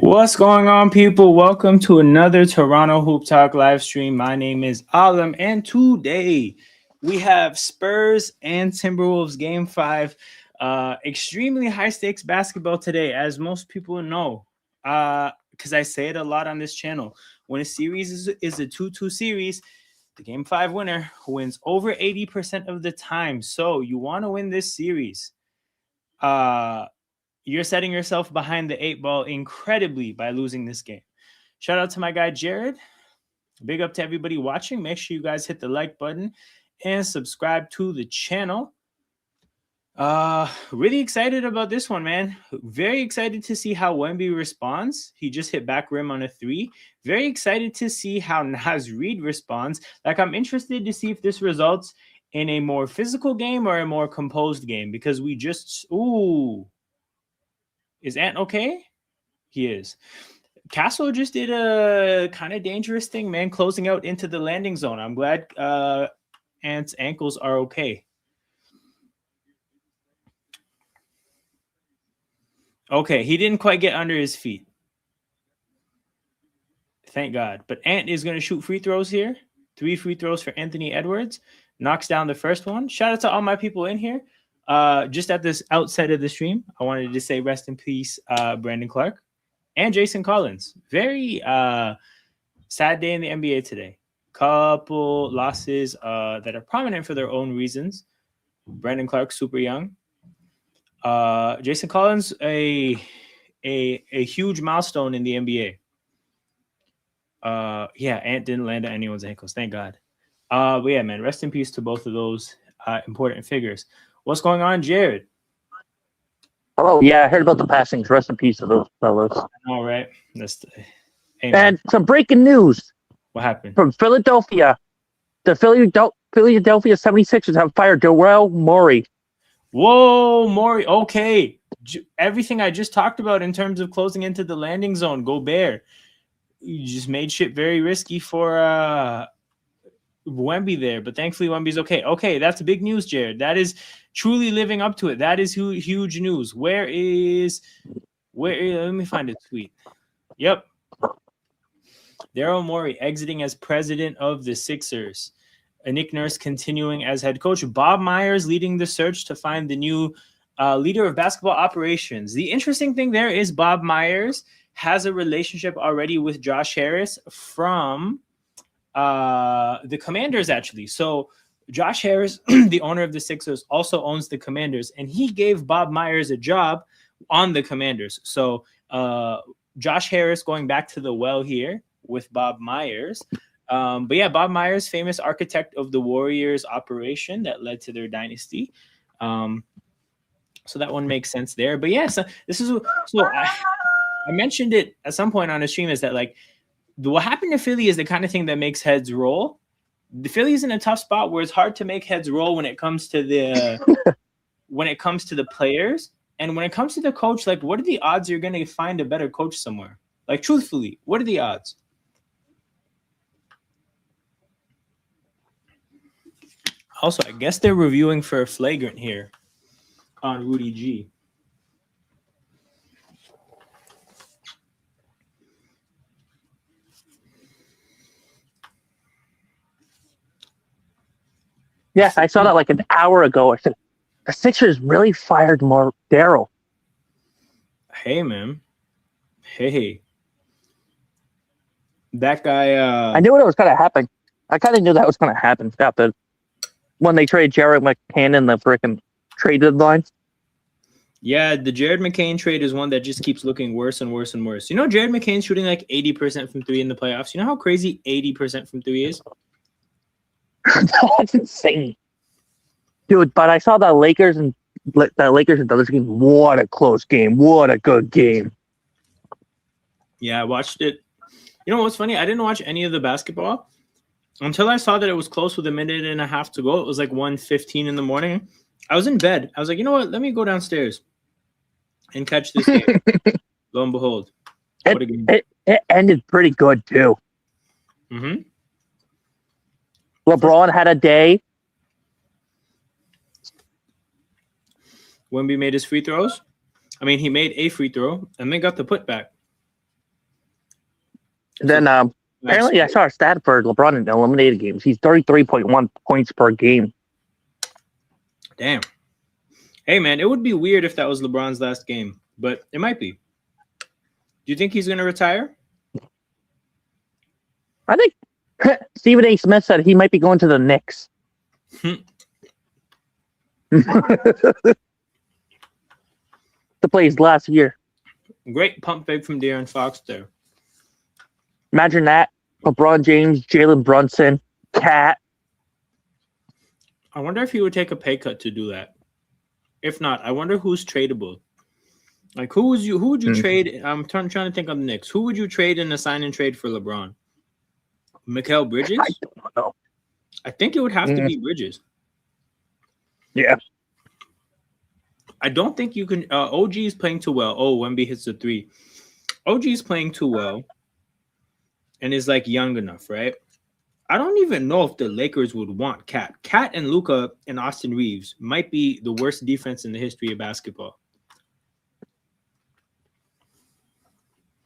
What's going on, people? Welcome to another Toronto Hoop Talk live stream. My name is Alam, and today we have Spurs and Timberwolves Game 5. Extremely high stakes basketball today, as most people know, because I say it a lot on this channel. When a series is a 2-2 series, the Game 5 winner wins over 80% of the time. So you want to win this series. You're setting yourself behind the 8 ball incredibly by losing this game. Shout out to my guy Jared. Big up to everybody watching. Make sure you guys hit the like button and subscribe to the channel. Really excited about this one, man. Very excited to see how Wemby responds. He just hit back rim on a 3. Very excited to see how Naz Reid responds. Like, I'm interested to see if this results in a more physical game or a more composed game, because we just Is Ant okay? He is. Castle just did a kind of dangerous thing, man, closing out into the landing zone. I'm glad Ant's ankles are okay. Okay, he didn't quite get under his feet. Thank God. But Ant is going to shoot free throws here. 3 free throws for Anthony Edwards. Knocks down the first one. Shout out to all my people in here. Just at this outset of the stream, I wanted to say rest in peace, Brandon Clark and Jason Collins. Very sad day in the NBA today. Couple losses that are prominent for their own reasons. Brandon Clark, super young. Jason Collins, a huge milestone in the NBA. Ant didn't land on anyone's ankles, thank God. But yeah, man, rest in peace to both of those important figures. What's going on, Jared? Hello. Yeah, I heard about the passings. Rest in peace to those fellows. All right. And some breaking news. What happened? From Philadelphia. The Philadelphia 76ers have fired Daryl Morey. Whoa, Morey. Okay. Everything I just talked about in terms of closing into the landing zone, Gobert. You just made shit very risky for Wemby there, but thankfully Wemby's okay. Okay, that's big news, Jared. That is truly living up to it. That is huge news. Where is let me find a tweet. Yep. Daryl Morey exiting as president of the Sixers. Nick Nurse continuing as head coach. Bob Myers leading the search to find the new leader of basketball operations. The interesting thing there is Bob Myers has a relationship already with Josh Harris from the Commanders, actually. So Josh Harris, the owner of the Sixers, also owns the Commanders, and he gave Bob Myers a job on the Commanders. So Josh Harris going back to the well here with Bob Myers. But yeah, Bob Myers, famous architect of the Warriors operation that led to their dynasty. So that one makes sense there. But yeah, so I mentioned it at some point on the stream, is that like what happened to Philly is the kind of thing that makes heads roll. The Philly's in a tough spot where it's hard to make heads roll when it comes to the players, and when it comes to the coach. Like, what are the odds you're going to find a better coach somewhere? Like, truthfully, what are the odds? Also, I guess they're reviewing for a flagrant here on Rudy G. Yeah, I saw that like an hour ago. I said, the Sixers really fired more Daryl. Hey, man. Hey. That guy... I knew it was going to happen. I kind of knew that was going to happen. But when they traded Jared McCann in the freaking trade deadline. Yeah, the Jared McCain trade is one that just keeps looking worse and worse and worse. You know, Jared McCain's shooting like 80% from 3 in the playoffs. You know how crazy 80% from 3 is? That's insane. Dude, but I saw the Lakers and Dodgers game. What a close game. What a good game. Yeah, I watched it. You know what's funny? I didn't watch any of the basketball until I saw that it was close with a minute and a half to go. It was like 1:15 in the morning. I was in bed. I was like, you know what? Let me go downstairs and catch this game. Lo and behold. What a game. It ended pretty good, too. Mm-hmm. LeBron had a day. Wemby made his free throws. I mean, he made a free throw and then got the putback. Then apparently I saw a stat for LeBron in eliminated games. He's 33.1 points per game. Damn. Hey, man, it would be weird if that was LeBron's last game, but it might be. Do you think he's going to retire? I think Stephen A. Smith said he might be going to the Knicks. To play his last year. Great pump fake from De'Aaron Fox there. Imagine that. LeBron James, Jalen Brunson, Cat. I wonder if he would take a pay cut to do that. If not, I wonder who's tradable. Like, who would you trade? I'm trying to think of the Knicks. Who would you trade in a sign and trade for LeBron? Mikal Bridges? I don't know. I think it would have to be Bridges. Yeah. I don't think you can. OG is playing too well. Oh, Wemby hits the three. OG is playing too well and is like young enough, right? I don't even know if the Lakers would want Cat. Cat and Luka and Austin Reeves might be the worst defense in the history of basketball.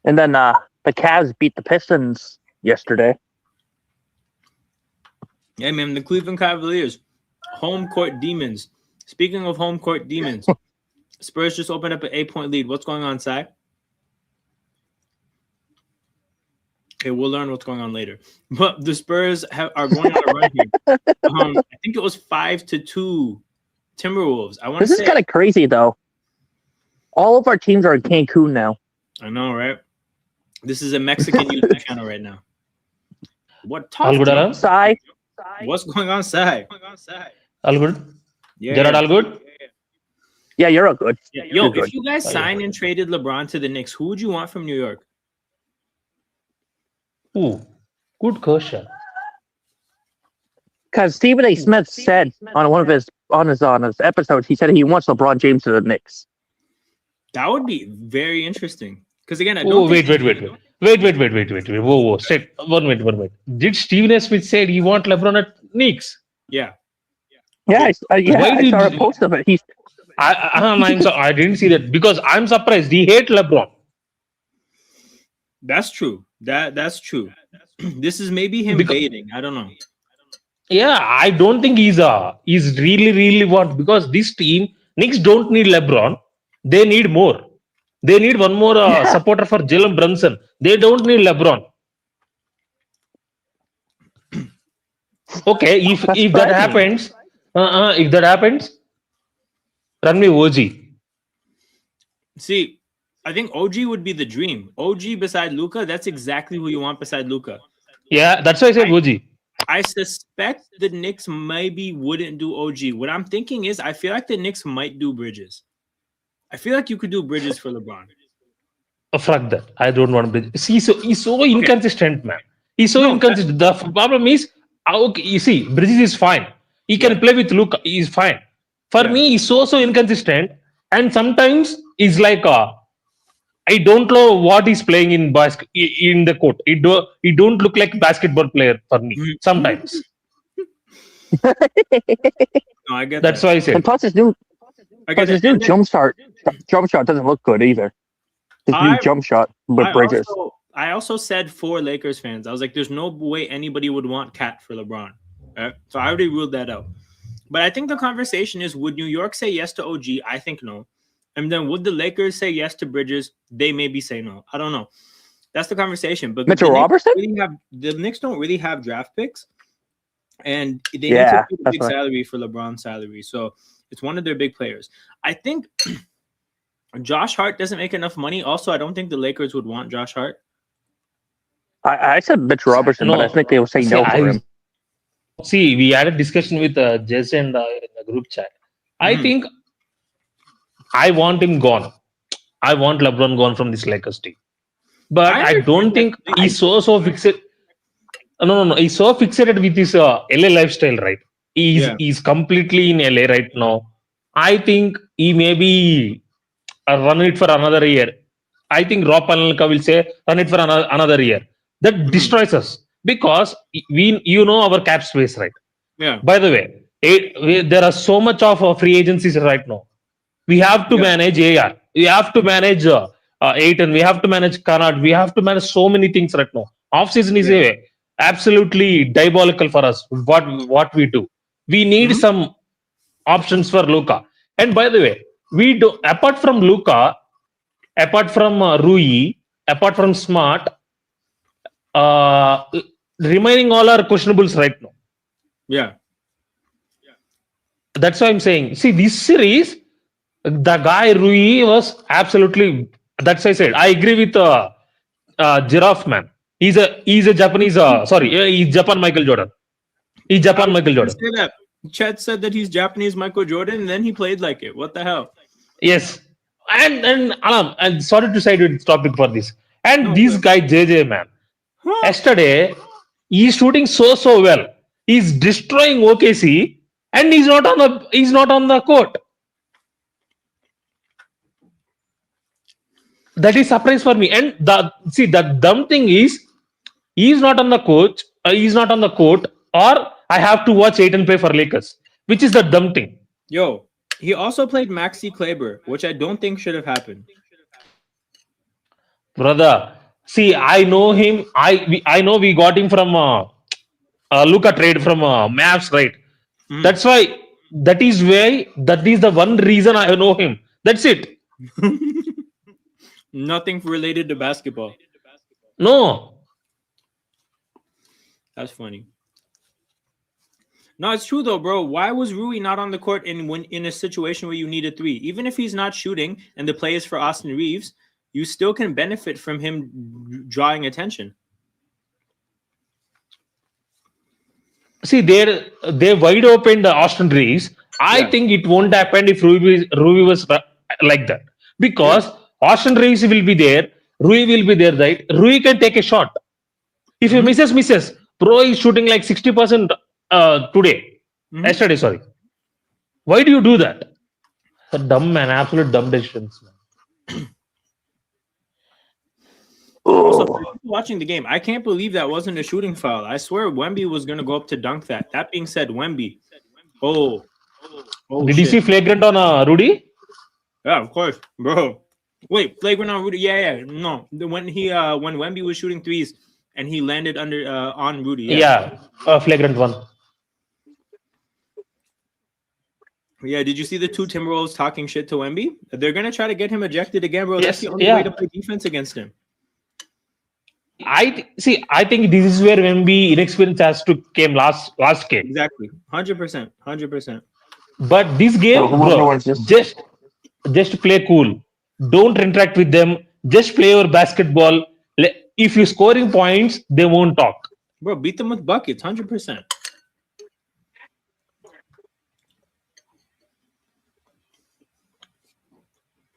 And then the Cavs beat the Pistons yesterday. Hey, man, the Cleveland Cavaliers, home court demons. Speaking of home court demons, Spurs just opened up an 8-point lead. What's going on, Sai? Okay, we'll learn what's going on later. But the Spurs are going on a run here. I think it was 5-2 Timberwolves. This is kind of crazy, though. All of our teams are in Cancun now. I know, right? This is a Mexican YouTube channel right now. What All good, Aram? Sai? What's going on, Sai? All good? Yeah. Gerard, all good? Yeah, you're all good. Yeah. You're Yo, good. if you guys signed and traded LeBron to the Knicks, who would you want from New York? Ooh, good question. Because Stephen A. Smith said on one of his episodes, he said he wants LeBron James to the Knicks. That would be very interesting. Because again, I Oh, don't wait. think- Whoa. Stay. One minute. Did Stephen A. Smith say he want LeBron at Knicks? Yeah. Yeah, I Why saw a did- post of it. I didn't see that because I'm surprised. He hate LeBron. That's true. That's true. This is maybe him Because- baiting. I don't know. Yeah, I don't think he's really want because this team Knicks don't need LeBron. They need more. They need one more supporter for Jalen Brunson. They don't need LeBron. Okay, if that happens, run me OG. See, I think OG would be the dream. OG beside Luka, that's exactly who you want beside Luka. Yeah, that's why I said OG. I suspect the Knicks maybe wouldn't do OG. What I'm thinking is I feel like the Knicks might do Bridges. I feel like you could do Bridges for LeBron. Fuck that. I don't want Bridges. See, he's so inconsistent, man. He's so inconsistent. The problem is, okay, you see, Bridges is fine. He can play with Luka. He's fine. For me, he's so inconsistent. And sometimes he's like, I don't know what he's playing in the court. He don't look like basketball player for me. Sometimes. No, I get That's that. why I said. And plus his new I get his that. new jump shot doesn't look good either. His new jump shot with Bridges. I also said for Lakers fans, I was like, there's no way anybody would want Cat for LeBron. Right? So I already ruled that out. But I think the conversation is, would New York say yes to OG? I think no. And then would the Lakers say yes to Bridges? They maybe say no. I don't know. That's the conversation. But Mitchell Robertson? The Knicks don't really have draft picks. And they need Yeah, to pay a that's big right. salary for LeBron's salary. So it's one of their big players. I think Josh Hart doesn't make enough money. Also, I don't think the Lakers would want Josh Hart. I said Mitch Robertson, but I think they will say no for him. See, we had a discussion with Jess and in the group chat. I think I want him gone. I want LeBron gone from this Lakers team. But I don't think he's so fixated. No. He's so fixated with his LA lifestyle, right? He's completely in LA right now. I think he may be run it for another year. I think Rob Panelka will say run it for another year. That destroys us because our cap space, right? Yeah. By the way, there are so much of free agencies right now. We have to manage AR. We have to manage Aiton. We have to manage Kanad. We have to manage so many things right now. Off-season is absolutely diabolical for us. What we do, we need some options for Luka. And by the way, we do apart from Luka, apart from Rui, apart from Smart, uh, remaining all are questionables right now. Yeah. That's why I'm saying. See, this series, the guy Rui was absolutely. That's why I said I agree with Giraffe man. He's a Japanese. He's Japan Michael Jordan. He's Japan Michael Jordan. Say that. Chet said that he's Japanese Michael Jordan, and then he played like it. What the hell? Yes, and Alam, I'm sorry to side with topic for this. And this guy JJ man, yesterday he's shooting so well. He's destroying OKC, and he's not on the court. That is surprise for me. And the dumb thing is, he's not on the coach. He's not on the court, or I have to watch 8 and play for Lakers, which is the dumb thing. Yo, he also played Maxi Kleber, which I don't think should have happened. Brother, see, I know him. I know we got him from Luka trade from Mavs, right? That's why. That is the one reason I know him. That's it. Nothing related to basketball. No. That's funny. No, it's true though, bro. Why was Rui not on the court in a situation where you need a 3? Even if he's not shooting and the play is for Austin Reeves, you still can benefit from him drawing attention. See, they wide open the Austin Reeves. I think it won't happen if Rui was like that, because Austin Reeves will be there, Rui will be there, right? Rui can take a shot. If he misses. Pro is shooting like 60% today. Yesterday, sorry. Why do you do that? A dumb man, absolute dumb decisions, man. Also, for people watching the game, I can't believe that wasn't a shooting foul. I swear Wemby was going to go up to dunk that. That being said, Wemby. Did you see flagrant on Rudy? Yeah, of course, bro. Wait, flagrant on Rudy? Yeah. No, when Wemby was shooting threes and he landed on Rudy. Yeah, flagrant one. Yeah, did you see the 2 Timberwolves talking shit to Wemby? They're gonna try to get him ejected again, bro. That's the only way to play defense against him. I think this is where Wemby inexperience has to came last game. Exactly, 100%. But this game, bro, just play cool. Don't interact with them. Just play your basketball. If you're scoring points, they won't talk. Bro, beat them with buckets, 100%.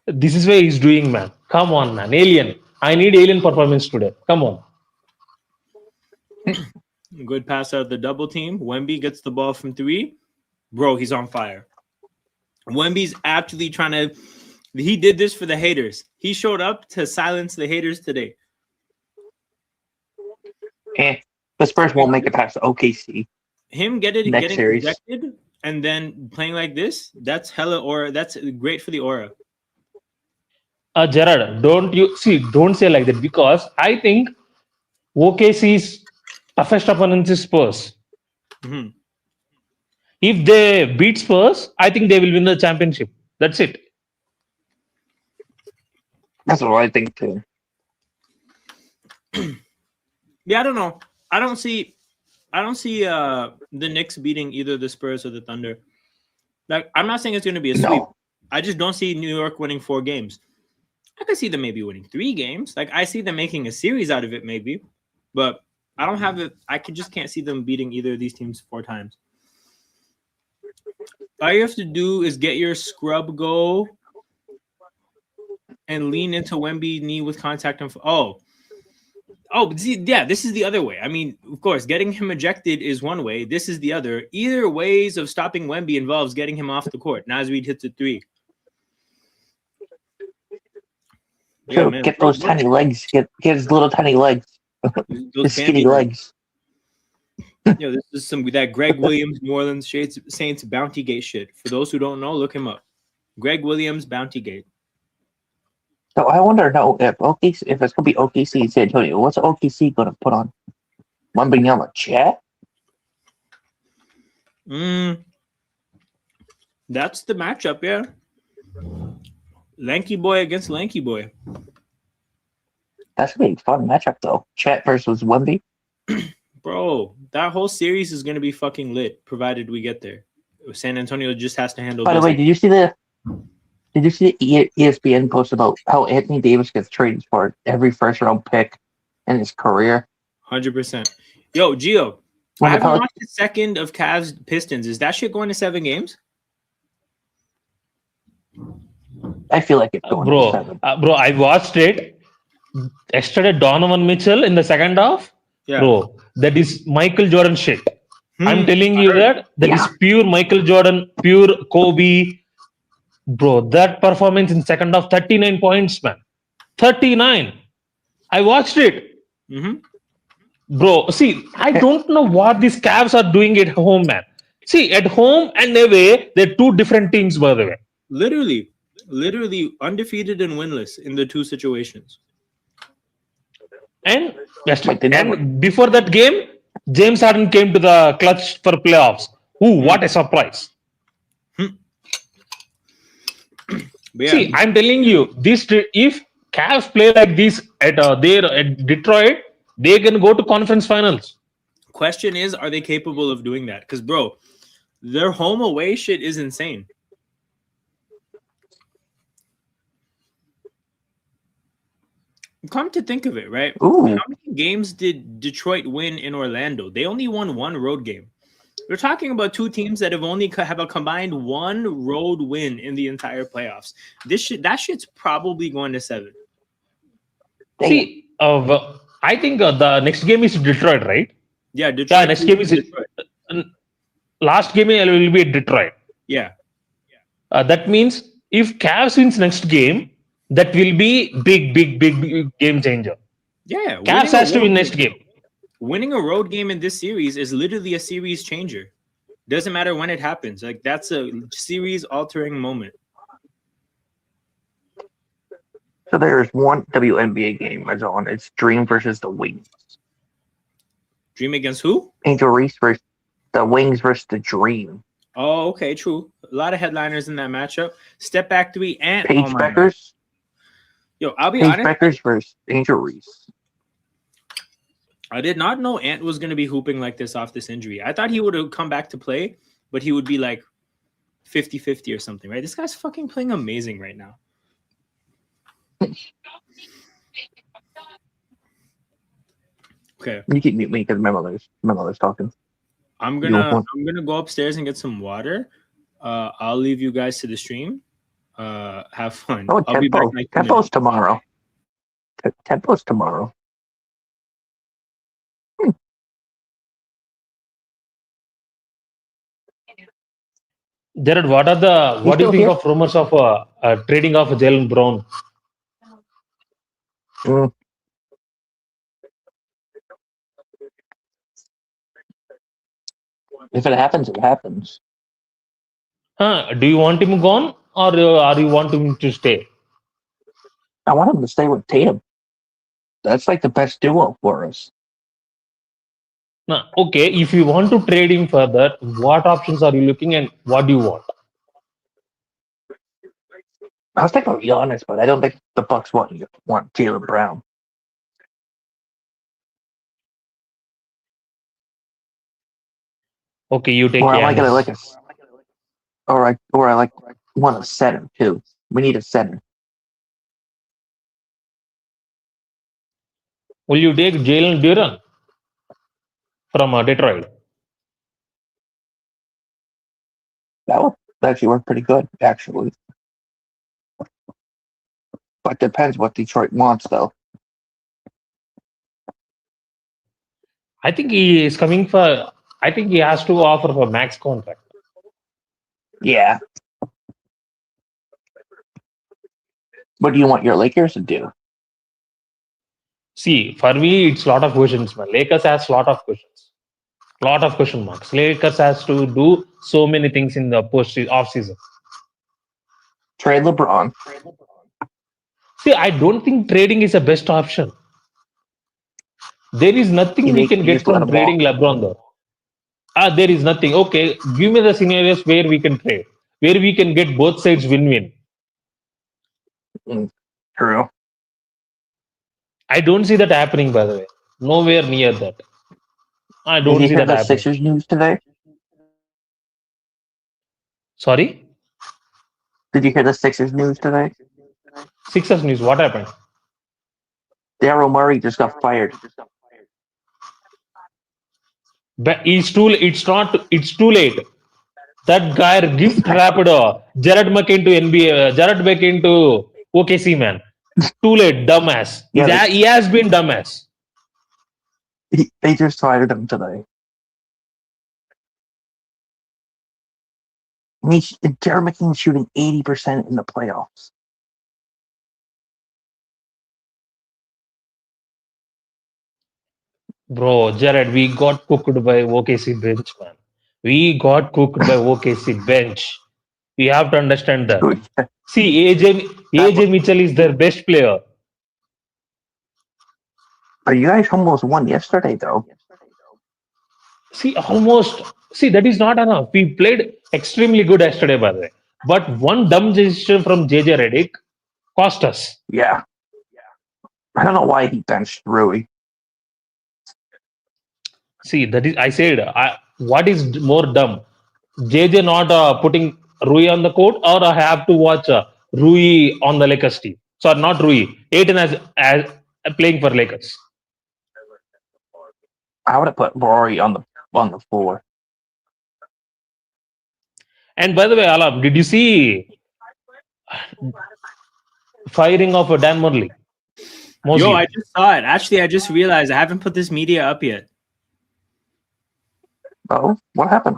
This is where he's doing, man. Come on, man. Alien. I need alien performance today. Come on. Good pass out of the double team. Wemby gets the ball from 3. Bro, he's on fire. Wemby's actually trying to... He did this for the haters. He showed up to silence the haters today. The Spurs won't make it past OKC. Him getting rejected and then playing like this, that's hella aura. That's great for the aura. Gerard, don't say like that, because I think OKC's toughest opponent is Spurs. If they beat Spurs, I think they will win the championship. That's it. That's what I think too. Yeah, I don't know. I don't see the Knicks beating either the Spurs or the Thunder. Like, I'm not saying it's going to be a sweep. No. I just don't see New York winning 4 games. I could see them maybe winning 3 games. Like, I see them making a series out of it, maybe. But I don't have it. I just can't see them beating either of these teams 4 times. All you have to do is get your scrub goal and lean into Wemby knee with contact. This is the other way. I mean, of course, getting him ejected is one way. This is the other. Either ways of stopping Wemby involves getting him off the court. Nasrid hits a 3. Yeah, get those tiny legs. Get his little tiny legs. His skinny legs. This is that Greg Williams, New Orleans Saints Bounty Gate shit. For those who don't know, look him up. Greg Williams, Bounty Gate. So I wonder now if OKC, if it's gonna be OKC and San Antonio, what's OKC gonna put on? Wembanyama, Chat? That's the matchup, yeah. Lanky boy against lanky boy. That's gonna be a fun matchup though. Chat versus Wemby. Bro, that whole series is gonna be fucking lit, provided we get there. San Antonio just has to handle By the business. way, did you see the ESPN post about how Anthony Davis gets traded for every first round pick in his career? 100%. Yo, Gio, When I the haven't watched the second of Cavs Pistons. Is that shit going to 7 games? I feel like it's going to 7. Bro, I watched it yesterday. Donovan Mitchell in the second half. Yeah. Bro, that is Michael Jordan shit. I'm telling you that is pure Michael Jordan, pure Kobe. Bro, that performance in second half, 39 points, man. 39. I watched it. Bro, see, I don't know what these Cavs are doing at home, man. See, at home and away, they're two different teams, by the way. Literally undefeated and winless in the two situations. And before that game, James Harden came to the clutch for playoffs. Ooh, what a surprise. Yeah. See, I'm telling you, this if Cavs play like this at Detroit, they can go to conference finals. Question is, are they capable of doing that? Because, bro, their home away shit is insane. Come to think of it, right? Ooh. How many games did Detroit win in Orlando? They only won one road game. We're talking about two teams that have only have a combined one road win in the entire playoffs. That shit's probably going to 7. See, I think the next game is Detroit, right? Yeah, Detroit. Yeah, next game is Detroit. Last game will be Detroit. Yeah. That means if Cavs wins next game, that will be big game changer. Yeah. Cavs has to win next game. Winning a road game in this series is literally a series changer. Doesn't matter when it happens. Like, that's a series altering moment. So there's one WNBA game that's on. It's Dream versus the Wings. Dream against who? Angel Reese versus the Wings versus the Dream. Oh, okay, true. A lot of headliners in that matchup. Step back 3 and Paige Beckers. Yo, I'll be Paige honest. Beckers versus Angel Reese. I did not know Ant was going to be hooping like this off this injury. I thought he would have come back to play, but he would be like 50-50 or something, right? This guy's fucking playing amazing right now. Okay. You keep mute me because my mother's talking. I'm gonna go upstairs and get some water. I'll leave you guys to the stream. Have fun. Oh, I'll be back Tempo's tomorrow. Tempo's tomorrow. Jared, what do you think of rumors of trading off Jalen Brown? If it happens, it happens. Do you want him gone or you want him to stay? I want him to stay with Tatum. That's like the best duo for us. Okay, if you want to trade him further, what options are you looking and what do you want? I was thinking of Giannis, but I don't think the Bucks want Jaylen Brown. Okay, you take. Or I want a center too. We need a center. Will you take Jalen Duran from Detroit? That would actually work pretty good, actually. But depends what Detroit wants, though. I think he is coming for. I think he has to offer for max contract. Yeah. What do you want your Lakers to do? See, for me, it's a lot of questions, man. Lakers has a lot of questions. Lot of question marks. Lakers has to do so many things in the off season. Trade LeBron. See, I don't think trading is the best option. There is nothing we can You get just let from him trading walk. LeBron though. There is nothing. Okay, give me the scenarios where we can trade, where we can get both sides win-win. True. I don't see that happening, by the way. Nowhere near that. I Did don't you see hear that the happening. Sixers news today? Sorry? Did you hear the Sixers news today? Sixers news. What happened? Daryl Murray just got fired. But it's too late. That guy gift wrapped Jared McCain to NBA, Jared McCain to OKC, man. Too late, dumbass. Yeah, He has been dumbass. they just fired him today. Jared McKean's shooting 80% in the playoffs. Bro, Jared, we got cooked by OKC bench, man. We got cooked by OKC bench. We have to understand that. See, AJ Mitchell is their best player. But you guys almost won yesterday, though. See, almost. See, that is not enough. We played extremely good yesterday, by the way. But one dumb decision from JJ Redick cost us. Yeah. I don't know why he benched Rui. See, that is, I said, what is more dumb? JJ not putting Rui on the court, or I have to watch Rui on the Lakers team. So, not Rui. Aiton as playing for Lakers. I would have put Rory on the floor. And by the way, Alam, did you see firing of Dan Mosley? Yo, I just saw it. Actually, I just realized I haven't put this media up yet. Oh, what happened?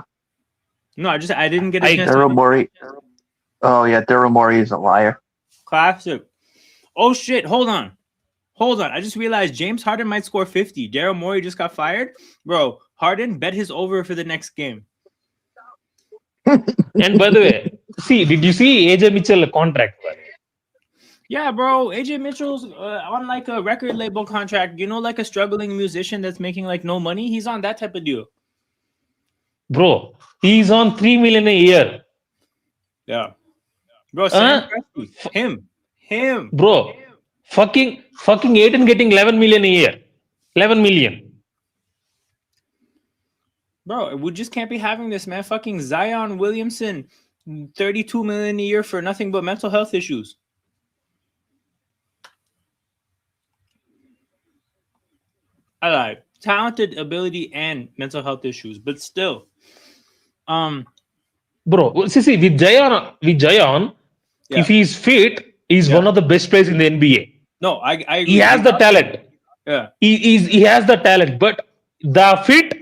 No, I didn't get a chance. Daryl Morey. Oh yeah, Daryl Morey is a liar. Classic. Oh shit! Hold on. I just realized James Harden might score 50. Daryl Morey just got fired, bro. Harden bet his over for the next game. And by the way, see, did you see AJ Mitchell contract? Yeah, bro. AJ Mitchell's on like a record label contract. You know, like a struggling musician that's making like no money. He's on that type of deal. Bro, he's on $3 million a year. Yeah, bro. Him. Bro, fucking Aiton getting 11 million a year. 11 million. Bro, we just can't be having this, man. Fucking Zion Williamson, 32 million a year for nothing but mental health issues. I lied. Talented, ability, and mental health issues, but still. Bro, see, with Zion, yeah. if he's fit, he's one of the best players in the NBA. No, I agree. He has the talent. Yeah. He has the talent, but the fit,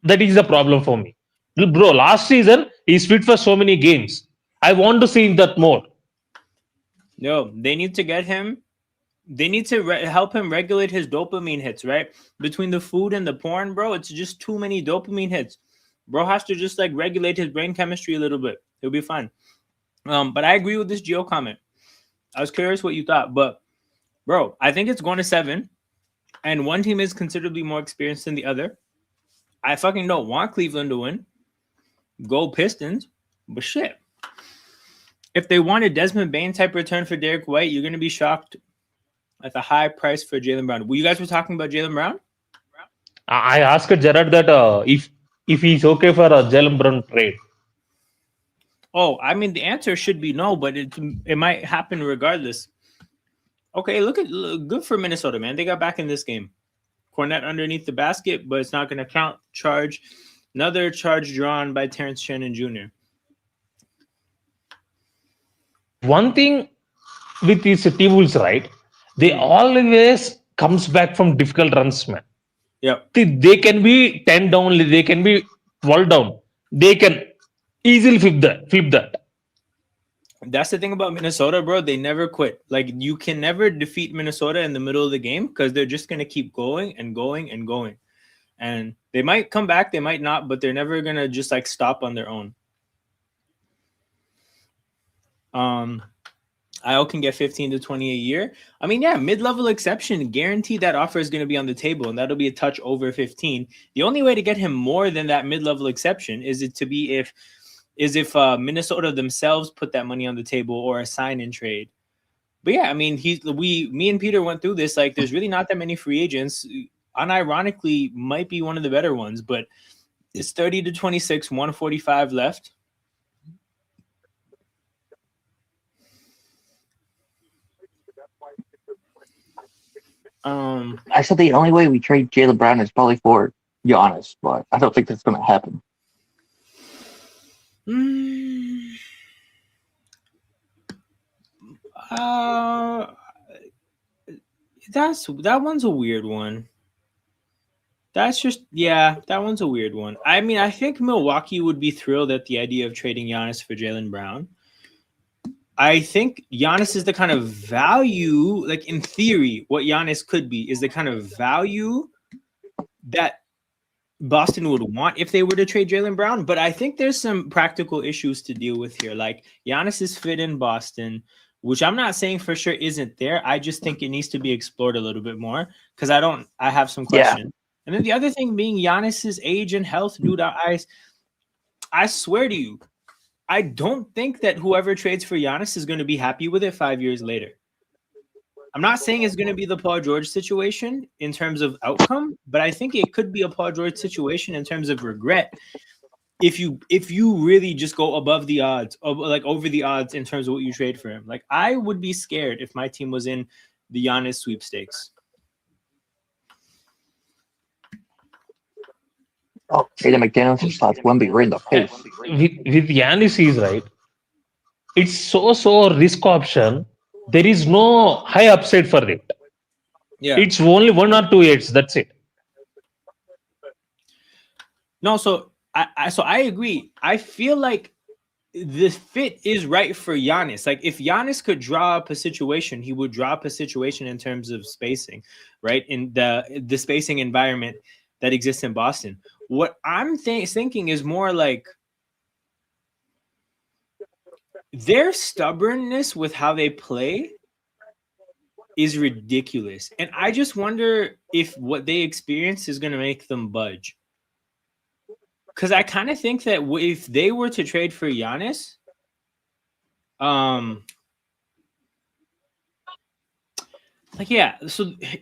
that is the problem for me. Bro, last season, he's fit for so many games. I want to see that more. No, they need to get him. They need to help him regulate his dopamine hits, right? Between the food and the porn, bro, it's just too many dopamine hits. Bro has to just like regulate his brain chemistry a little bit. He'll be fine. But I agree with this Gio comment. I was curious what you thought, but bro, I think it's going to 7, and one team is considerably more experienced than the other. I fucking don't want Cleveland to win. Go Pistons, but shit. If they want a Desmond Bain type return for Derek White, you're going to be shocked at the high price for Jaylen Brown. Well, you guys were talking about Jaylen Brown? I asked Jared that if he's okay for a Jaylen Brown trade. Oh, I mean, the answer should be no, but it might happen regardless. Okay, look, good for Minnesota, man. They got back in this game. Cornette underneath the basket, but it's not going to count. Another charge drawn by Terrence Shannon Jr. One thing with these T-Wolves, right? They always comes back from difficult runs, man. Yeah. They can be 10 down, they can be 12 down. They can easily flip that. That's the thing about Minnesota, bro. They never quit. Like, you can never defeat Minnesota in the middle of the game because they're just going to keep going and going and going. And they might come back, they might not, but they're never going to just like stop on their own. Io can get 15 to 20 a year. I mean, yeah, mid-level exception, guaranteed that offer is going to be on the table, and that'll be a touch over 15. The only way to get him more than that mid-level exception is if Minnesota themselves put that money on the table or a sign-in trade. But yeah, I mean, me and Peter went through this. Like, there's really not that many free agents. Unironically, might be one of the better ones, but it's 30 to 26, 145 left. I said the only way we trade Jaylen Brown is probably for Giannis, but I don't think that's going to happen. That one's a weird one. That one's a weird one. I mean, I think Milwaukee would be thrilled at the idea of trading Giannis for Jaylen Brown. I think Giannis is the kind of value, like in theory, what Giannis could be is the kind of value that Boston would want if they were to trade Jaylen Brown. But I think there's some practical issues to deal with here. Like Giannis is fit in Boston, which I'm not saying for sure isn't there. I just think it needs to be explored a little bit more because I have some questions. Yeah. And then the other thing being Giannis's age and health, dude, I swear to you, I don't think that whoever trades for Giannis is going to be happy with it 5 years later. I'm not saying it's going to be the Paul George situation in terms of outcome, but I think it could be a Paul George situation in terms of regret if you really just go above the odds, like over the odds in terms of what you trade for him. Like I would be scared if my team was in the Giannis sweepstakes. Oh, Jaden McDaniels slots Wemby right in the face. With Giannis, is right. It's so risk option. There is no high upside for it. Yeah, it's only 1 or 2 years. That's it. No, so I agree. I feel like the fit is right for Giannis. Like if Giannis could draw up a situation, he would draw up a situation in terms of spacing, right? In the spacing environment that exists in Boston. What I'm thinking is more like their stubbornness with how they play is ridiculous. And I just wonder if what they experience is going to make them budge. Because I kind of think that if they were to trade for Giannis, so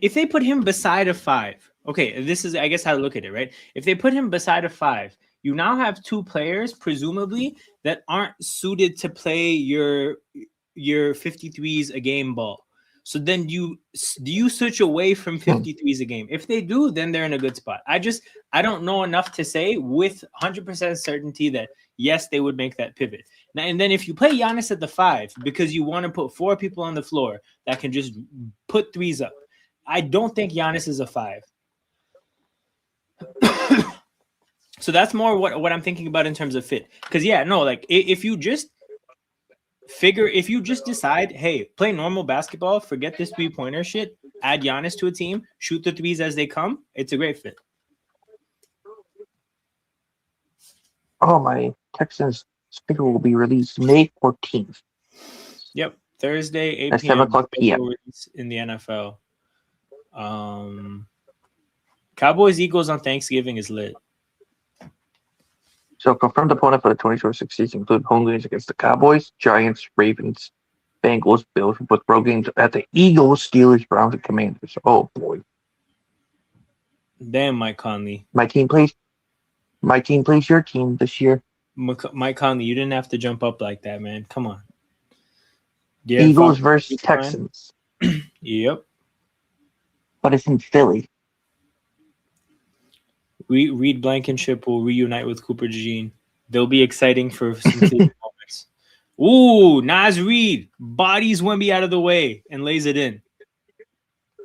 if they put him beside a 5, okay, this is, I guess, how to look at it, right? If they put him beside a 5, you now have 2 players, presumably, that aren't suited to play your 53s a game ball. So then do you switch away from 53s a game? If they do, then they're in a good spot. I don't know enough to say with 100% certainty that, yes, they would make that pivot. Now, and then if you play Giannis at the 5 because you want to put 4 people on the floor that can just put threes up, I don't think Giannis is a 5. So that's more what I'm thinking about in terms of fit. Because, if you just decide, hey, play normal basketball, forget this 3-pointer shit, add Giannis to a team, shoot the threes as they come, it's a great fit. Oh, my Texans speaker will be released May 14th. Yep, Thursday, 8 at p.m. 7:00 p.m. in the NFL. Cowboys Eagles on Thanksgiving is lit. So confirmed opponent for the 2026 season include home games against the Cowboys, Giants, Ravens, Bengals, Bills, with road games at the Eagles, Steelers, Browns, and Commanders. Oh boy. Damn, Mike Conley. My team plays your team this year. Mike Conley, you didn't have to jump up like that, man. Come on. Yeah, Eagles versus Texans. Yep. But it's in Philly. Reed Blankenship will reunite with Cooper DeJean. They'll be exciting for some moments. Ooh, Naz Reid bodies Wemby out of the way and lays it in.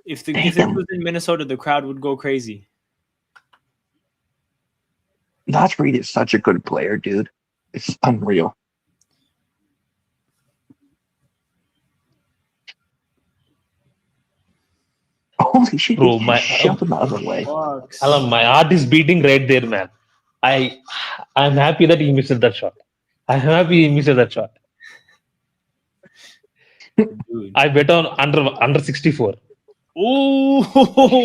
If it was in Minnesota, the crowd would go crazy. Naz Reid is such a good player, dude. It's unreal. Holy shit! Bro, jumping the other way. Alan, my heart is beating right there, man. I'm happy that he missed that shot. I'm happy he missed that shot. Dude. I bet on under 64. Ooh,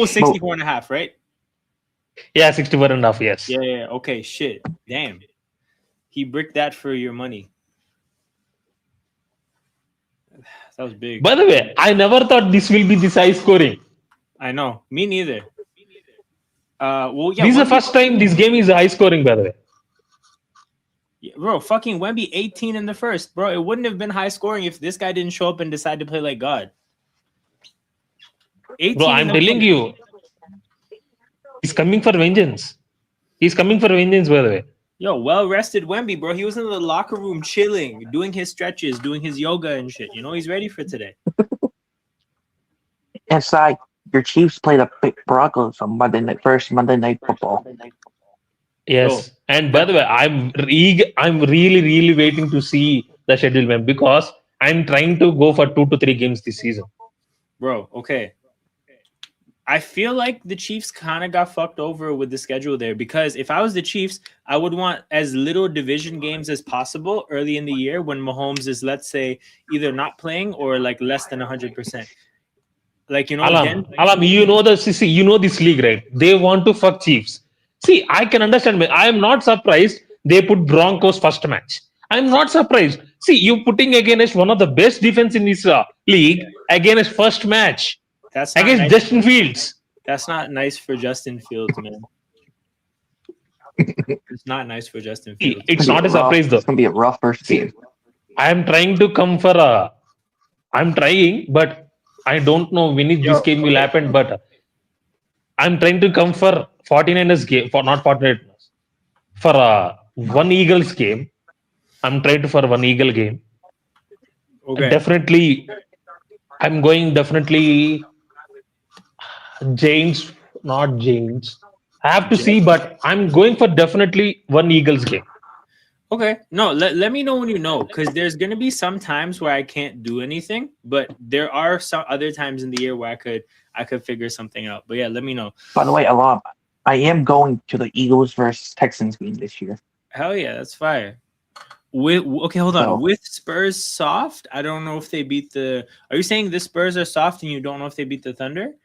64 and a half, right? Yeah, 64 and a half. Yes. Yeah. Okay, shit. Damn. He bricked that for your money. That was big. By the way, I never thought this will be this high scoring. I know. Me neither. Well, yeah. This is the Wemby- first time this game is high scoring. By the way, Yeah, bro, fucking Wemby 18 in the first. Bro, it wouldn't have been high scoring if this guy didn't show up and decide to play like God. 18 bro, in I'm the telling first. you, he's coming for vengeance. He's coming for vengeance. By the way, Yo, well-rested Wemby, bro. He was in the locker room chilling, doing his stretches, doing his yoga and shit. You know, he's ready for today. Inside, your Chiefs played the big Broncos on first Monday Night Football. yes. And by the way, I'm really waiting to see the schedule, man, because I'm trying to go for 2 to 3 games this season. Bro, okay. I feel like the Chiefs kind of got fucked over with the schedule there because if I was the Chiefs, I would want as little division games as possible early in the year when Mahomes is, let's say, either not playing or like less than 100%. Like, you know, Alam, you know you know this league, right? They want to fuck Chiefs. See, I can understand. I am not surprised they put Broncos first match. I'm not surprised. See, you putting against one of the best defense in this league against first match that's not against nice. Justin Fields. That's not nice for Justin Fields, man. It's not nice for Justin Fields. It's not a surprise though. It's gonna be a rough first game. I am trying to come for a. I'm trying, but I don't know when this game will happen. But I'm trying to come for 49ers game, for not 49ers, for one Eagles game. I'm trying to for one Eagle game. Okay. Definitely, I'm going definitely Giants, not Giants. I have to see, but I'm going for definitely one Eagles game. Okay. No, let me know when you know, because there's gonna be some times where I can't do anything, but there are some other times in the year where I could figure something out. But yeah, let me know. By the way, Alam, I am going to the Eagles versus Texans game this year. Hell yeah, that's fire. Okay, hold on. So- With Spurs soft, I don't know if they beat the. Are you saying the Spurs are soft and you don't know if they beat the Thunder?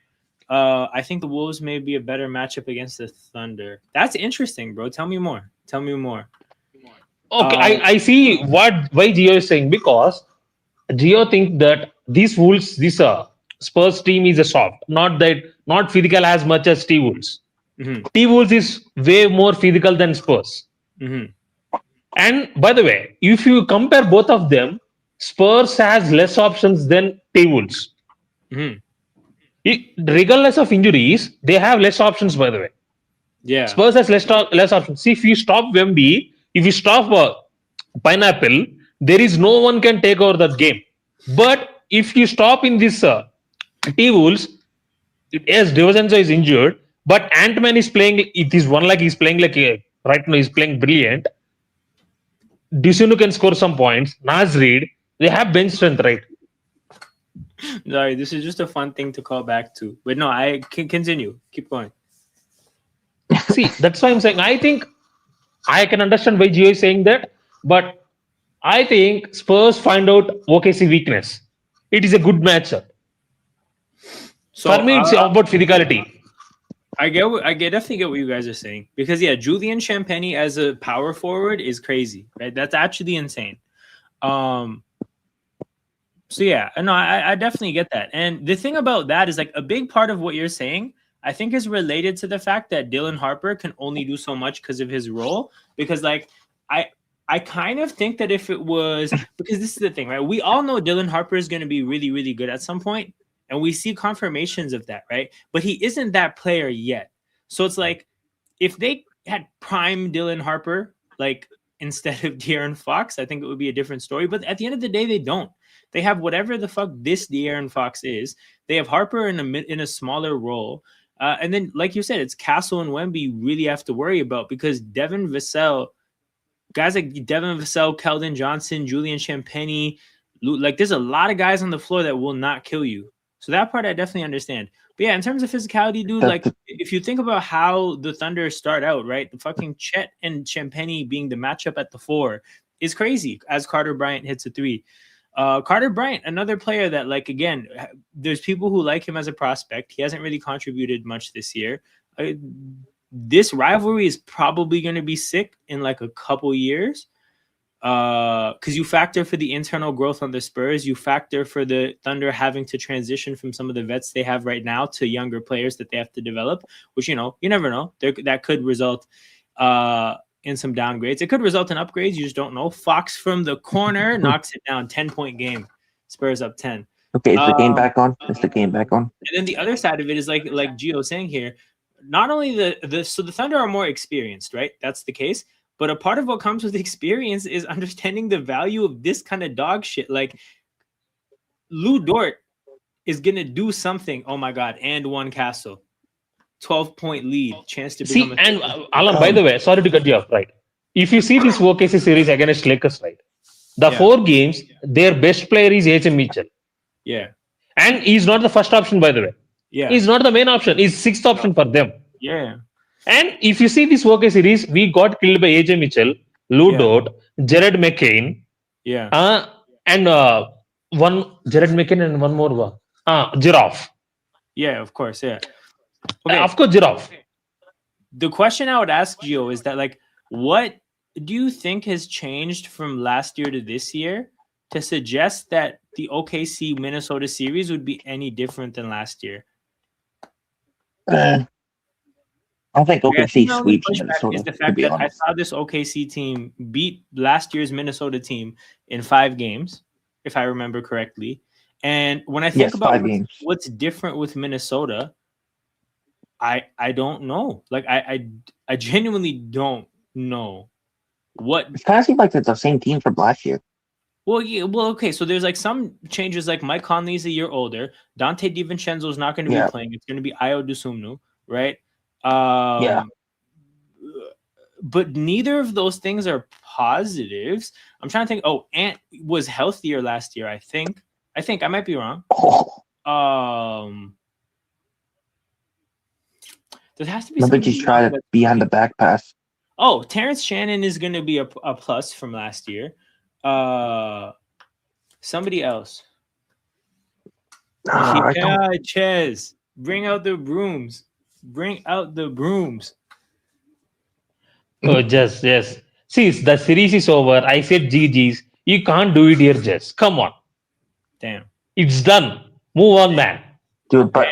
I think the Wolves may be a better matchup against the Thunder. That's interesting, bro. Tell me more. Okay, I see why Gio is saying, because Gio think that these Wolves, this Spurs team is a soft, not physical as much as T Wolves. Mhm. T Wolves is way more physical than Spurs. Mm-hmm. And by the way, if you compare both of them, Spurs has less options than T Wolves. Mm-hmm. Regardless of injuries, they have less options. By the way, Yeah. Spurs has less options. See, if you stop Wemby, if you stop Pineapple, there is no one can take over that game. But if you stop in this T Wolves, yes, DiVincenzo is injured, but Ant-Man is playing. It is one like he's playing like right now. He's playing brilliant. Dusunu can score some points. Naz Reid, they have bench strength, right? Sorry, this is just a fun thing to call back to. But no, I can continue. Keep going. See, that's why I'm saying. I think I can understand why Gio is saying that, but I think Spurs find out OKC weakness. It is a good matchup. So For me, it's about physicality. I definitely get what you guys are saying, because yeah, Julian Champagny as a power forward is crazy, right? That's actually insane. So yeah, no, I definitely get that. And the thing about that is, like, a big part of what you're saying, I think, is related to the fact that Dylan Harper can only do so much because of his role. Because like I kind of think that if it was, because this is the thing, right? We all know Dylan Harper is going to be really, really good at some point, and we see confirmations of that, right? But he isn't that player yet. So it's like, if they had prime Dylan Harper, like, instead of De'Aaron Fox, I think it would be a different story. But at the end of the day, they don't. They have whatever the fuck this De'Aaron Fox is. They have Harper in a smaller role. And then, like you said, it's Castle and Wemby really have to worry about, because Devin Vassell, guys like Devin Vassell, Keldon Johnson, Julian Champagny, like, there's a lot of guys on the floor that will not kill you. So that part I definitely understand. But yeah, in terms of physicality, dude, like, if you think about how the Thunder start out, right? The fucking Chet and Champagny being the matchup at the 4 is crazy as Carter Bryant hits a 3. Carter Bryant, another player that, like, again, there's people who like him as a prospect. He hasn't really contributed much this year. This rivalry is probably going to be sick in like a couple years. Because you factor for the internal growth on the Spurs, you factor for the Thunder having to transition from some of the vets they have right now to younger players that they have to develop, which, you never know. That could result in some downgrades. It could result in upgrades. You just don't know. Fox from the corner knocks it down. 10-point game. Spurs up 10. Okay, is the game back on? Is the game back on? And then the other side of it is like Gio saying here, not only the Thunder are more experienced, right? That's the case. But a part of what comes with experience is understanding the value of this kind of dog shit. Like, Lou Dort is going to do something. Oh, my God. And one Castle. 12-point lead. Chance to become and Alan, by the way, sorry to cut you off, right? If you see this OKC series against Lakers, right? The 4 games, their best player is AJ Mitchell. Yeah. And he's not the first option, by the way. Yeah. He's not the main option. He's 6th option for them. Yeah. And if you see this OKC series, we got killed by AJ Mitchell, Lou Dort, Jared McCain. Yeah. And one Jared McCain and one more one. Giraffe. Yeah, of course. Yeah. Okay. Of course, Giraffe. The question I would ask Gio is that, like, what do you think has changed from last year to this year to suggest that the OKC Minnesota series would be any different than last year? I think OKC sweeps Minnesota. Is the fact that I saw this OKC team beat last year's Minnesota team in 5 games, if I remember correctly. And when I think about what's different with Minnesota, I don't know. Like, I genuinely don't know what. It kind of seems like it's the same team from last year. Well, yeah, okay. So there's like some changes. Like, Mike Conley's a year older. Dante DiVincenzo is not going to be playing. It's going to be Ayo Dosunmu, right? But neither of those things are positives. I'm trying to think. Oh, Ant was healthier last year. I think I might be wrong. There has to be. Maybe just try to behind the back pass. Oh, Terrence Shannon is going to be a plus from last year. Somebody else. Ches, bring out the brooms. Bring out the brooms. Oh, Jess, yes. See, the series is over. I said GG's. You can't do it here, Jess. Come on. Damn. It's done. Move on, man. Dude, but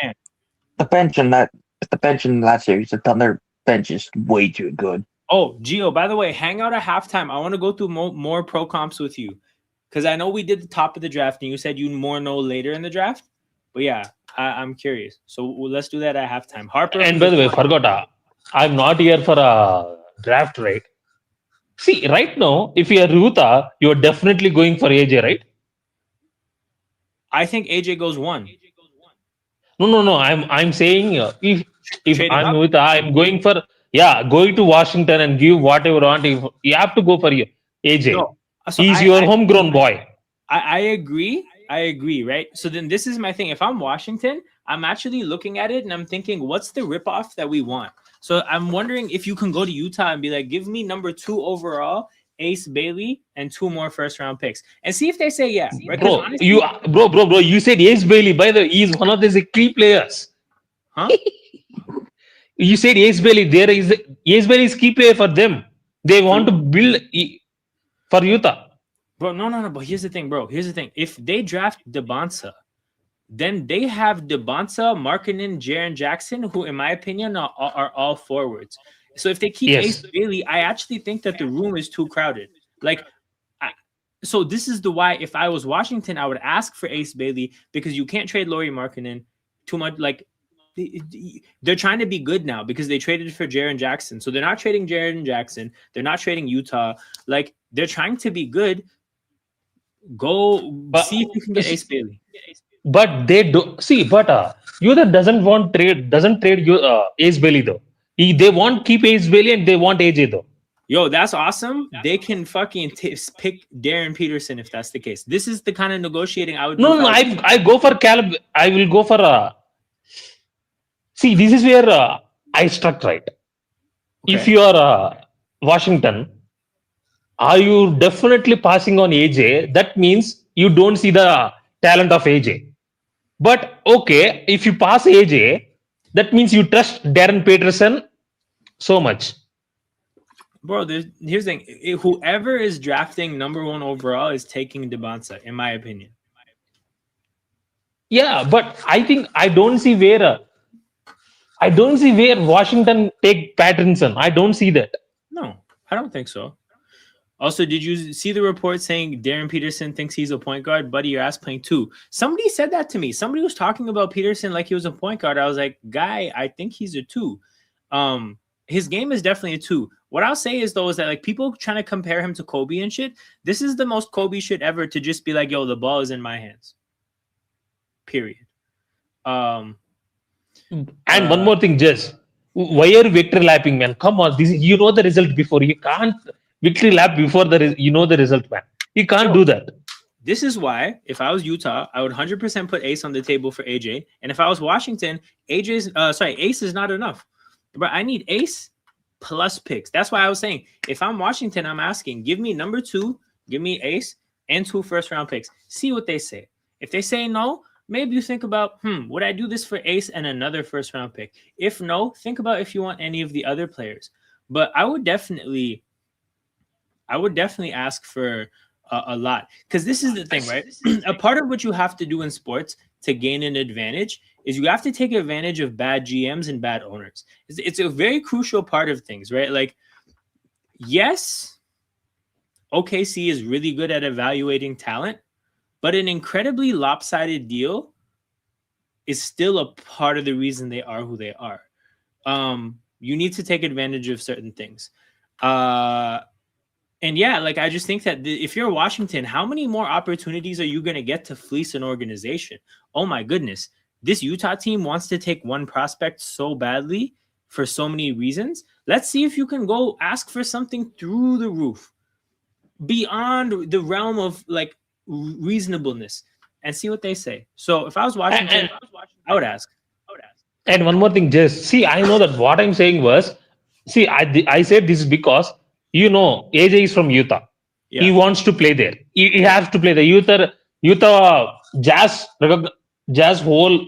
the bench in last series, the Thunder bench is way too good. Oh, Gio, by the way, hang out at halftime. I want to go through more pro comps with you. Because I know we did the top of the draft, and you said you more know later in the draft. But yeah, I'm curious. So let's do that at halftime. Harper. And by the way, forgot, I'm not here for a draft, right? See, right now, if you're Ruta, you're definitely going for AJ, right? I think AJ goes 1. No. I'm saying if I'm Ruta, I'm going for going to Washington and give whatever you want. If you have to go for AJ. No. So he's your homegrown boy. I agree. Right? So then this is my thing. If I'm Washington, I'm actually looking at it and I'm thinking, what's the ripoff that we want? So I'm wondering if you can go to Utah and be like, give me number 2 overall, Ace Bailey, and 2 more first-round picks, and see if they say yeah. Right? Bro, honestly, you said Ace Bailey. By the way, he's one of the key players. Huh? You said Ace Bailey. Ace Bailey is key player for them. They want to build for Utah. Bro, no. But here's the thing, bro. If they draft DeBonsa, then they have DeBonsa, Markkanen, Jaren Jackson, who, in my opinion, are all forwards. So if they keep Ace Bailey, I actually think that the room is too crowded. Like, so this is the why. If I was Washington, I would ask for Ace Bailey, because you can't trade Lauri Markkanen too much. Like, they're trying to be good now because they traded for Jaren Jackson. So they're not trading Jaren Jackson. They're not trading Utah. Like, they're trying to be good. See if you can get Ace Bailey. But they do see. But Utah doesn't trade Ace Bailey though. They want keep Ace Bailey and they want AJ though. Yo, that's awesome. They can fucking pick Darren Peterson if that's the case. This is the kind of negotiating I would do. No, I go for Caleb. I will go for see, this is where I struck right. Okay. If you are Washington, are you definitely passing on AJ? That means you don't see the talent of AJ. But okay, if you pass AJ, that means you trust Darren Peterson so much. Bro, here's the thing. Whoever is drafting number 1 overall is taking Debonsa, in my opinion. Yeah, but I think I don't see where Washington take Pattinson. I don't see that. No, I don't think so. Also, did you see the report saying Darren Peterson thinks he's a point guard? Buddy, your ass playing 2. Somebody said that to me. Somebody was talking about Peterson like he was a point guard. I was like, guy, I think he's a 2. His game is definitely a 2. What I'll say is, though, is that like people trying to compare him to Kobe and shit, this is the most Kobe shit ever to just be like, yo, the ball is in my hands. Period. And one more thing, Jess. Why are you victory lapping, man? Come on, you know the result before. You can't victory lap before you know the result, man. You can't do that. This is why, if I was Utah, I would 100% put Ace on the table for AJ. And if I was Washington, Ace is not enough. But I need Ace plus picks. That's why I was saying, if I'm Washington, I'm asking, give me number 2, give me Ace and 2 first-round picks. See what they say. If they say no, maybe you think about, would I do this for Ace and another first-round pick? If no, think about if you want any of the other players. But I would definitely ask for a lot, because this is the thing, right? A part of what you have to do in sports to gain an advantage is you have to take advantage of bad GMs and bad owners. It's a very crucial part of things, right? Like, yes, OKC is really good at evaluating talent, but an incredibly lopsided deal is still a part of the reason they are who they are. You need to take advantage of certain things. And yeah, like I just think that if you're Washington, how many more opportunities are you going to get to fleece an organization? Oh my goodness. This Utah team wants to take one prospect so badly for so many reasons. Let's see if you can go ask for something through the roof, beyond the realm of like reasonableness, and see what they say. So if I was Washington, I would ask. And one more thing, Jess. See, I know that what I'm saying was, see, I said this is because, you know, AJ is from Utah. Yeah. He wants to play there. He has to play the Utah Jazz whole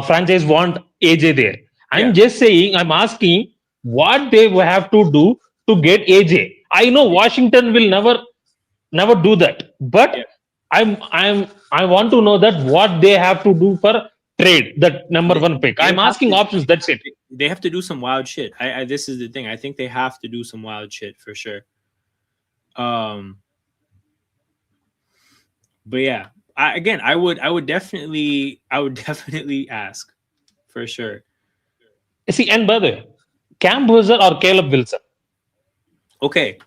franchise want AJ there. I'm just saying, I'm asking what they have to do to get AJ. I know Washington will never do that, but I want to know that what they have to do for trade that number 1 pick. I'm asking options. That's it. They have to do some wild shit. This is the thing. I think they have to do some wild shit for sure. But yeah, I would definitely ask for sure. See, and by the way, Cam Boozer or Caleb Wilson? Okay.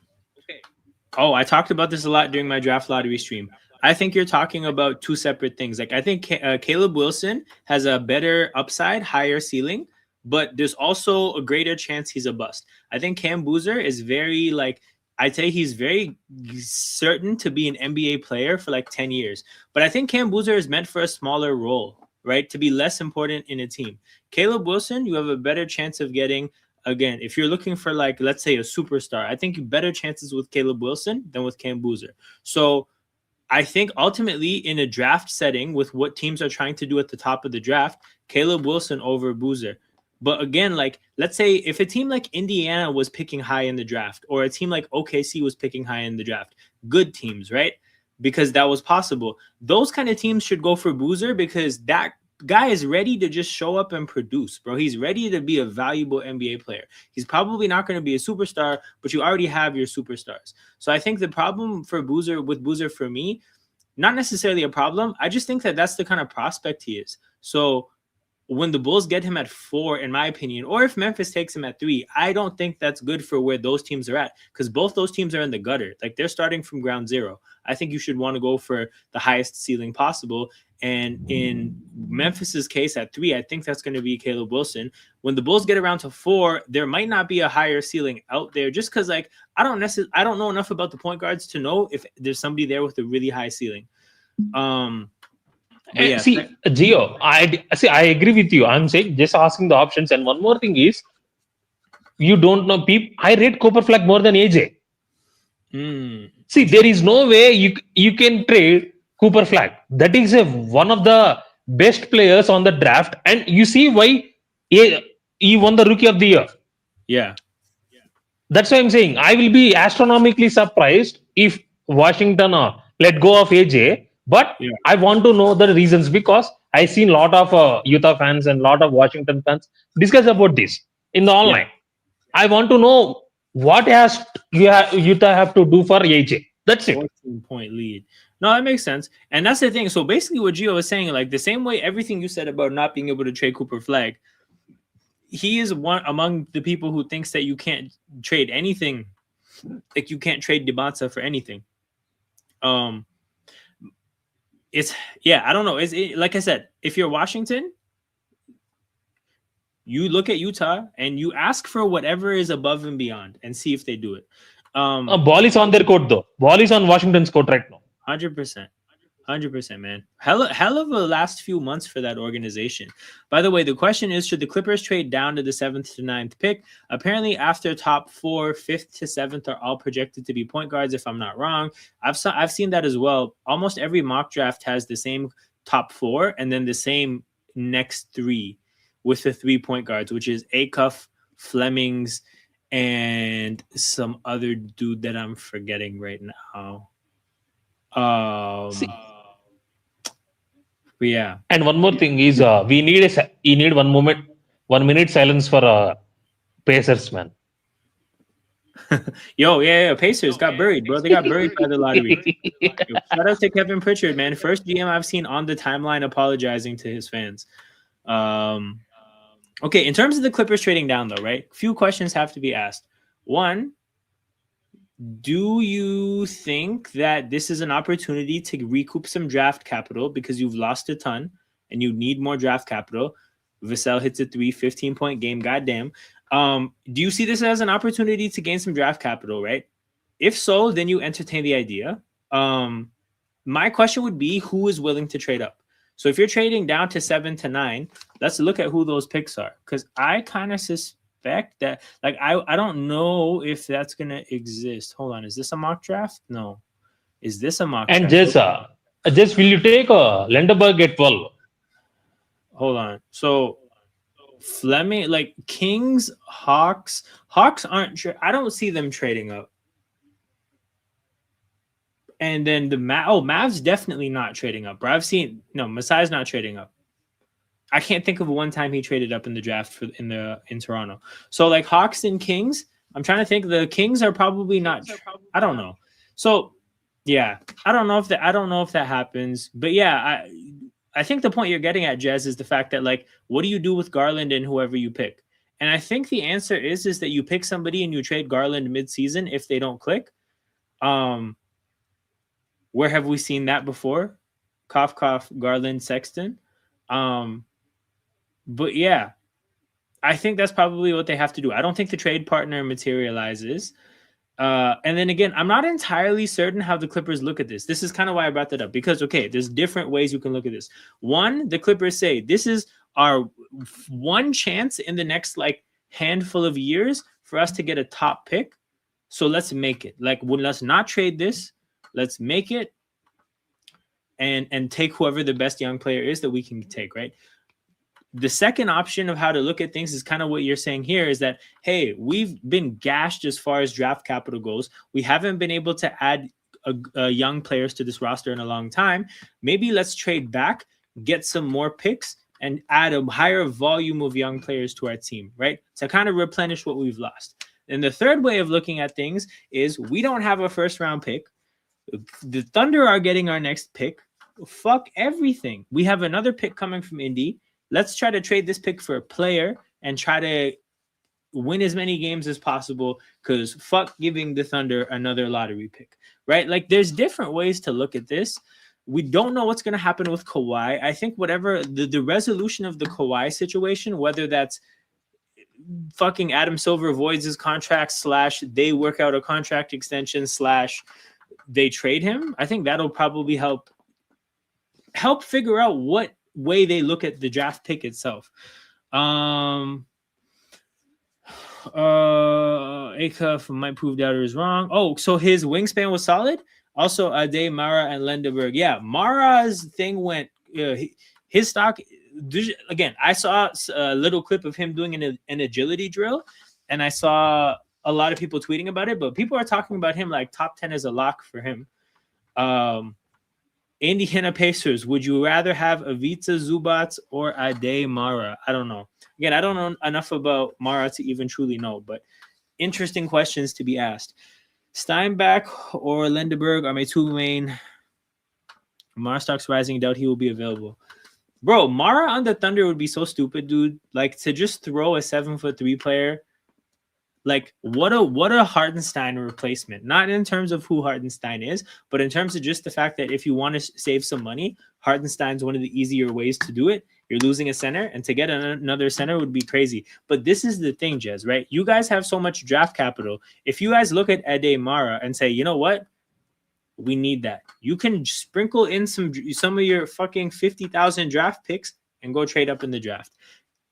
Oh, I talked about this a lot during my draft lottery stream. I think you're talking about 2 separate things. Like I think Caleb Wilson has a better upside, higher ceiling, but there's also a greater chance he's a bust. I think Cam Boozer is very I'd say he's very certain to be an NBA player for like 10 years. But I think Cam Boozer is meant for a smaller role, right? To be less important in a team. Caleb Wilson, you have a better chance of getting, again, if you're looking for like, let's say a superstar, I think better chances with Caleb Wilson than with Cam Boozer. So I think ultimately in a draft setting with what teams are trying to do at the top of the draft, Caleb Wilson over Boozer. But again, like, let's say if a team like Indiana was picking high in the draft, or a team like OKC was picking high in the draft, good teams, right? Because that was possible. Those kind of teams should go for Boozer, because that guy is ready to just show up and produce, bro. He's ready to be a valuable NBA player. He's probably not going to be a superstar, but you already have your superstars. So I think the problem for Boozer for me, not necessarily a problem. I just think that that's the kind of prospect he is. So when the Bulls get him at 4, in my opinion, or if Memphis takes him at 3, I don't think that's good for where those teams are at, because both those teams are in the gutter. Like, they're starting from ground zero. I think you should want to go for the highest ceiling possible. And in Memphis's case at 3, I think that's going to be Caleb Wilson. When the Bulls get around to 4, there might not be a higher ceiling out there, just because, like, I don't know enough about the point guards to know if there's somebody there with a really high ceiling. Yeah. See, Gio, I agree with you. I'm saying just asking the options. And one more thing is, you don't know people. I rate Cooper Flag more than AJ. See, there is no way you can trade Cooper Flag. That is one of the best players on the draft, and you see why he won the Rookie of the Year. Yeah. That's why I'm saying I will be astronomically surprised if Washington let go of AJ. But Yeah. I want to know the reasons because I seen a lot of Utah fans and a lot of Washington fans discuss about this in the online. I want to know what has Utah have to do for AJ. That's it. 14-point lead. No, that makes sense. And that's the thing. So basically what Gio was saying, like the same way everything you said about not being able to trade Cooper Flag, he is one among the people who thinks that you can't trade anything. Like you can't trade DeBonta for anything. It's I don't know. Like I said, if you're Washington, you look at Utah and you ask for whatever is above and beyond and see if they do it. Ball is on their court though. Ball is on Washington's court right now. 100%. 100%, man. Hell of a last few months for that organization. By the way, the question is, should the Clippers trade down to the 7th to 9th pick? Apparently, after top 4, 5th to 7th are all projected to be point guards, if I'm not wrong. I've seen that as well. Almost every mock draft has the same top 4 and then the same next 3 with the 3 point guards, which is Acuff, Flemings, and some other dude that I'm forgetting right now. Yeah. And one more thing is we need 1 minute silence for Pacers, man. Yo, Pacers got buried, bro. They got buried by the lottery. Shout out to Kevin Pritchard, man. First GM I've seen on the timeline apologizing to his fans. Okay, in terms of the Clippers trading down, though, right? Few questions have to be asked. One, do you think that this is an opportunity to recoup some draft capital because you've lost a ton and you need more draft capital? Vassell hits a 15-point game. Goddamn. Do you see this as an opportunity to gain some draft capital, right? If so, then you entertain the idea. My question would be, who is willing to trade up? So if you're trading down to 7 to 9, let's look at who those picks are. Because I kind of suspect that, like, I don't know if that's going to exist. Hold on. Is this a mock draft? No. Is this a mock and draft? just will you take Lenderberg at 12? Hold on. So Fleming, like Kings, Hawks aren't. I don't see them trading up. And then the Mavs definitely not trading up. Bro, Masai's not trading up. I can't think of one time he traded up in the draft in Toronto. So like Hawks and Kings, I'm trying to think. The Kings are probably not. I don't know. So yeah, I don't know if that happens. But yeah, I think the point you're getting at, Jez, is the fact that, like, what do you do with Garland and whoever you pick? And I think the answer is that you pick somebody and you trade Garland mid-season if they don't click. Where have we seen that before? Cough, Garland, Sexton. But yeah, I think that's probably what they have to do. I don't think the trade partner materializes. And then again, I'm not entirely certain how the Clippers look at this. This is kind of why I brought that up, because, okay, there's different ways you can look at this. One, the Clippers say, this is our one chance in the next, like, handful of years for us to get a top pick. So let's make it. Like, let's not trade this. Let's make it and take whoever the best young player is that we can take, right? The second option of how to look at things is kind of what you're saying here, is that, hey, we've been gashed as far as draft capital goes. We haven't been able to add young players to this roster in a long time. Maybe let's trade back, get some more picks, and add a higher volume of young players to our team, right? To kind of replenish what we've lost. And the third way of looking at things is, we don't have a first-round pick. The Thunder are getting our next pick. Fuck everything. We have another pick coming from Indy. Let's try to trade this pick for a player and try to win as many games as possible, because fuck giving the Thunder another lottery pick, right? Like, there's different ways to look at this. We don't know what's going to happen with Kawhi. I think whatever the resolution of the Kawhi situation, whether that's fucking Adam Silver voids his contract / they work out a contract extension / they trade him, I think that'll probably help figure out what way they look at the draft pick itself. Acuff might prove doubters wrong. Oh, so his wingspan was solid? Also, Ade, Mara, and Lindenberg. Yeah, Mara's thing went. His stock. Again, I saw a little clip of him doing an agility drill, and I saw a lot of people tweeting about it. But people are talking about him like top 10 as a lock for him. Indiana Pacers. Would you rather have Ivica Zubac or Ade Mara? I don't know. Again, I don't know enough about Mara to even truly know, but interesting questions to be asked. Steinbach or Lindenberg are my two main. Mara stocks rising. Doubt he will be available. Bro, Mara on the Thunder would be so stupid, dude. Like to just throw a 7'3" player. Like what a Hartenstein replacement. Not in terms of who Hartenstein is, but in terms of just the fact that if you want to save some money, Hartenstein's one of the easier ways to do it. You're losing a center, and to get another center would be crazy. But this is the thing, Jez, right? You guys have so much draft capital. If you guys look at Ade Mara and say, you know what? We need that. You can sprinkle in some of your fucking 50,000 draft picks and go trade up in the draft.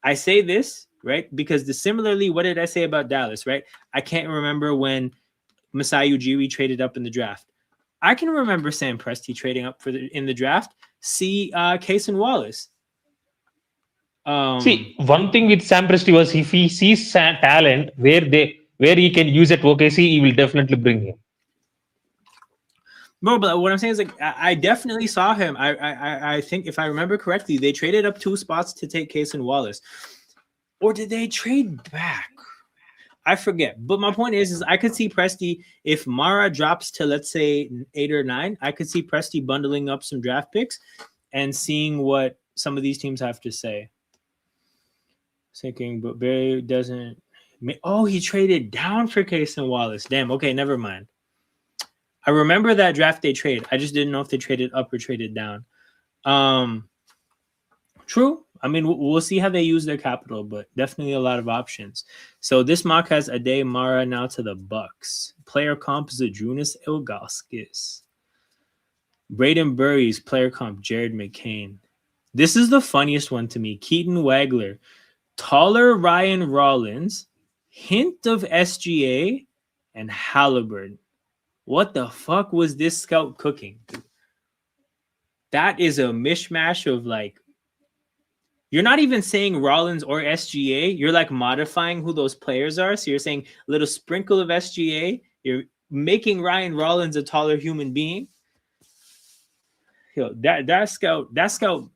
I say this, right? Because similarly, what did I say about Dallas, right? I can't remember when Masai Ujiri traded up in the draft. I can remember Sam Presti trading up in the draft. See Cason Wallace. See, one thing with Sam Presti was if he sees talent where he can use at OKC, he will definitely bring him. Bro, but what I'm saying is like I definitely saw him. I think if I remember correctly, they traded up 2 spots to take Cason Wallace. Or did they trade back? I forget. But my point is I could see Presti, if Mara drops to, let's say, 8 or 9, I could see Presti bundling up some draft picks and seeing what some of these teams have to say. Thinking, but Barry doesn't. Oh, he traded down for Cason Wallace. Damn. Okay, never mind. I remember that draft day trade. I just didn't know if they traded up or traded down. True. I mean, we'll see how they use their capital, but definitely a lot of options. So this mock has Ade Mara now to the Bucks. Player comp is Adrunas Ilgauskas. Braden Burries, player comp, Jared McCain. This is the funniest one to me. Keaton Wagler. Taller Ryan Rollins. Hint of SGA. And Halliburton. What the fuck was this scout cooking? That is a mishmash of like, you're not even saying Rollins or SGA. You're like modifying who those players are. So you're saying a little sprinkle of SGA. You're making Ryan Rollins a taller human being. Yo, that scout,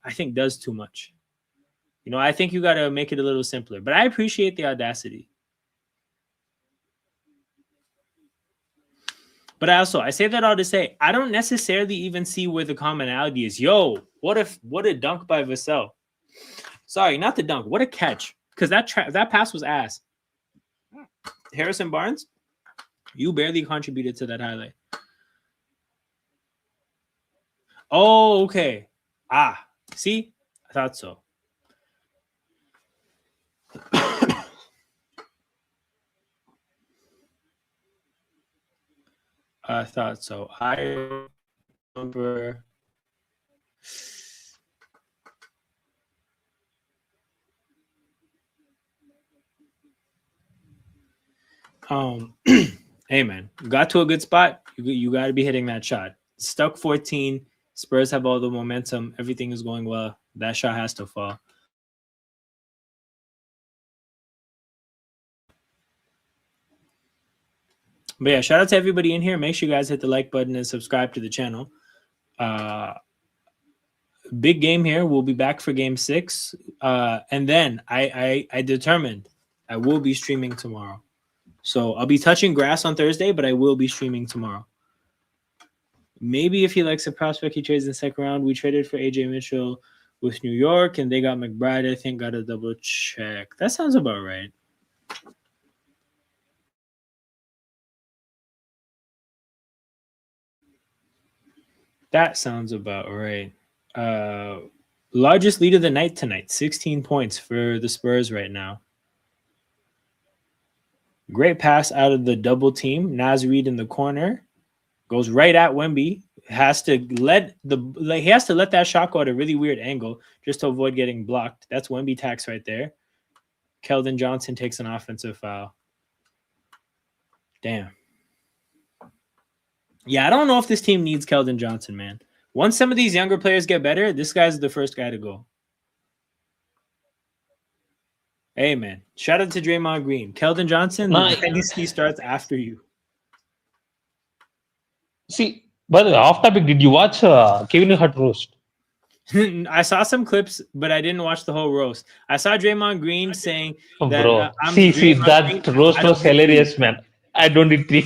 I think does too much. You know, I think you got to make it a little simpler. But I appreciate the audacity. But I say that all to say, I don't necessarily even see where the commonality is. Yo, what a dunk by Vassell. Sorry, not the dunk. What a catch. Because that pass was ass. Harrison Barnes, you barely contributed to that highlight. Oh, okay. See? I thought so. I thought so. I remember. Hey man, got to a good spot. You got to be hitting that shot. Stuck 14. Spurs have all the momentum. Everything is going well. That shot has to fall. But yeah, shout out to everybody in here. Make sure you guys hit the like button and subscribe to the channel. Big game here. We'll be back for game 6. And then I determined I will be streaming tomorrow. So I'll be touching grass on Thursday, but I will be streaming tomorrow. Maybe if he likes a prospect, he trades in the second round. We traded for AJ Mitchell with New York, and they got McBride, I think. Got to double check. That sounds about right. That sounds about right. Largest lead of the night tonight, 16 points for the Spurs right now. Great pass out of the double team. Naz Reid in the corner. Goes right at Wemby. He has to let that shot go at a really weird angle just to avoid getting blocked. That's Wemby tax right there. Keldon Johnson takes an offensive foul. Damn. Yeah, I don't know if this team needs Keldon Johnson, man. Once some of these younger players get better, this guy's the first guy to go. Hey, man. Shout out to Draymond Green. Keldon Johnson, the dynasty starts after you. See, by the way, off topic, did you watch Kevin Hart roast? I saw some clips, but I didn't watch the whole roast. I saw Draymond Green saying that Bro, I'm see, Draymond that Green, roast I don't was hit hilarious, threes. man. I don't hit three.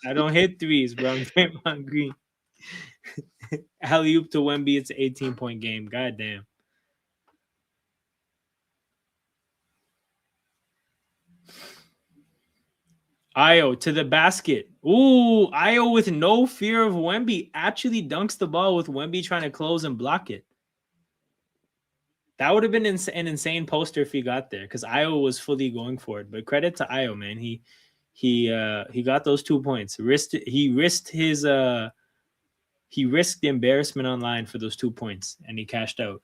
I don't hit threes, bro. I'm Draymond Green. Alley-oop to Wemby, it's an 18-point game. God damn. Io to the basket. Ooh, Io with no fear of Wemby actually dunks the ball with Wemby trying to close and block it. That would have been an insane poster if he got there because Io was fully going for it. But credit to Io, man. He got those 2 points. He risked the embarrassment online for those 2 points and he cashed out.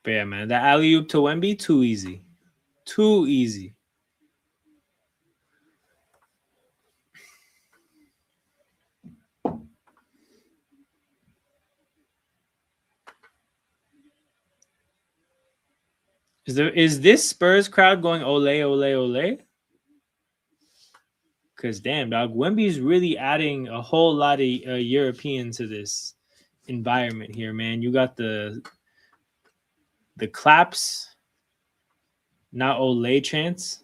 But yeah, man, the alley-oop to Wemby, too easy. Too easy. Is this Spurs crowd going ole, ole, ole? Because damn, dog, Wemby's really adding a whole lot of European to this environment here, man. You got the claps, not ole chants.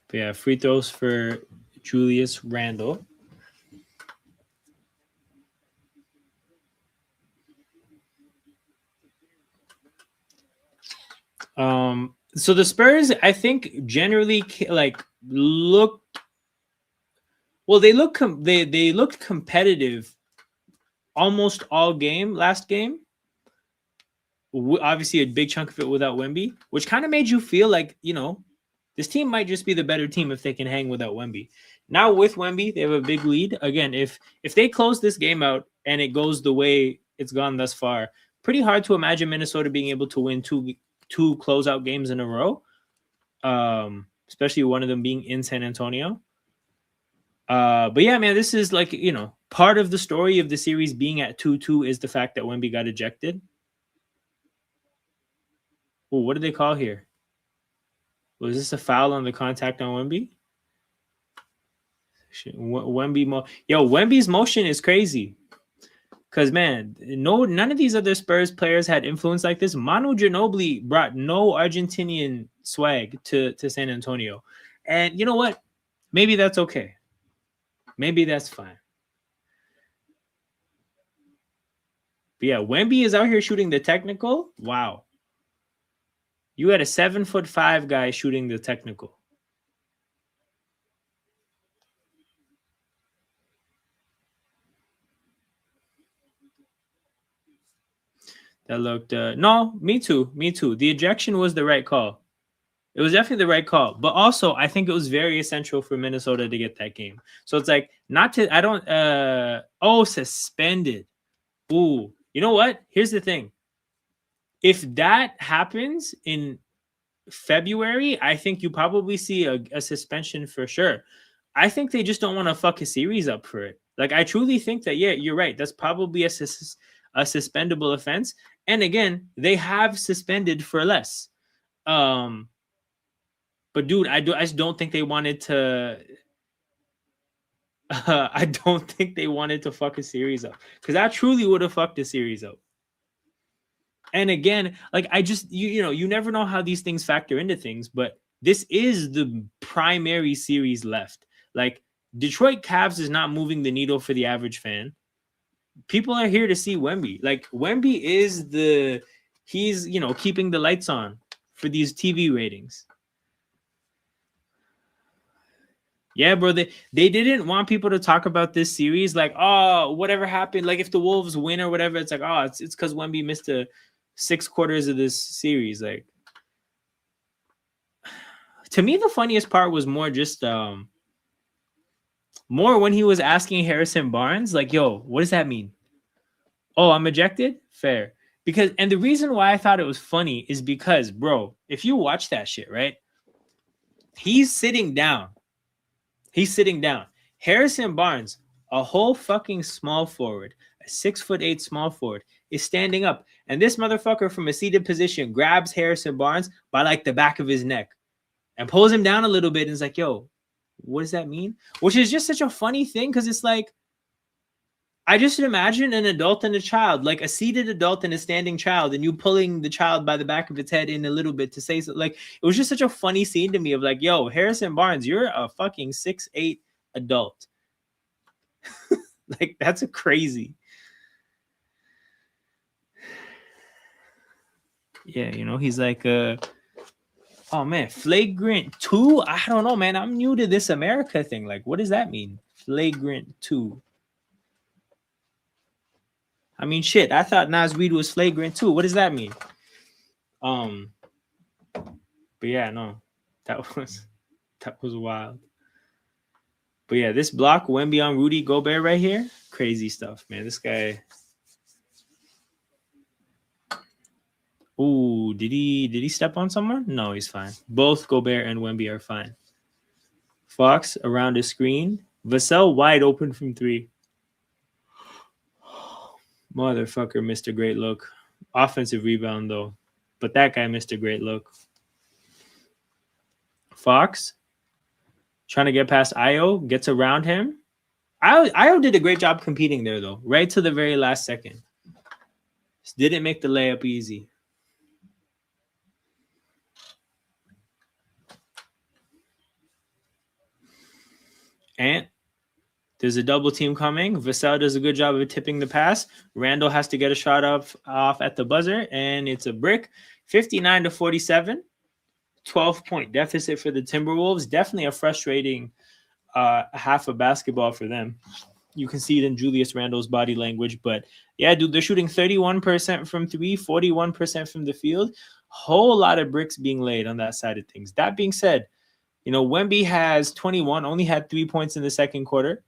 But yeah, free throws for Julius Randle. So the Spurs, I think, generally like look. Well, they looked competitive almost all game last game. Obviously, a big chunk of it without Wemby, which kind of made you feel like, you know, this team might just be the better team if they can hang without Wemby. Now with Wemby, they have a big lead. Again, if they close this game out and it goes the way it's gone thus far, pretty hard to imagine Minnesota being able to win two closeout games in a row. Especially one of them being in San Antonio. But yeah, man, this is like, you know, part of the story of the series being at 2-2 is the fact that Wemby got ejected. Oh, what did they call here? Was this a foul on the contact on Wemby? Wemby's motion is crazy. Because, man, none of these other Spurs players had influence like this. Manu Ginobili brought no Argentinian swag to San Antonio. And you know what? Maybe that's okay. Maybe that's fine. But yeah, Wemby is out here shooting the technical. Wow. You had a 7'5" guy shooting the technical. That looked no, me too. The ejection was the right call. It was definitely the right call. But also, I think it was very essential for Minnesota to get that game. So it's like suspended. Ooh. You know what? Here's the thing. If that happens in February, I think you probably see a suspension for sure. I think they just don't want to fuck a series up for it. Like, I truly think that, yeah, you're right. That's probably a suspendable offense. And again, they have suspended for less. But dude, I just don't think they wanted to. I don't think they wanted to fuck a series up because I truly would have fucked a series up. And again, like I just you never know how these things factor into things, but this is the primary series left. Like Detroit Cavs is not moving the needle for the average fan. People are here to see Wemby. Like Wemby is he's keeping the lights on for these TV ratings. Yeah, bro. They didn't want people to talk about this series like, oh, whatever happened. Like if the Wolves win or whatever, it's like, oh, it's because Wemby missed the 6 quarters of this series. Like To me, the funniest part was more just more when he was asking Harrison Barnes, like, yo, what does that mean? Oh, I'm ejected? Fair. Because, and the reason why I thought it was funny is because, bro, if you watch that shit, right? He's sitting down. Harrison Barnes, a whole fucking small forward, a 6'8" small forward, is standing up. And this motherfucker from a seated position grabs Harrison Barnes by like the back of his neck and pulls him down a little bit and is like, yo, what does that mean? Which is just such a funny thing because it's like, I just imagine an adult and a child, like a seated adult and a standing child, and you pulling the child by the back of its head in a little bit to say something. Like, it was just such a funny scene to me of like, yo, Harrison Barnes, you're a fucking 6'8" adult. Like, that's a crazy. Yeah, you know, he's like, oh man, flagrant 2? I don't know, man. I'm new to this America thing. Like, what does that mean? Flagrant 2. I mean, shit. I thought Nas Reed was flagrant too. What does that mean? But yeah, no, that was wild. But yeah, this block, Wemby on Rudy Gobert right here, crazy stuff, man. This guy. Ooh, did he step on someone? No, he's fine. Both Gobert and Wemby are fine. Fox around his screen. Vassell wide open from 3. Motherfucker missed a great look. Offensive rebound, though. But that guy missed a great look. Fox trying to get past Ayo. Gets around him. Ayo did a great job competing there, though. Right to the very last second. Just didn't make the layup easy. And there's a double team coming. Vassell does a good job of tipping the pass. Randall has to get a shot off at the buzzer, and it's a brick. 59-47. 12-point deficit for the Timberwolves. Definitely a frustrating half of basketball for them. You can see it in Julius Randle's body language. But yeah, dude, they're shooting 31% from 3, 41% from the field. Whole lot of bricks being laid on that side of things. That being said, you know, Wemby has 21, only had 3 points in the second quarter.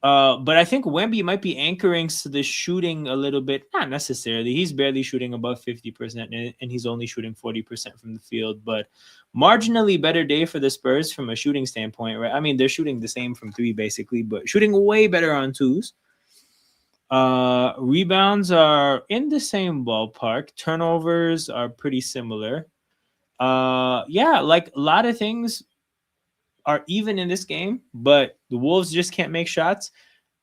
But I think Wemby might be anchoring to the shooting a little bit. Not necessarily. He's barely shooting above 50%, and he's only shooting 40% from the field. But marginally better day for the Spurs from a shooting standpoint, right? I mean, they're shooting the same from 3, basically, but shooting way better on 2s. Rebounds are in the same ballpark. Turnovers are pretty similar. Yeah, like a lot of things are even in this game, but the Wolves just can't make shots.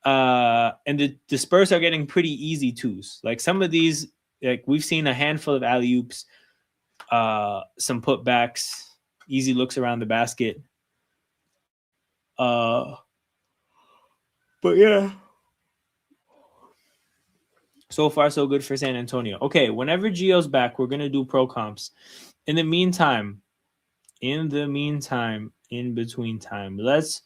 And the Spurs are getting pretty easy 2s. Like some of these, like we've seen a handful of alley-oops, some putbacks, easy looks around the basket. But yeah. So far, so good for San Antonio. Okay, whenever Gio's back, we're going to do pro comps. In between time, let's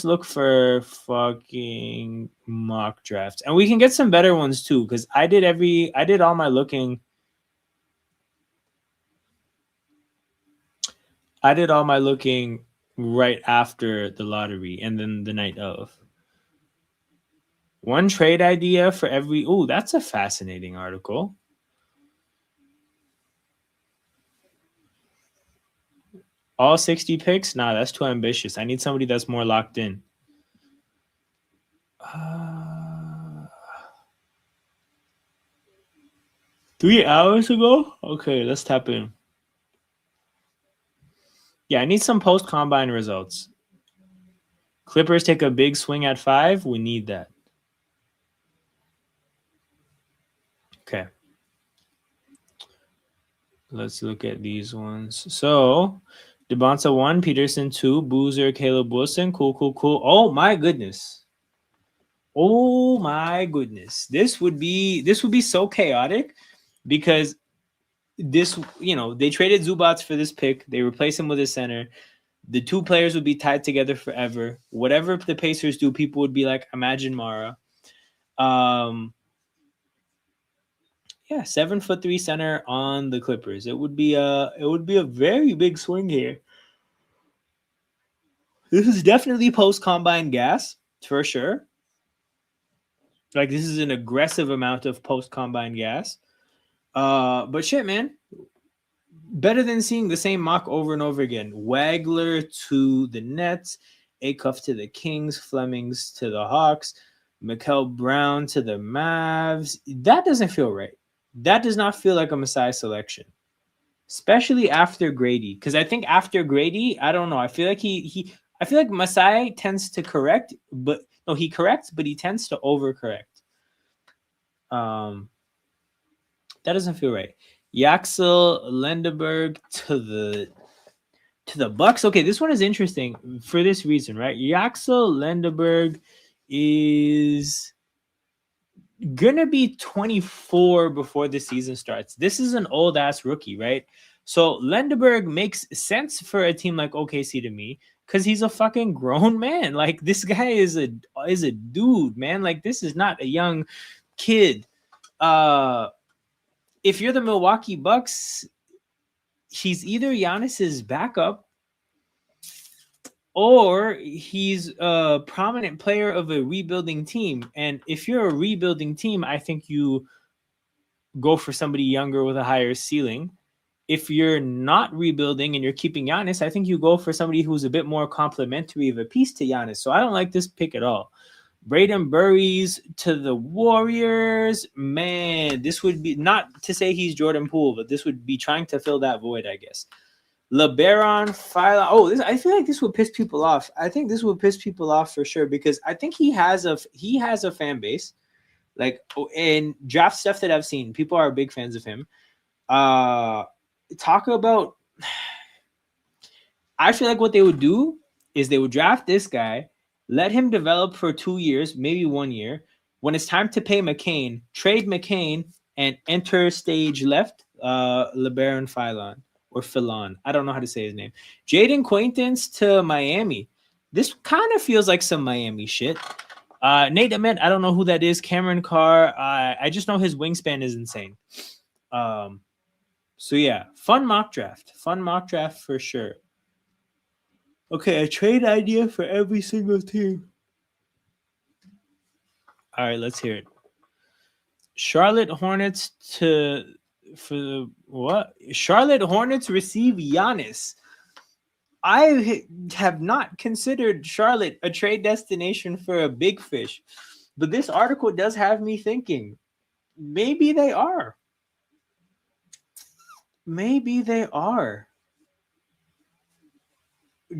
look for fucking mock drafts. And we can get some better ones too, because I did all my looking. I did all my looking right after the lottery and then the night of. One trade idea for every. Ooh, that's a fascinating article. All 60 picks? Nah, that's too ambitious. I need somebody that's more locked in. 3 hours ago? Okay, let's tap in. Yeah, I need some post-combine results. Clippers take a big swing at 5. We need that. Okay. Let's look at these ones. So, DeBonta 1, Peterson 2, Boozer, Caleb Wilson. Cool. Oh my goodness. This would be so chaotic because this, you know, they traded Zubats for this pick. They replace him with a center. The 2 players would be tied together forever. Whatever the Pacers do, people would be like, imagine Mara. Yeah, 7'3" center on the Clippers. It would be a very big swing here. This is definitely post combine gas for sure. Like this is an aggressive amount of post combine gas. But shit, man, better than seeing the same mock over and over again. Wagler to the Nets, Acuff to the Kings, Flemings to the Hawks, Mikael Brown to the Mavs. That doesn't feel right. That does not feel like a Masai selection, especially after Grady. Because I think after Grady, I don't know. I feel like I feel like Masai tends to correct, but no, he corrects, but he tends to overcorrect. That doesn't feel right. Yaxel Lendeberg to the Bucks. Okay, this one is interesting for this reason, right? Yaxel Lendeberg is gonna be 24 before the season starts. This is an old ass rookie, right? So Lendeberg makes sense for a team like OKC to me because he's a fucking grown man. Like this guy is a dude, man. Like this is not a young kid. If you're the Milwaukee Bucks, he's either Giannis's backup or he's a prominent player of a rebuilding team. And if you're a rebuilding team, I think you go for somebody younger with a higher ceiling. If you're not rebuilding and you're keeping Giannis, I think you go for somebody who's a bit more complimentary of a piece to Giannis. So I don't like this pick at all. Braden Burries to the Warriors. Man, this would be, not to say he's Jordan Poole, but this would be trying to fill that void, I guess. LeBaron Fila. Oh, I feel like this would piss people off. I think this would piss people off for sure because I think he has a fan base. Like in draft stuff that I've seen, people are big fans of him. Talk about. I feel like what they would do is they would draft this guy, let him develop for 2 years, maybe 1 year. When it's time to pay McCain, trade McCain and enter stage left, LeBaron Filon or Filon. I don't know how to say his name. Jaden Quaintance to Miami. This kind of feels like some Miami shit. Nate Ament, I don't know who that is. Cameron Carr. I just know his wingspan is insane. So yeah, fun mock draft for sure. Okay, a trade idea for every single team. All right, let's hear it. Charlotte Hornets Charlotte Hornets receive Giannis. I have not considered Charlotte a trade destination for a big fish, but this article does have me thinking maybe they are. Maybe they are.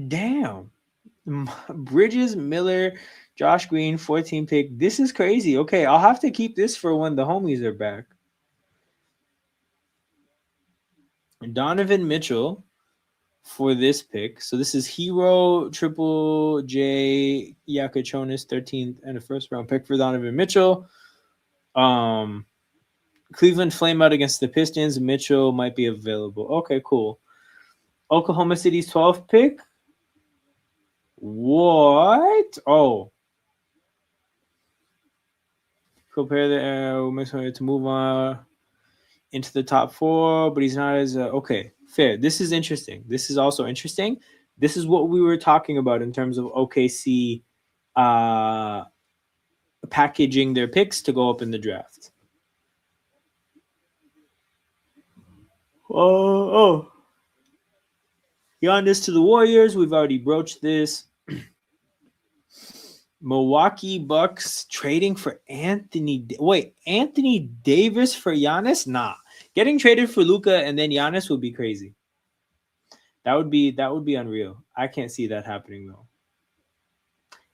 Damn. Bridges, Miller, Josh Green, 14 pick. This is crazy. Okay, I'll have to keep this for when the homies are back. Donovan Mitchell for this pick. So this is Hero, Triple J, Yakachonis, 13th and a first round pick for Donovan Mitchell. Cleveland flame out against the Pistons. Mitchell might be available. Okay, cool. Oklahoma City's 12th pick. What? Oh. Compare the to move on into the top 4, but he's not as okay. Fair. This is interesting. This is also interesting. This is what we were talking about in terms of OKC packaging their picks to go up in the draft. Oh. Giannis to the Warriors. We've already broached this. Milwaukee Bucks trading for Anthony Davis for Giannis? Nah. Getting traded for Luka and then Giannis would be crazy. That would be unreal. I can't see that happening though.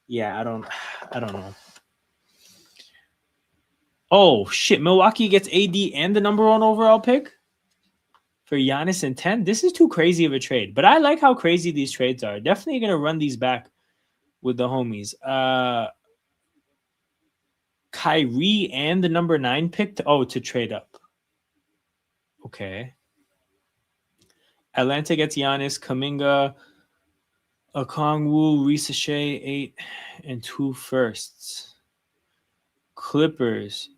Yeah, I don't know. Oh shit, Milwaukee gets AD and the number 1 overall pick for Giannis and 10. This is too crazy of a trade, but I like how crazy these trades are. Definitely gonna run these back with the homies. Kyrie and the number 9 pick to trade up. Okay. Atlanta gets Giannis, Kuminga, Okongwu, Risa Shea, 8 and 2 firsts. Clippers.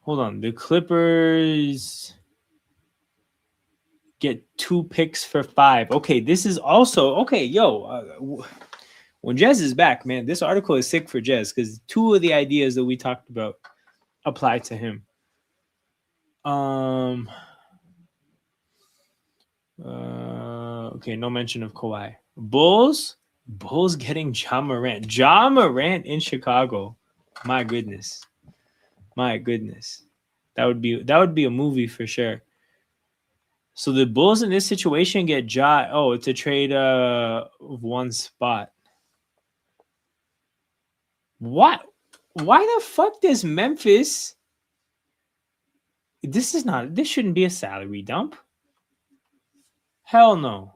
Hold on. The Clippers get 2 picks for 5. Okay, this is also okay. Yo, when Jez is back, man, this article is sick for Jez because 2 of the ideas that we talked about apply to him. Okay, no mention of Kawhi. Bulls getting Ja Morant. Ja Morant in Chicago. My goodness. That would be a movie for sure. So the Bulls in this situation get Ja. Oh, it's a trade of 1 spot. What? Why the fuck does Memphis? This shouldn't be a salary dump. Hell no.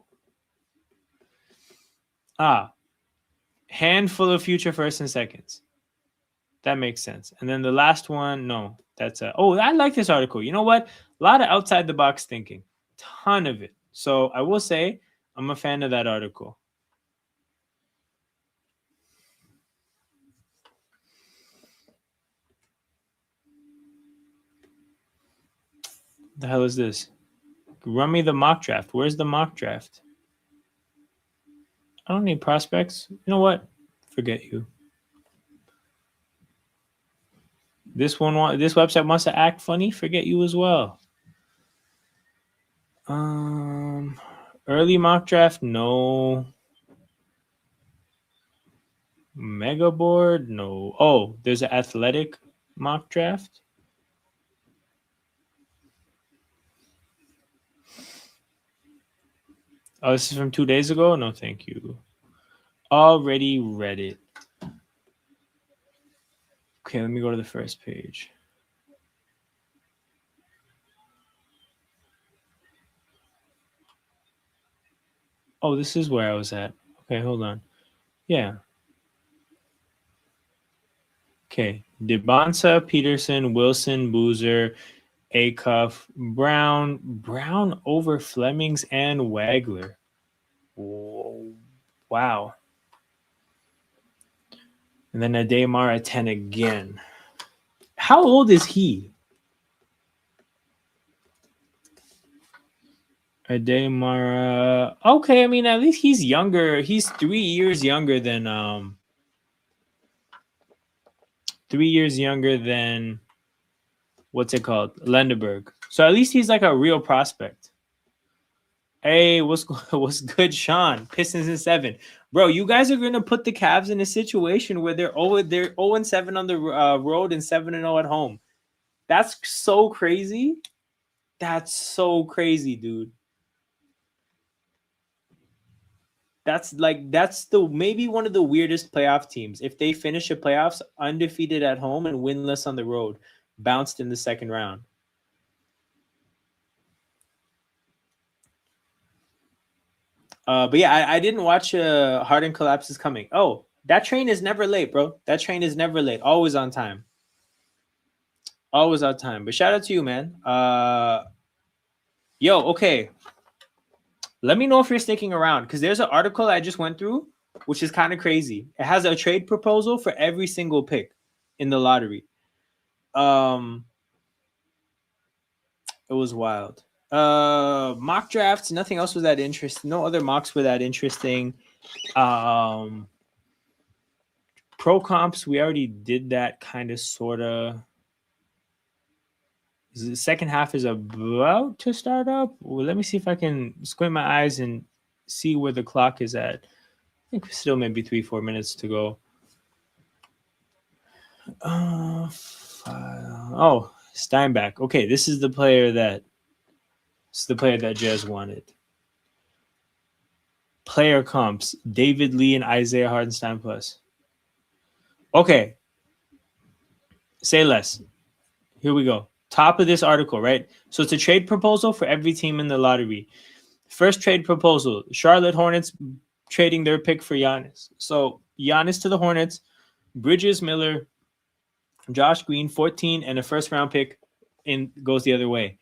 Handful of future first and seconds. That makes sense. And then the last one, no, that's I like this article. You know what? A lot of outside the box thinking. Ton of it. So I will say I'm a fan of that article. The hell is this? Run me the mock draft. Where's the mock draft? I don't need prospects. You know what? Forget you. This website wants to act funny. Forget you as well. Early mock draft, no. Mega board, no. Oh, there's an athletic mock draft. Oh, this is from 2 days ago? No, thank you. Already read it. Okay, let me go to the first page. Oh, this is where I was at. Okay, hold on. Yeah. Okay. DeBonsa, Peterson, Wilson, Boozer, Acuff, Brown over Flemings and Wagler. Whoa. Wow. And then Ademar at 10 again. How old is he? Ademar. Okay, I mean, at least he's younger. He's 3 years younger than 3 years younger than what's it called? Lenderberg. So at least he's like a real prospect. Hey, what's good, Sean? Pistons in 7. Bro, you guys are going to put the Cavs in a situation where they're 0-7 on the road and 7-0 at home. That's so crazy. That's so crazy, dude. That's maybe one of the weirdest playoff teams. If they finish the playoffs undefeated at home and winless on the road, bounced in the second round. But yeah, I didn't watch Harden Collapses Coming. Oh, that train is never late, bro. That train is never late. Always on time. Always on time. But shout out to you, man. Okay. Let me know if you're sticking around because there's an article I just went through, which is kind of crazy. It has a trade proposal for every single pick in the lottery. It was wild. Mock drafts, nothing else was that interesting. No other mocks were that interesting. Pro comps, we already did that kind of sort of. The second half is about to start up. Well, let me see if I can squint my eyes and see where the clock is at. I think we still maybe 3-4 minutes to go. Steinbach. Okay, this is the player that Jez wanted. Player comps: David Lee and Isaiah Hardenstein plus. Okay. Say less. Here we go. Top of this article, right? So it's a trade proposal for every team in the lottery. First trade proposal: Charlotte Hornets trading their pick for Giannis. So Giannis to the Hornets, Bridges, Miller, Josh Green, 14, and a first-round pick goes the other way.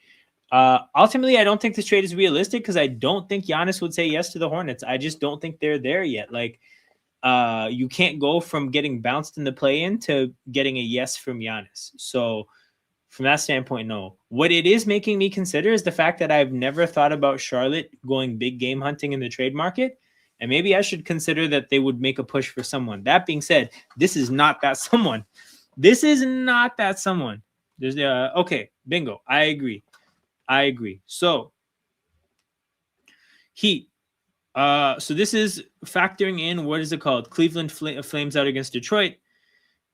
Ultimately, I don't think this trade is realistic because I don't think Giannis would say yes to the Hornets. I just don't think they're there yet. Like, you can't go from getting bounced in the play-in to getting a yes from Giannis. So From that standpoint, no. What it is making me consider is the fact that I've never thought about Charlotte going big game hunting in the trade market. And maybe I should consider that they would make a push for someone. That being said, this is not that someone. This is not that someone. There's okay, bingo. I agree. So Heat. So this is factoring in, what is it called? Cleveland Flames out against Detroit.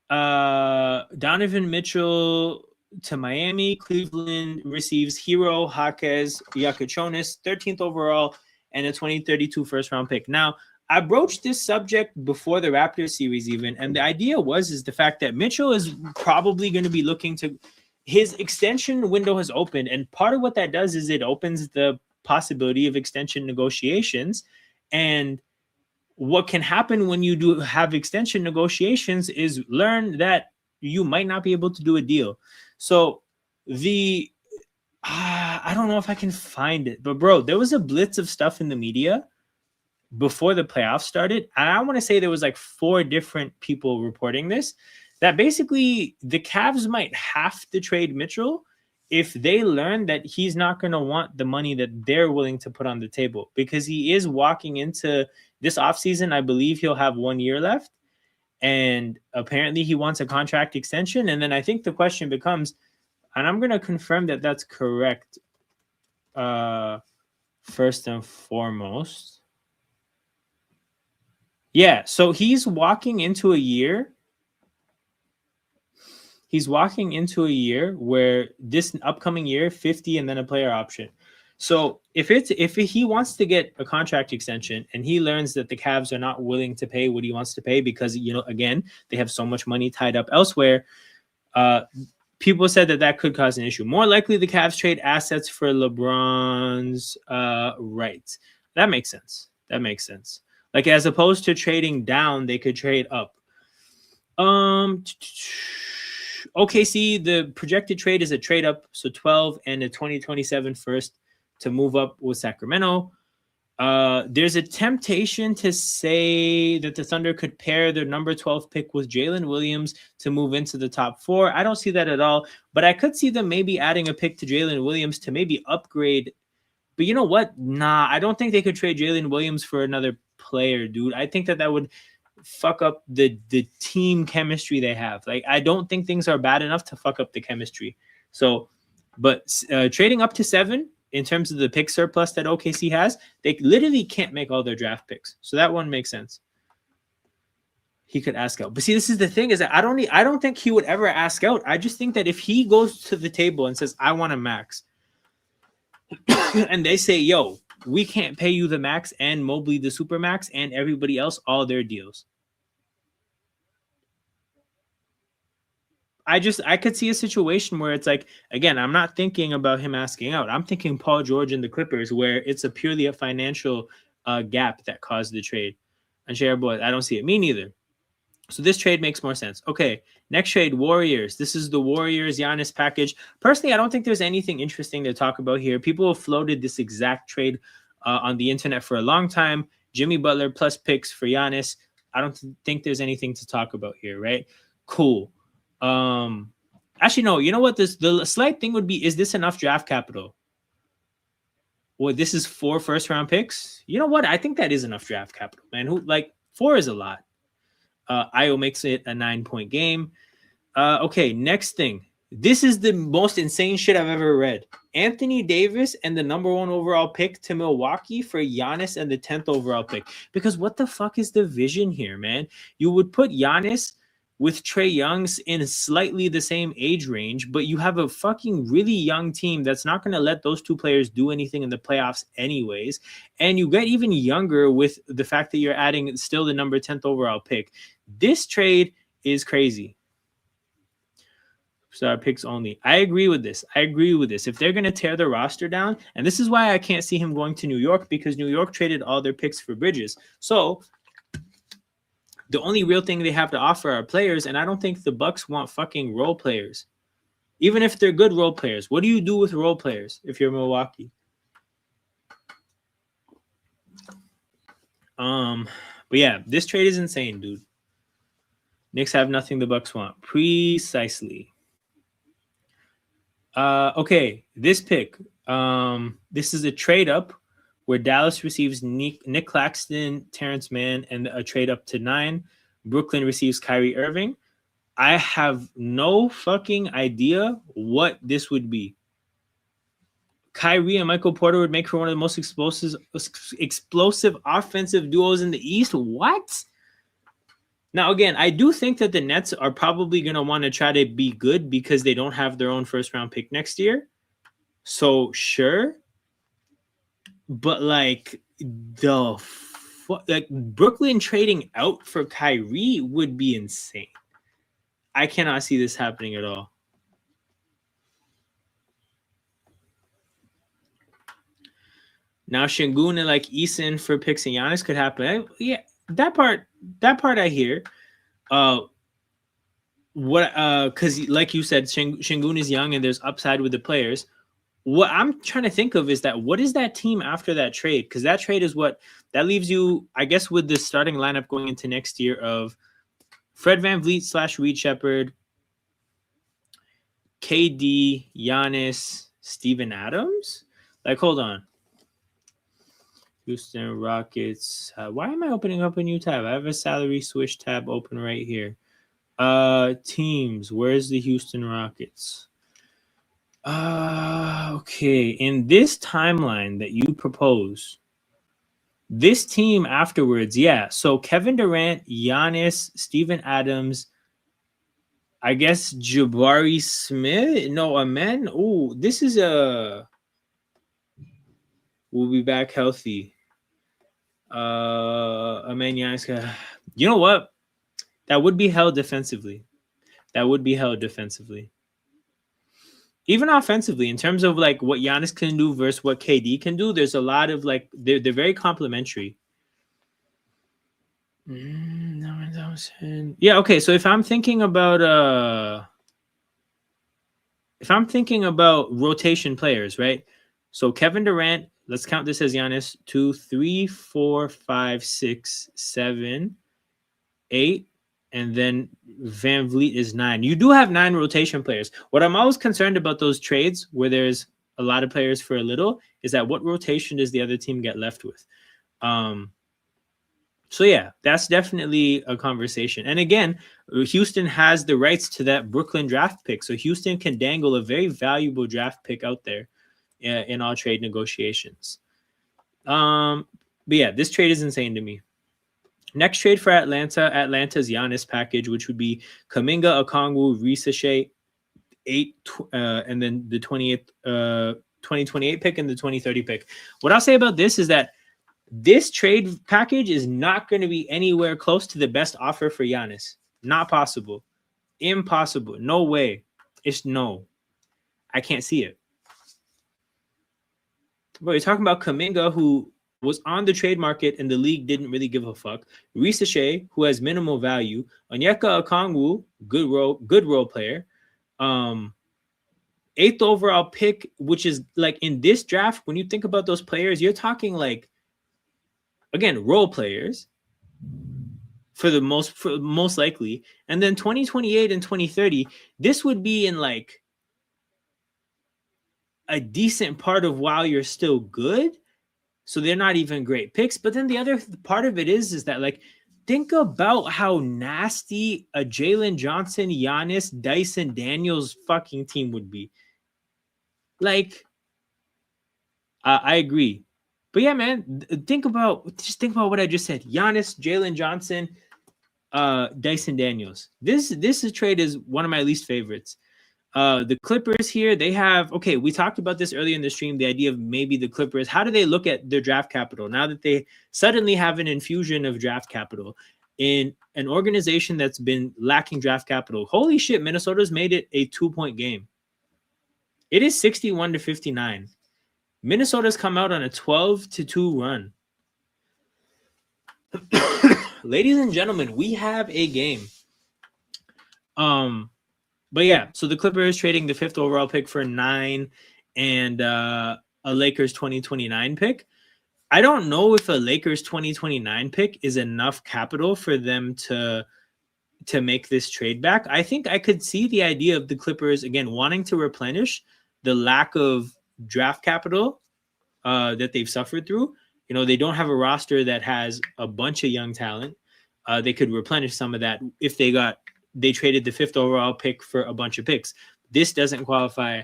Donovan Mitchell to Miami. Cleveland receives Hero Jaquez Yakuchonis, 13th overall, and a 2032 first round pick. Now, I broached this subject before the Raptors series even, and the idea is the fact that Mitchell is probably going to be looking to, his extension window has opened, and part of what that does is it opens the possibility of extension negotiations. And what can happen when you do have extension negotiations is learn that you might not be able to do a deal. So I don't know if I can find it, but bro, there was a blitz of stuff in the media before the playoffs started. And I want to say there was like 4 different people reporting this, that basically the Cavs might have to trade Mitchell if they learn that he's not going to want the money that they're willing to put on the table, because he is walking into this offseason. I believe he'll have 1 year left, and apparently he wants a contract extension. And then I think the question becomes, and I'm going to confirm that that's correct first and foremost. Yeah, so he's walking into a year. He's walking into a year where this upcoming year, 50 and then a player option. So if he wants to get a contract extension and he learns that the Cavs are not willing to pay what he wants to pay because, again, they have so much money tied up elsewhere, people said that could cause an issue. More likely the Cavs trade assets for LeBron's rights. That makes sense. Like, as opposed to trading down, they could trade up. OKC, the projected trade is a trade up, so 12 and a 2027 first to move up with Sacramento. There's a temptation to say that the Thunder could pair their number 12 pick with Jalen Williams to move into the top 4. I don't see that at all, but I could see them maybe adding a pick to Jalen Williams to maybe upgrade. But you know what? Nah, I don't think they could trade Jalen Williams for another player, dude. I think that would fuck up the team chemistry they have. Like, I don't think things are bad enough to fuck up the chemistry. So, but trading up to 7 in terms of the pick surplus that OKC has, they literally can't make all their draft picks. So that one makes sense. He could ask out. But see, this is the thing, is that I don't think he would ever ask out. I just think that if he goes to the table and says, I want a max, and they say, yo, we can't pay you the max and Mobley the super max and everybody else all their deals. I could see a situation where it's like, again, I'm not thinking about him asking out. I'm thinking Paul George and the Clippers, where it's purely a financial gap that caused the trade. And share boy, I don't see it. Me neither. So this trade makes more sense. Okay, next trade, Warriors. This is the Warriors Giannis package. Personally, I don't think there's anything interesting to talk about here. People have floated this exact trade on the internet for a long time. Jimmy Butler plus picks for Giannis. I don't think there's anything to talk about here, right? Cool. Actually, no. You know what? The slight thing would be: is this enough draft capital? Well, this is 4 first-round picks. You know what? I think that is enough draft capital, man. 4 is a lot. Io makes it a 9-point game. Okay, next thing. This is the most insane shit I've ever read. Anthony Davis and the number 1 overall pick to Milwaukee for Giannis and the 10th overall pick. Because what the fuck is the vision here, man? You would put Giannis with Trae Young's in slightly the same age range, but you have a fucking really young team that's not going to let those 2 players do anything in the playoffs anyways. And you get even younger with the fact that you're adding still the number 10th overall pick. This trade is crazy. So our picks only. I agree with this. If they're going to tear the roster down, and this is why I can't see him going to New York, because New York traded all their picks for Bridges. So the only real thing they have to offer are players, and I don't think the Bucks want fucking role players. Even if they're good role players. What do you do with role players if you're Milwaukee? But yeah, this trade is insane, dude. Knicks have nothing the Bucks want. Precisely. Okay, this pick. This is a trade up where Dallas receives Nick Claxton, Terrence Mann, and a trade up to 9. Brooklyn receives Kyrie Irving. I have no fucking idea what this would be. Kyrie and Michael Porter would make for one of the most explosive offensive duos in the East. What? Now, again, I do think that the Nets are probably going to want to try to be good because they don't have their own first-round pick next year. So, sure. But, like, Brooklyn trading out for Kyrie would be insane. I cannot see this happening at all. Now Şengün and like Eason for picks and Giannis could happen. Yeah, that part I hear. Because like you said, Şengün is young and there's upside with the players. What I'm trying to think of is that what is that team after that trade? Because that trade is what that leaves you, I guess, with the starting lineup going into next year of Fred VanVleet / Reed Shepherd, KD, Giannis, Steven Adams. Like, hold on. Houston Rockets. Why am I opening up a new tab? I have a salary switch tab open right here. Teams. Where's the Houston Rockets? Okay. In this timeline that you propose, this team afterwards, yeah. So Kevin Durant, Giannis, Steven Adams, I guess Jabari Smith. No, Amen. Oh, this is a. We'll be back healthy. Amen, Giannis. You know what? That would be held defensively. Even offensively, in terms of like what Giannis can do versus what KD can do, there's a lot of like they're very complementary. Yeah, okay. So if I'm thinking about rotation players, right? So Kevin Durant, let's count this as Giannis. 2, 3, 4, 5, 6, 7, 8. And then VanVleet is 9. You do have 9 rotation players. What I'm always concerned about those trades where there's a lot of players for a little is that what rotation does the other team get left with? So yeah, that's definitely a conversation. And again, Houston has the rights to that Brooklyn draft pick. So Houston can dangle a very valuable draft pick out there in all trade negotiations. But yeah, this trade is insane to me. Next trade for Atlanta's Giannis package, which would be Kuminga, Okongwu, Risashe, 8, and then the 2028 pick and the 2030 pick. What I'll say about this is that this trade package is not going to be anywhere close to the best offer for Giannis. Not possible. Impossible. No way. It's no. I can't see it. Bro, you're talking about Kuminga, who was on the trade market and the league didn't really give a fuck. Risashe, who has minimal value. Onyeka Okongwu, good role player. 8th overall pick, which is like in this draft, when you think about those players, you're talking like, again, role players for most likely. And then 2028 and 2030, this would be in like a decent part of while you're still good. So they're not even great picks. But then the other part of it is that like, think about how nasty a Jalen Johnson, Giannis, Dyson Daniels fucking team would be. Like, I agree. But yeah, man, think about what I just said. Giannis, Jalen Johnson, Dyson Daniels. This trade is one of my least favorites. The Clippers here, they have, okay, we talked about this earlier in the stream, the idea of maybe the Clippers, how do they look at their draft capital now that they suddenly have an infusion of draft capital in an organization that's been lacking draft capital? Holy shit, Minnesota's made it a 2-point game. It is 61-59. Minnesota's come out on a 12-2 run. Ladies and gentlemen, we have a game. But yeah, so the Clippers trading the 5th overall pick for 9 and a Lakers 2029 pick. I don't know if a Lakers 2029 pick is enough capital for them to make this trade back. I think I could see the idea of the Clippers, again, wanting to replenish, the lack of draft capital that they've suffered through. You know, they don't have a roster that has a bunch of young talent. They could replenish some of that if they traded the 5th overall pick for a bunch of picks. This doesn't qualify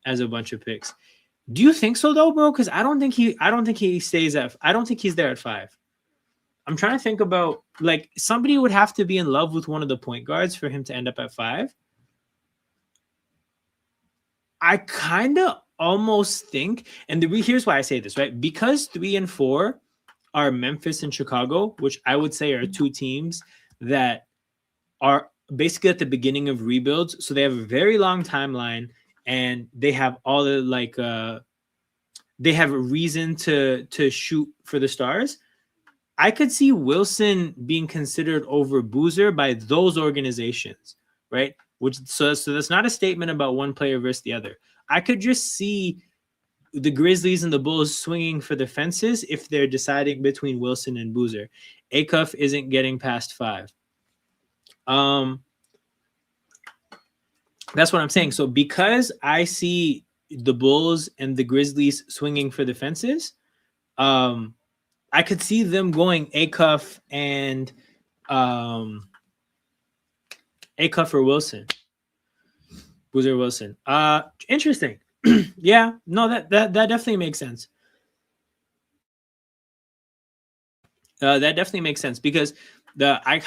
as a bunch of picks. Do you think so though, bro? Because I don't think he stays at. I don't think he's there at 5. I'm trying to think about, like, somebody would have to be in love with one of the point guards for him to end up at 5. I kind of almost think, and here's why I say this, right? Because 3 and 4 are Memphis and Chicago, which I would say are 2 teams that are basically at the beginning of rebuilds. So they have a very long timeline, and they have all the they have a reason to shoot for the stars. I could see Wilson being considered over Boozer by those organizations, right? So that's not a statement about one player versus the other. I could just see the Grizzlies and the Bulls swinging for the fences if they're deciding between Wilson and Boozer. Acuff isn't getting past 5. That's what I'm saying. So because I see the Bulls and the Grizzlies swinging for the fences, I could see them going Acuff and Acuff or Wilson. Boozer Wilson. Interesting. Yeah, no, that definitely makes sense. That definitely makes sense because I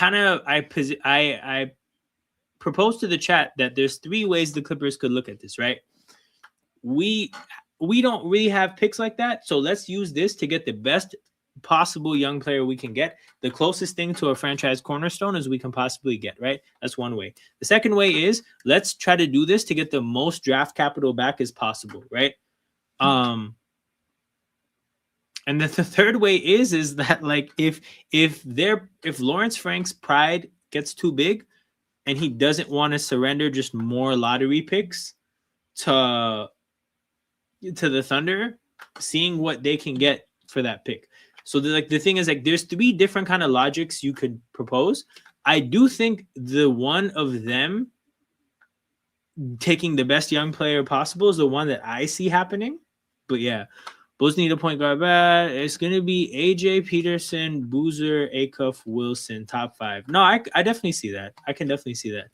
proposed to the chat that there's 3 ways the Clippers could look at this, right? We don't really have picks like that, so let's use this to get the best possible young player we can get, the closest thing to a franchise cornerstone as we can possibly get, right? That's one way. The second way is let's try to do this to get the most draft capital back as possible, right? And then the third way is that, like, if Lawrence Frank's pride gets too big and he doesn't want to surrender just more lottery picks to the Thunder, seeing what they can get for that pick. So the thing is, like, there's 3 different kind of logics you could propose. I do think the one of them taking the best young player possible is the one that I see happening. But yeah, Bulls need a point guard bad. It's going to be AJ Peterson, Boozer, Acuff, Wilson, top 5. No, I definitely see that. I can definitely see that.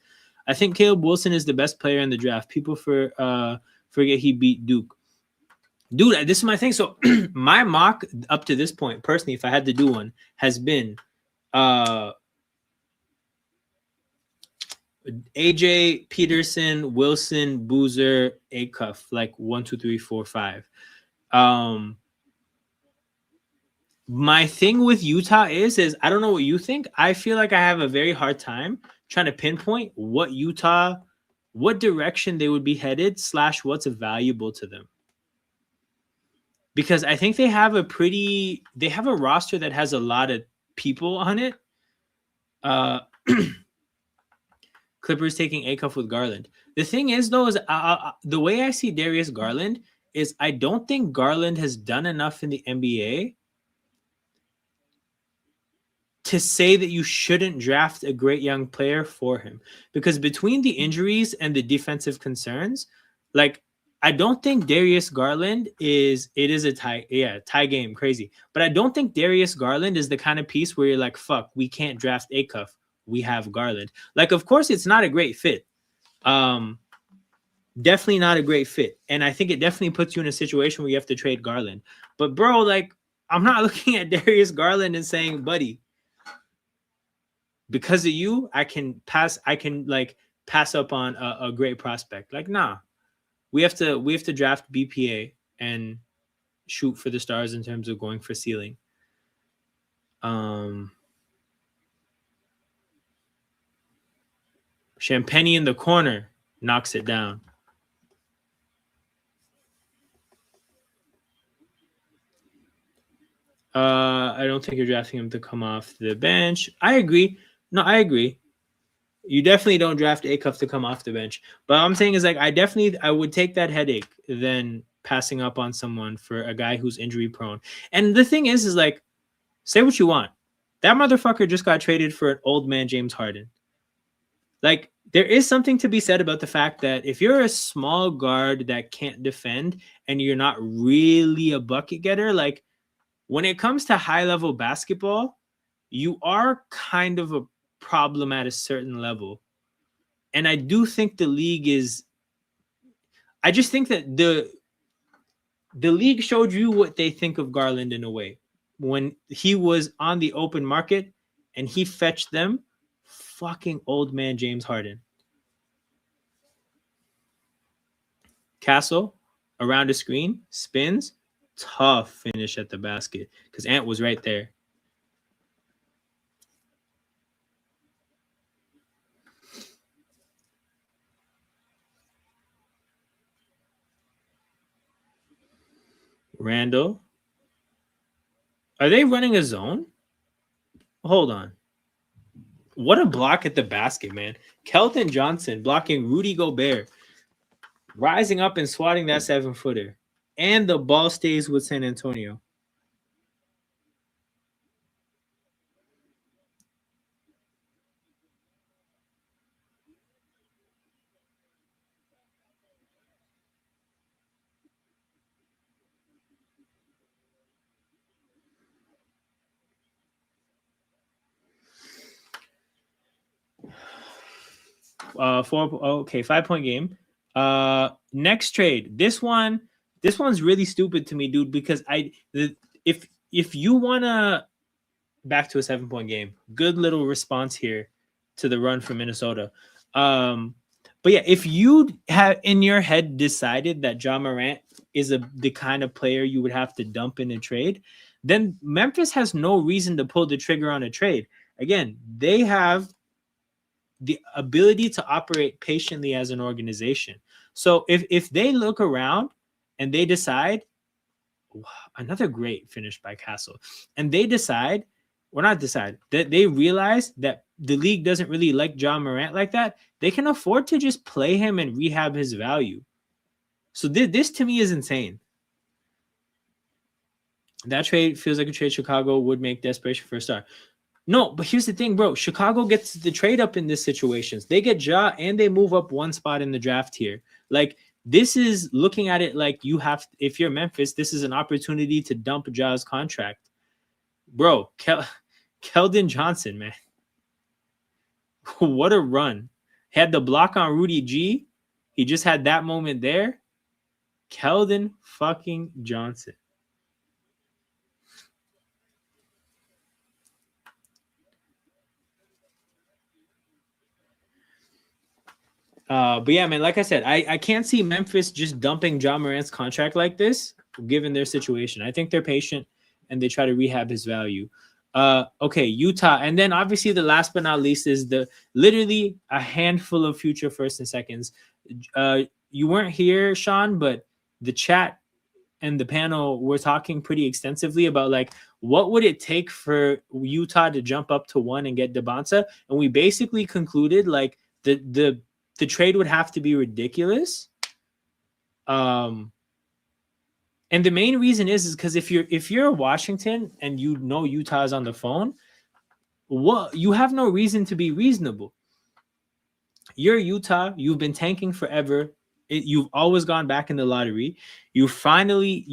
I think Caleb Wilson is the best player in the draft. People forget he beat Duke. Dude, this is my thing. So my mock up to this point, personally, if I had to do one, has been AJ Peterson, Wilson, Boozer, Acuff, like 1, 2, 3, 4, 5. My thing with Utah is I don't know what you think. I feel like I have a very hard time trying to pinpoint what direction they would be headed / what's valuable to them. Because I think they have a roster that has a lot of people on it. Clippers taking Acuff with Garland. The thing is, though, is the way I see Darius Garland is I don't think Garland has done enough in the NBA to say that you shouldn't draft a great young player for him. Because between the injuries and the defensive concerns, like, I don't think Darius Garland is a tie game, crazy. But I don't think Darius Garland is the kind of piece where you're like, fuck, we can't draft Acuff. We have Garland. Like, of course, it's not a great fit. Definitely not a great fit. And I think it definitely puts you in a situation where you have to trade Garland. But, bro, like, I'm not looking at Darius Garland and saying, buddy, because of you, I can pass up on a great prospect. Like, nah. We have to draft BPA and shoot for the stars in terms of going for ceiling. Champagne in the corner knocks it down. I don't think you're drafting him to come off the bench. I agree. No, I agree. You definitely don't draft Acuff to come off the bench. But what I'm saying is, like, I would take that headache than passing up on someone for a guy who's injury prone. And the thing is like, say what you want. That motherfucker just got traded for an old man James Harden. Like, there is something to be said about the fact that if you're a small guard that can't defend and you're not really a bucket getter, like when it comes to high level basketball, you are kind of a problem at a certain level. And I do think the league is, I just think that the league showed you what they think of Garland in a way. When he was on the open market and he fetched them fucking old man James Harden. Castle around the screen, spins, tough finish at the basket because Ant was right there. Randall. Are they running a zone? Hold on. What a block at the basket, man. Kelton Johnson blocking Rudy Gobert. Rising up and swatting that 7-footer. And the ball stays with San Antonio. Okay, 5-point game. Next trade. This one's really stupid to me, dude, because if you wanna back to a 7-point game, good little response here to the run from Minnesota. But yeah, if you have in your head decided that Ja Morant is the kind of player you would have to dump in a trade, then Memphis has no reason to pull the trigger on a trade. Again, they have the ability to operate patiently as an organization. So if they look around and they decide, another great finish by Castle, and they decide, or not decide, that they realize that the league doesn't really like Ja Morant like that, they can afford to just play him and rehab his value. So this to me is insane. That trade feels like a trade Chicago would make desperation for a star. No, but here's the thing, bro. Chicago gets the trade up in these situations. They get Ja and they move up one spot in the draft here. Like, this is looking at it like you have, if you're Memphis, this is an opportunity to dump Ja's contract. Bro, Keldon Johnson, man. What a run. Had the block on Rudy G. He just had that moment there. Keldon fucking Johnson. But yeah, man, like I said, I can't see Memphis just dumping Ja Morant's contract like this, given their situation. I think they're patient and they try to rehab his value. Okay, Utah. And then obviously the last but not least is literally a handful of future first and seconds. You weren't here, Sean, but the chat and the panel were talking pretty extensively about like what would it take for Utah to jump up to 1 and get Debonsa. And we basically concluded like the trade would have to be ridiculous. And the main reason is because if you're Washington and you know Utah is on the phone, you have no reason to be reasonable. You're Utah. You've been tanking forever. You've always gone back in the lottery. You finally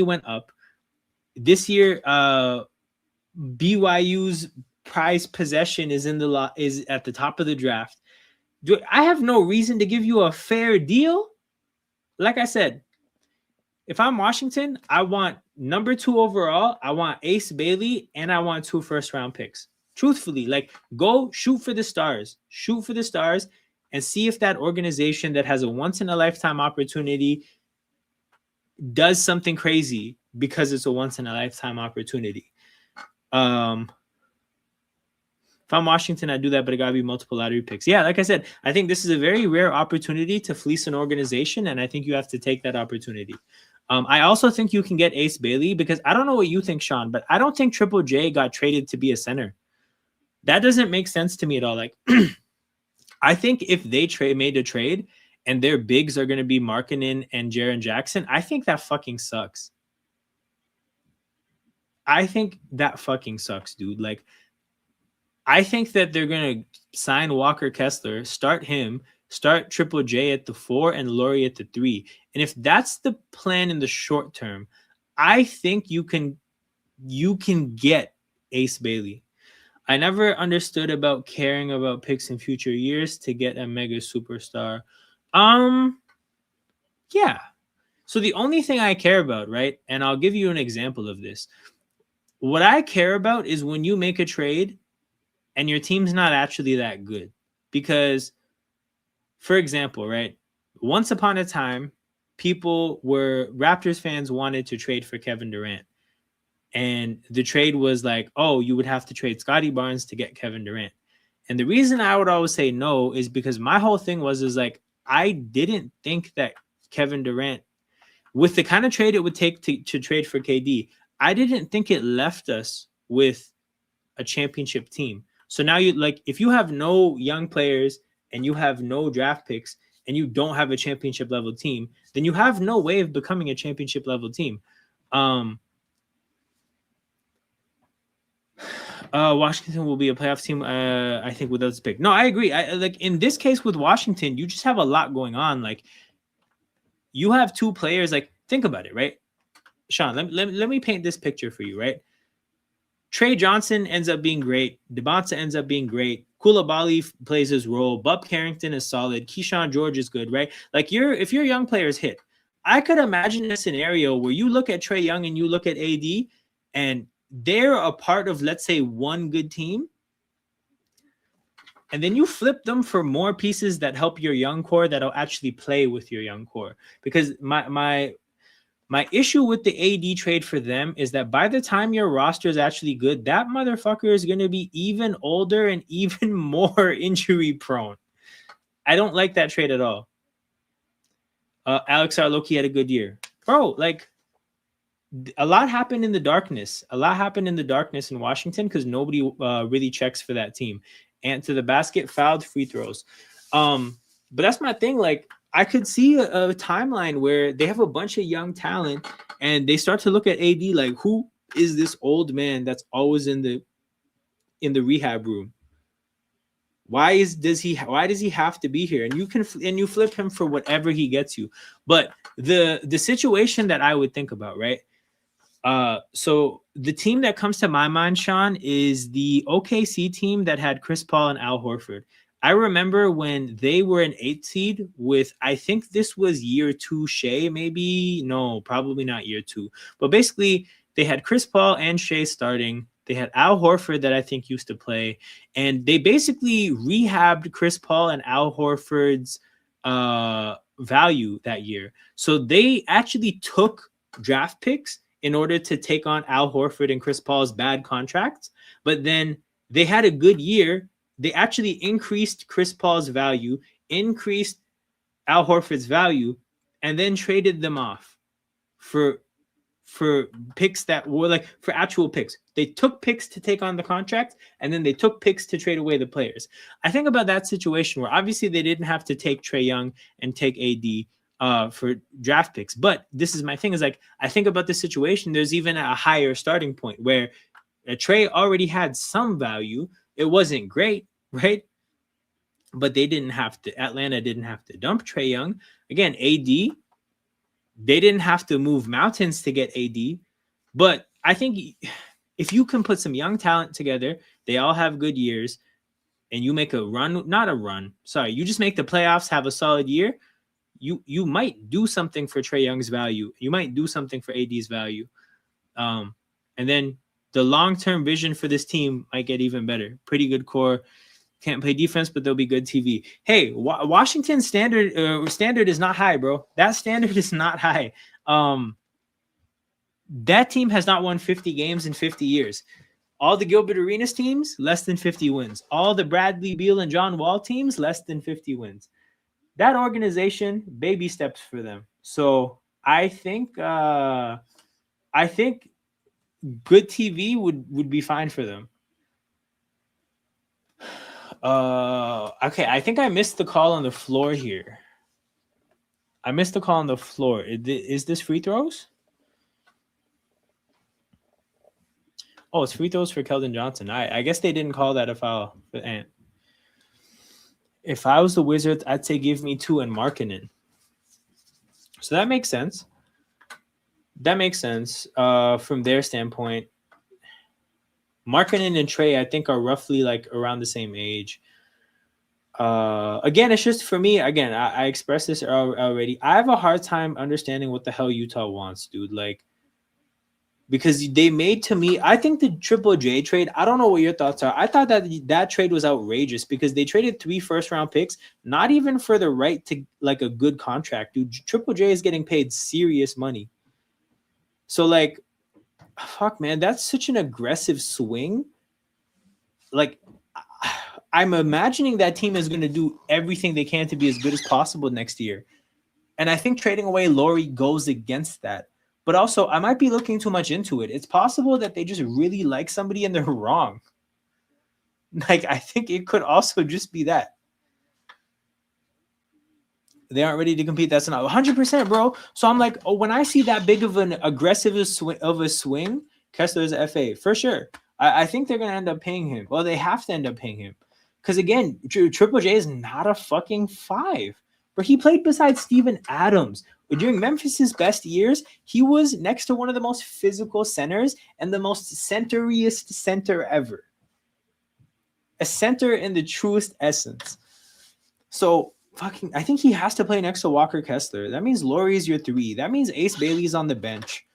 went up. This year, BYU's prize possession is is at the top of the draft. I have no reason to give you a fair deal. Like I said, if I'm Washington, I want number 2 overall. I want Ace Bailey, and I want 2 first-round picks. Truthfully, like, go shoot for the stars. Shoot for the stars and see if that organization that has a once-in-a-lifetime opportunity does something crazy because it's a once-in-a-lifetime opportunity. If I'm Washington, I do that, but it got to be multiple lottery picks. Yeah, like I said, I think this is a very rare opportunity to fleece an organization, and I think you have to take that opportunity. I also think you can get Ace Bailey because I don't know what you think, Sean, but I don't think Triple J got traded to be a center. That doesn't make sense to me at all. Like, I think if they made a trade and their bigs are going to be Markkanen and Jaren Jackson, I think that fucking sucks. I think that fucking sucks, dude. Like, I think that they're going to sign Walker Kessler, start him, start Triple J at the 4 and Laurie at the 3. And if that's the plan in the short term, I think you can get Ace Bailey. I never understood about caring about picks in future years to get a mega superstar. Yeah. So the only thing I care about, right? And I'll give you an example of this. What I care about is when you make a trade and your team's not actually that good. Because, for example, right, once upon a time, Raptors fans wanted to trade for Kevin Durant. And the trade was like, oh, you would have to trade Scotty Barnes to get Kevin Durant. And the reason I would always say no is because my whole thing was like, I didn't think that Kevin Durant, with the kind of trade it would take to trade for KD, I didn't think it left us with a championship team. So now if you have no young players and you have no draft picks and you don't have a championship level team, then you have no way of becoming a championship level team. Washington will be a playoff team, I think, without this pick. No, I agree. In this case with Washington, you just have a lot going on. Like, you have two players. Like, think about it, right? Sean, let me paint this picture for you, right? Trey Johnson ends up being great. DeBonta ends up being great. Koulibaly plays his role. Bub Carrington is solid. Keyshawn George is good, right? Like, if your young players hit, I could imagine a scenario where you look at Trae Young and you look at AD, and they're a part of, let's say, one good team, and then you flip them for more pieces that help your young core that'll actually play with your young core. Because my issue with the AD trade for them is that by the time your roster is actually good, that motherfucker is going to be even older and even more injury prone. I don't like that trade at all. Alex Arloki had a good year. Bro, like, a lot happened in the darkness. A lot happened in the darkness in Washington because nobody really checks for that team. And to the basket, fouled, free throws. But that's my thing. Like, I could see a timeline where they have a bunch of young talent and they start to look at AD like, who is this old man that's always in the rehab room? Why does he have to be here? And you flip him for whatever he gets you. But the situation that I would think about, right? So the team that comes to my mind, Sean, is the OKC team that had Chris Paul and Al Horford. I remember when they were an 8th seed with, I think this was year 2 Shea, maybe. No, probably not year 2. But basically, they had Chris Paul and Shea starting. They had Al Horford that I think used to play. And they basically rehabbed Chris Paul and Al Horford's value that year. So they actually took draft picks in order to take on Al Horford and Chris Paul's bad contracts. But then they had a good year. They actually increased Chris Paul's value, increased Al Horford's value, and then traded them off for picks that were like for actual picks. They took picks to take on the contract, and then they took picks to trade away the players. I think about that situation where obviously they didn't have to take Trae Young and take AD for draft picks. But this is my thing, is like, I think about this situation, there's even a higher starting point where Trae already had some value. It wasn't great, right? But Atlanta didn't have to dump Trae Young. Again, AD, they didn't have to move mountains to get AD. But I think if you can put some young talent together, they all have good years, and you make a run, you just make the playoffs, have a solid year, you might do something for Trae Young's value. You might do something for AD's value. And then the long-term vision for this team might get even better. Pretty good core. Can't play defense, but they'll be good TV. Hey, Washington's standard is not high, bro. That standard is not high. That team has not won 50 games in 50 years. All the Gilbert Arenas teams, less than 50 wins. All the Bradley Beal and John Wall teams, less than 50 wins. That organization, baby steps for them. So I think good TV would be fine for them. Okay, I think I missed the call on the floor here. Is this free throws? Oh, it's free throws for Keldon Johnson. I guess they didn't call that a foul for Ant. If I was the Wizards, I'd say give me 2 and Markkanen. So that makes sense. That makes sense from their standpoint. Markkanen and Trey, I think, are roughly like around the same age. Again, it's just for me. Again, I expressed this already. I have a hard time understanding what the hell Utah wants, dude. Like, because they made to me, I think the Triple J trade. I don't know what your thoughts are. I thought that trade was outrageous because they traded 3 first-round picks, not even for the right to like a good contract, dude. Triple J is getting paid serious money. So like, fuck, man, that's such an aggressive swing. Like, I'm imagining that team is going to do everything they can to be as good as possible next year. And I think trading away Laurie goes against that. But also, I might be looking too much into it. It's possible that they just really like somebody and they're wrong. Like, I think it could also just be that. They aren't ready to compete. That's not 100%, bro. So I'm like, oh, when I see that big of an aggressive swing, Kessler's a FA, for sure. I think they're going to end up paying him. Well, they have to end up paying him. Because, again, Triple J is not a fucking 5. But he played beside Steven Adams. During Memphis's best years, he was next to one of the most physical centers and the most centeriest center ever. A center in the truest essence. So, I think he has to play next to Walker Kessler. That means Laurie's your 3. That means Ace Bailey's on the bench.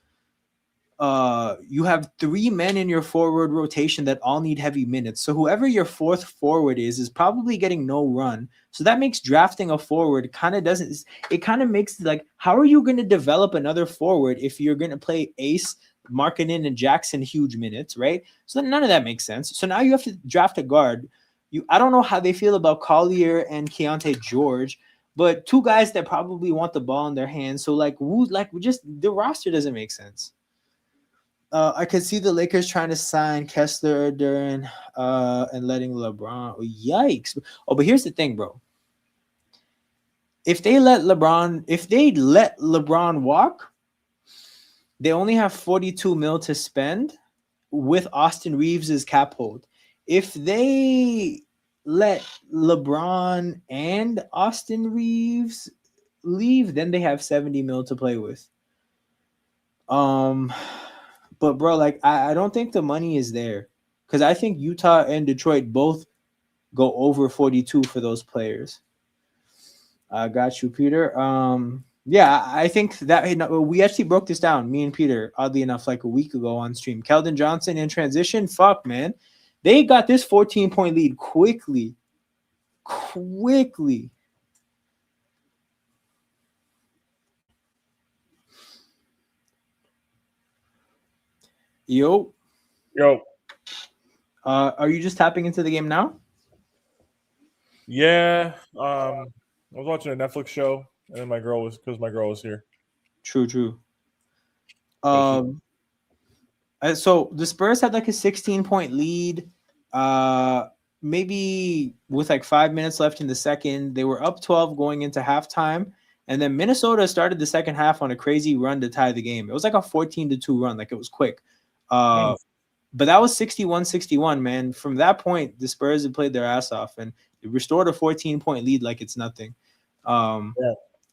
You have 3 men in your forward rotation that all need heavy minutes. So whoever your 4th forward is probably getting no run. So that makes drafting a forward kind of makes like, how are you going to develop another forward if you're going to play Ace, Markkanen, and Jackson huge minutes, right? So none of that makes sense. So now you have to draft a guard. I don't know how they feel about Collier and Keontae George, but 2 guys that probably want the ball in their hands. So just the roster doesn't make sense. I could see the Lakers trying to sign Kessler during and letting LeBron. Oh, yikes! Oh, but here's the thing, bro. If they let LeBron walk, they only have $42 million to spend with Austin Reeves' cap hold. If they let LeBron and Austin Reeves leave, then they have $70 million to play with. But bro, like I don't think the money is there because I think Utah and Detroit both go over 42 for those players. I got you, Peter. Yeah, I think that we actually broke this down, me and Peter, oddly enough, like a week ago on stream. Keldon Johnson in transition, fuck, man. They got this 14-point lead quickly. Yo. Are you just tapping into the game now? Yeah. I was watching a Netflix show, and then my girl was here. True. So the Spurs had like a 16-point lead. Maybe with like 5 minutes left in the second, they were up 12 going into halftime. And then Minnesota started the second half on a crazy run to tie the game. It was like a 14-2 run. Like, it was quick. But that was 61-61, man. From that point, the Spurs had played their ass off and restored a 14-point lead like it's nothing.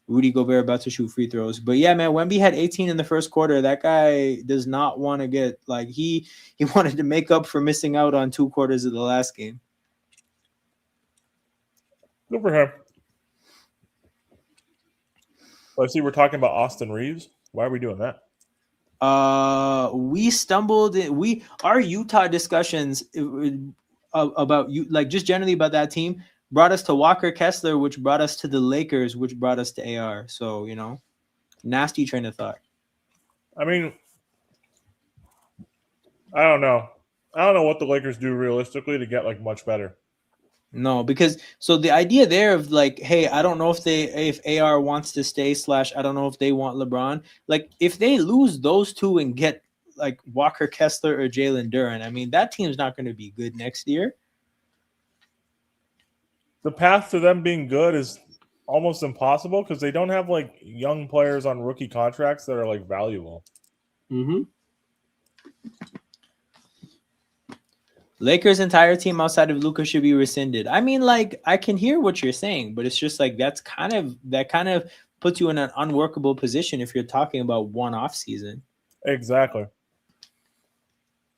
Rudy Gobert about to shoot free throws. But yeah, man, Wemby had 18 in the first quarter. That guy does not want to get like he wanted to make up for missing out on 2 quarters of the last game. Good for him. Let's see, we're talking about Austin Reeves. Why are we doing that? We stumbled. Our Utah discussions about you, like just generally about that team, brought us to Walker Kessler, which brought us to the Lakers, which brought us to AR. So nasty train of thought. I mean, I don't know. I don't know what the Lakers do realistically to get like much better. No, because so the idea there of like, hey, I don't know if AR wants to stay / I don't know if they want LeBron. Like, if they lose those 2 and get like Walker Kessler or Jalen Duren, I mean, that team's not going to be good next year. The path to them being good is almost impossible because they don't have like young players on rookie contracts that are like valuable. Lakers' entire team outside of Luka should be rescinded. I mean, like, I can hear what you're saying, but it's just like that kind of puts you in an unworkable position if you're talking about one off season. Exactly.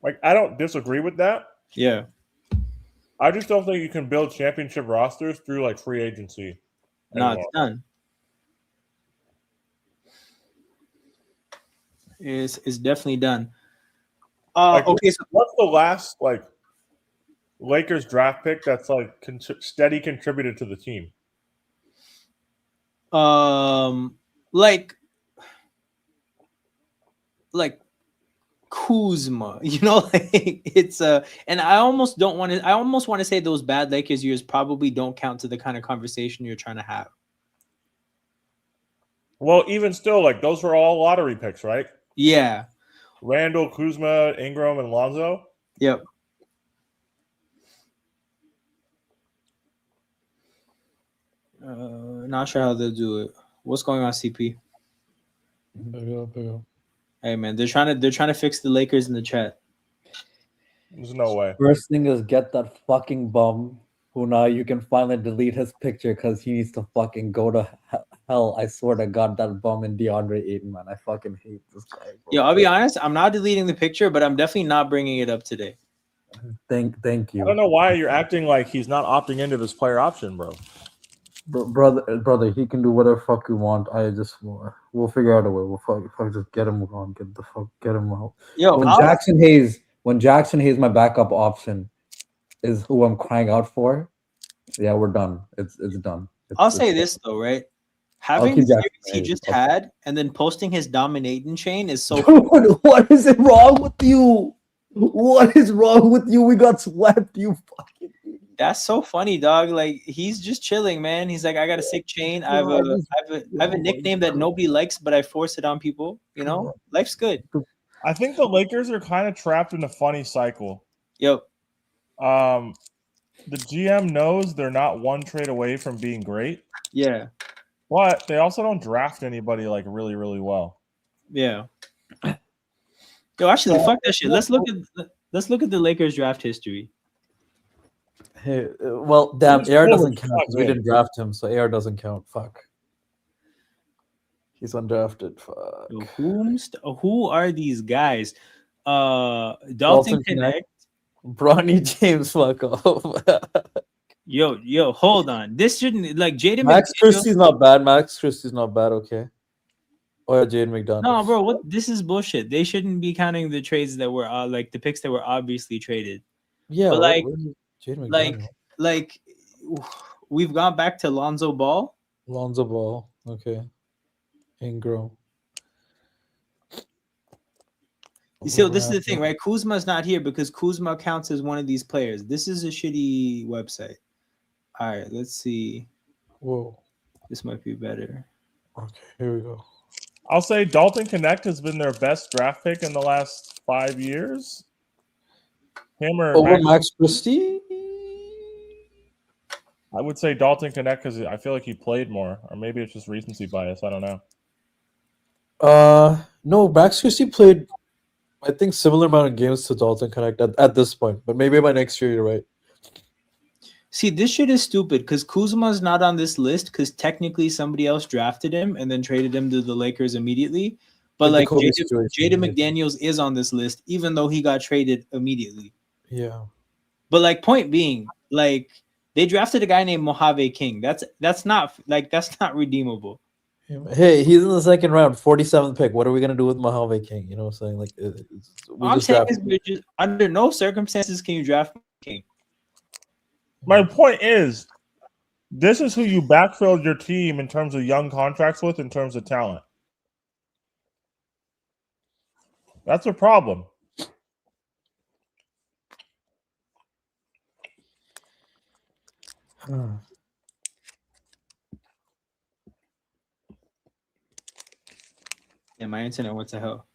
Like, I don't disagree with that. Yeah. I just don't think you can build championship rosters through like free agency. No, anymore. it's done. It's definitely done. Okay, so what's the last like Lakers draft pick that's like steady contributed to the team? like Kuzma, like it's and I almost want to say those bad Lakers years probably don't count to the kind of conversation you're trying to have. Well, even still, like those were all lottery picks, right? Yeah. Randall, Kuzma, Ingram, and Lonzo. Yep. Not sure how they'll do it. What's going on, CP? Hey man, they're trying to fix the Lakers in the chat. There's no way. First thing is get that fucking bum who now you can finally delete his picture because he needs to fucking go to hell. I swear to God, that bum in DeAndre Ayton, man. I fucking hate this guy, bro. Yeah, I'll be honest. I'm not deleting the picture, but I'm definitely not bringing it up today. Thank you. I don't know why you're acting like he's not opting into this player option, bro. Brother, he can do whatever fuck you want. We'll figure out a way. We'll fuck just get him on. Get him out. Yo, when Jackson Hayes, my backup option, is who I'm crying out for. Yeah, we're done. It's done. I'll say this though, right? Having the series he just had and then posting his dominating chain is so. Dude, what is it wrong with you? What is wrong with you? We got swept. You fucking. That's so funny, dog. Like he's just chilling, man. He's like, I got a sick chain. I have a nickname that nobody likes, but I force it on people. Life's good. I think the Lakers are kind of trapped in a funny cycle. Yep. The GM knows they're not one trade away from being great. Yeah. But they also don't draft anybody like really, really well. Yeah. Yo, actually, fuck that shit. Let's look at the Lakers draft history. Hey, well, damn, AR doesn't count because we didn't draft him, so AR doesn't count. Fuck. He's undrafted. Fuck. Who are these guys? Dalton Connect. Bronny James, fuck off. Yo, hold on. This shouldn't like Jaden. Max Christie's not bad. Okay. Oh yeah, Jaden McDonough. No, bro. What? This is bullshit. They shouldn't be counting the trades that were like the picks that were obviously traded. Yeah, but Jaden like we've gone back to Lonzo Ball. Okay. Ingram. You see, this is the thing, right? Kuzma's not here because Kuzma counts as one of these players. This is a shitty website. All right, let's see. Whoa. This might be better. Okay, here we go. I'll say Dalton Connect has been their best draft pick in the last 5 years. Him or over Max Christie? I would say Dalton Connect because I feel like he played more, or maybe it's just recency bias. I don't know. No, Max Christie played, I think, similar amount of games to Dalton Connect at this point, but maybe by next year you're right. See, this shit is stupid because Kuzma's not on this list because technically somebody else drafted him and then traded him to the Lakers immediately. But like Jaden McDaniels is on this list, even though he got traded immediately. Yeah. But like, point being, like they drafted a guy named Mojave King. That's not redeemable. Hey, he's in the second round, 47th pick. What are we gonna do with Mojave King? You know what I'm saying? Like, I'm saying is under no circumstances can you draft King. My point is, this is who you backfilled your team in terms of young contracts with, in terms of talent. That's a problem. Yeah, my internet, what the hell?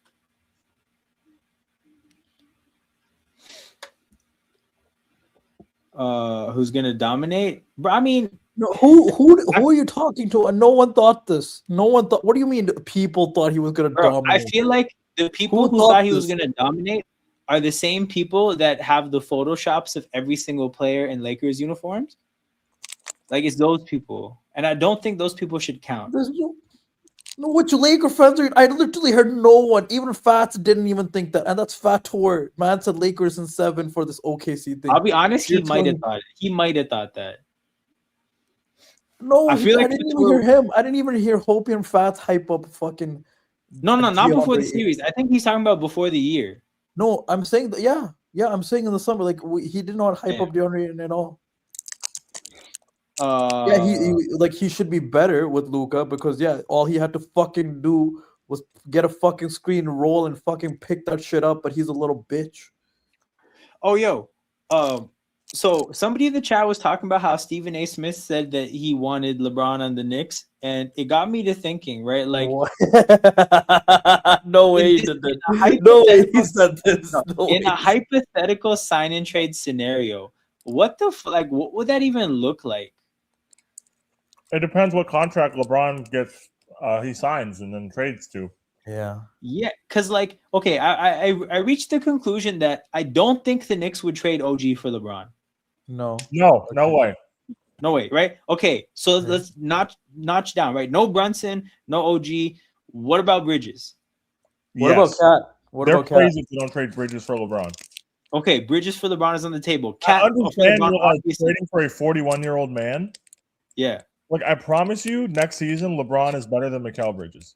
Who's gonna dominate? Bro, I mean, no, who are you talking to? And no one thought this. No one thought. What do you mean? People thought he was gonna dominate. I feel like the people who thought he was gonna dominate are the same people that have the photoshops of every single player in Lakers uniforms. Like, it's those people. And I don't think those people should count. There's no which Laker fans are. I literally heard no one. Even Fats didn't even think that, and that's Fator. Man said Lakers in 7 for this OKC thing. I'll be honest, he You're might have telling- thought it. He might have thought that. No, I feel like didn't it's even hear him. I didn't even hear Hopi and Fats hype up fucking. No, not before the DeAndre. series. I think he's talking about before the year. No, I'm saying that. Yeah, I'm saying in the summer, like he did not hype Yeah. up DeAndre Ayton at all. Yeah, Yeah, he should be better with Luka because all he had to fucking do was get a fucking screen, roll, and fucking pick that shit up. But he's a little bitch. Oh, yo. So somebody in the chat was talking about how Stephen A. Smith said that he wanted LeBron on the Knicks, and it got me to thinking, right? Like, What? No way he in did this- that. in a No way he hypothetical- said this. No in way. a hypothetical sign and trade scenario, what would that even look like? It depends what contract LeBron gets. He signs and then trades to. Yeah. Yeah, because like, okay, I reached the conclusion that I don't think the Knicks would trade OG for LeBron. No. No way. No way, right? Okay, so Right. let's notch down, right? No Brunson, no OG. What about Bridges? What about Cat? What They're about Cat? crazy if you don't trade Bridges for LeBron. Okay, Bridges for LeBron is on the table. I Cat for understand LeBron, you're like obviously. trading for a 41-year-old man. Yeah. Like, I promise you, next season LeBron is better than Mikal Bridges.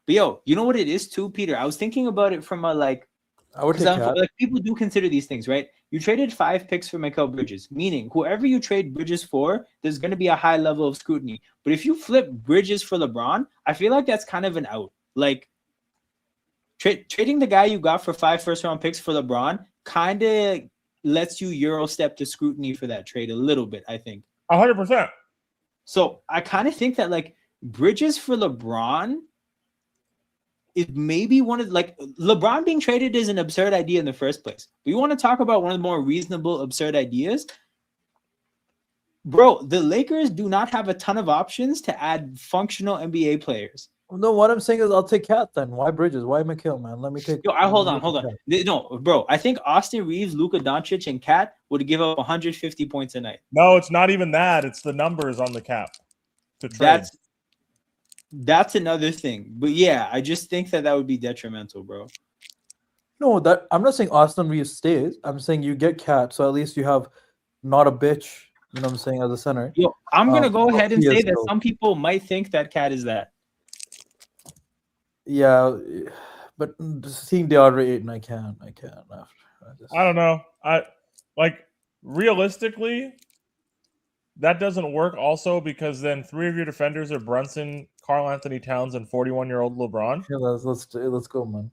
But yo, you know what it is too, Peter? I was thinking about it from a like, I would take 'cause Cat. like people do consider these things, right? You traded 5 picks for Mikal Bridges, meaning whoever you trade Bridges for, there's going to be a high level of scrutiny. But if you flip Bridges for LeBron, I feel like that's kind of an out. Like trading the guy you got for 5 first-round picks for LeBron kind of lets you Euro step to scrutiny for that trade a little bit, I think. 100%. So I kind of think that like Bridges for LeBron is maybe one of like LeBron being traded is an absurd idea in the first place. We want to talk about one of the more reasonable absurd ideas. Bro, the Lakers do not have a ton of options to add functional NBA players. No, what I'm saying is I'll take Cat then. Why Bridges? Why McHale, man? Let me take. Yo, hold on. No, bro, I think Austin Reeves, Luka Doncic, and Cat would give up 150 points a night. No, it's not even that. It's the numbers on the cap to trade. That's another thing. But yeah, I just think that would be detrimental, bro. No, that I'm not saying Austin Reeves stays. I'm saying you get Cat, so at least you have not a bitch. You know what I'm saying, as a center. Yo, I'm gonna go ahead and he say is that dope. some people might think that Cat is that. Yeah, but seeing DeAndre Ayton, I can't. I don't know. I like realistically, that doesn't work also because then 3 of your defenders are Brunson, Karl Anthony Towns, and 41-year-old LeBron. Yeah, let's go, man.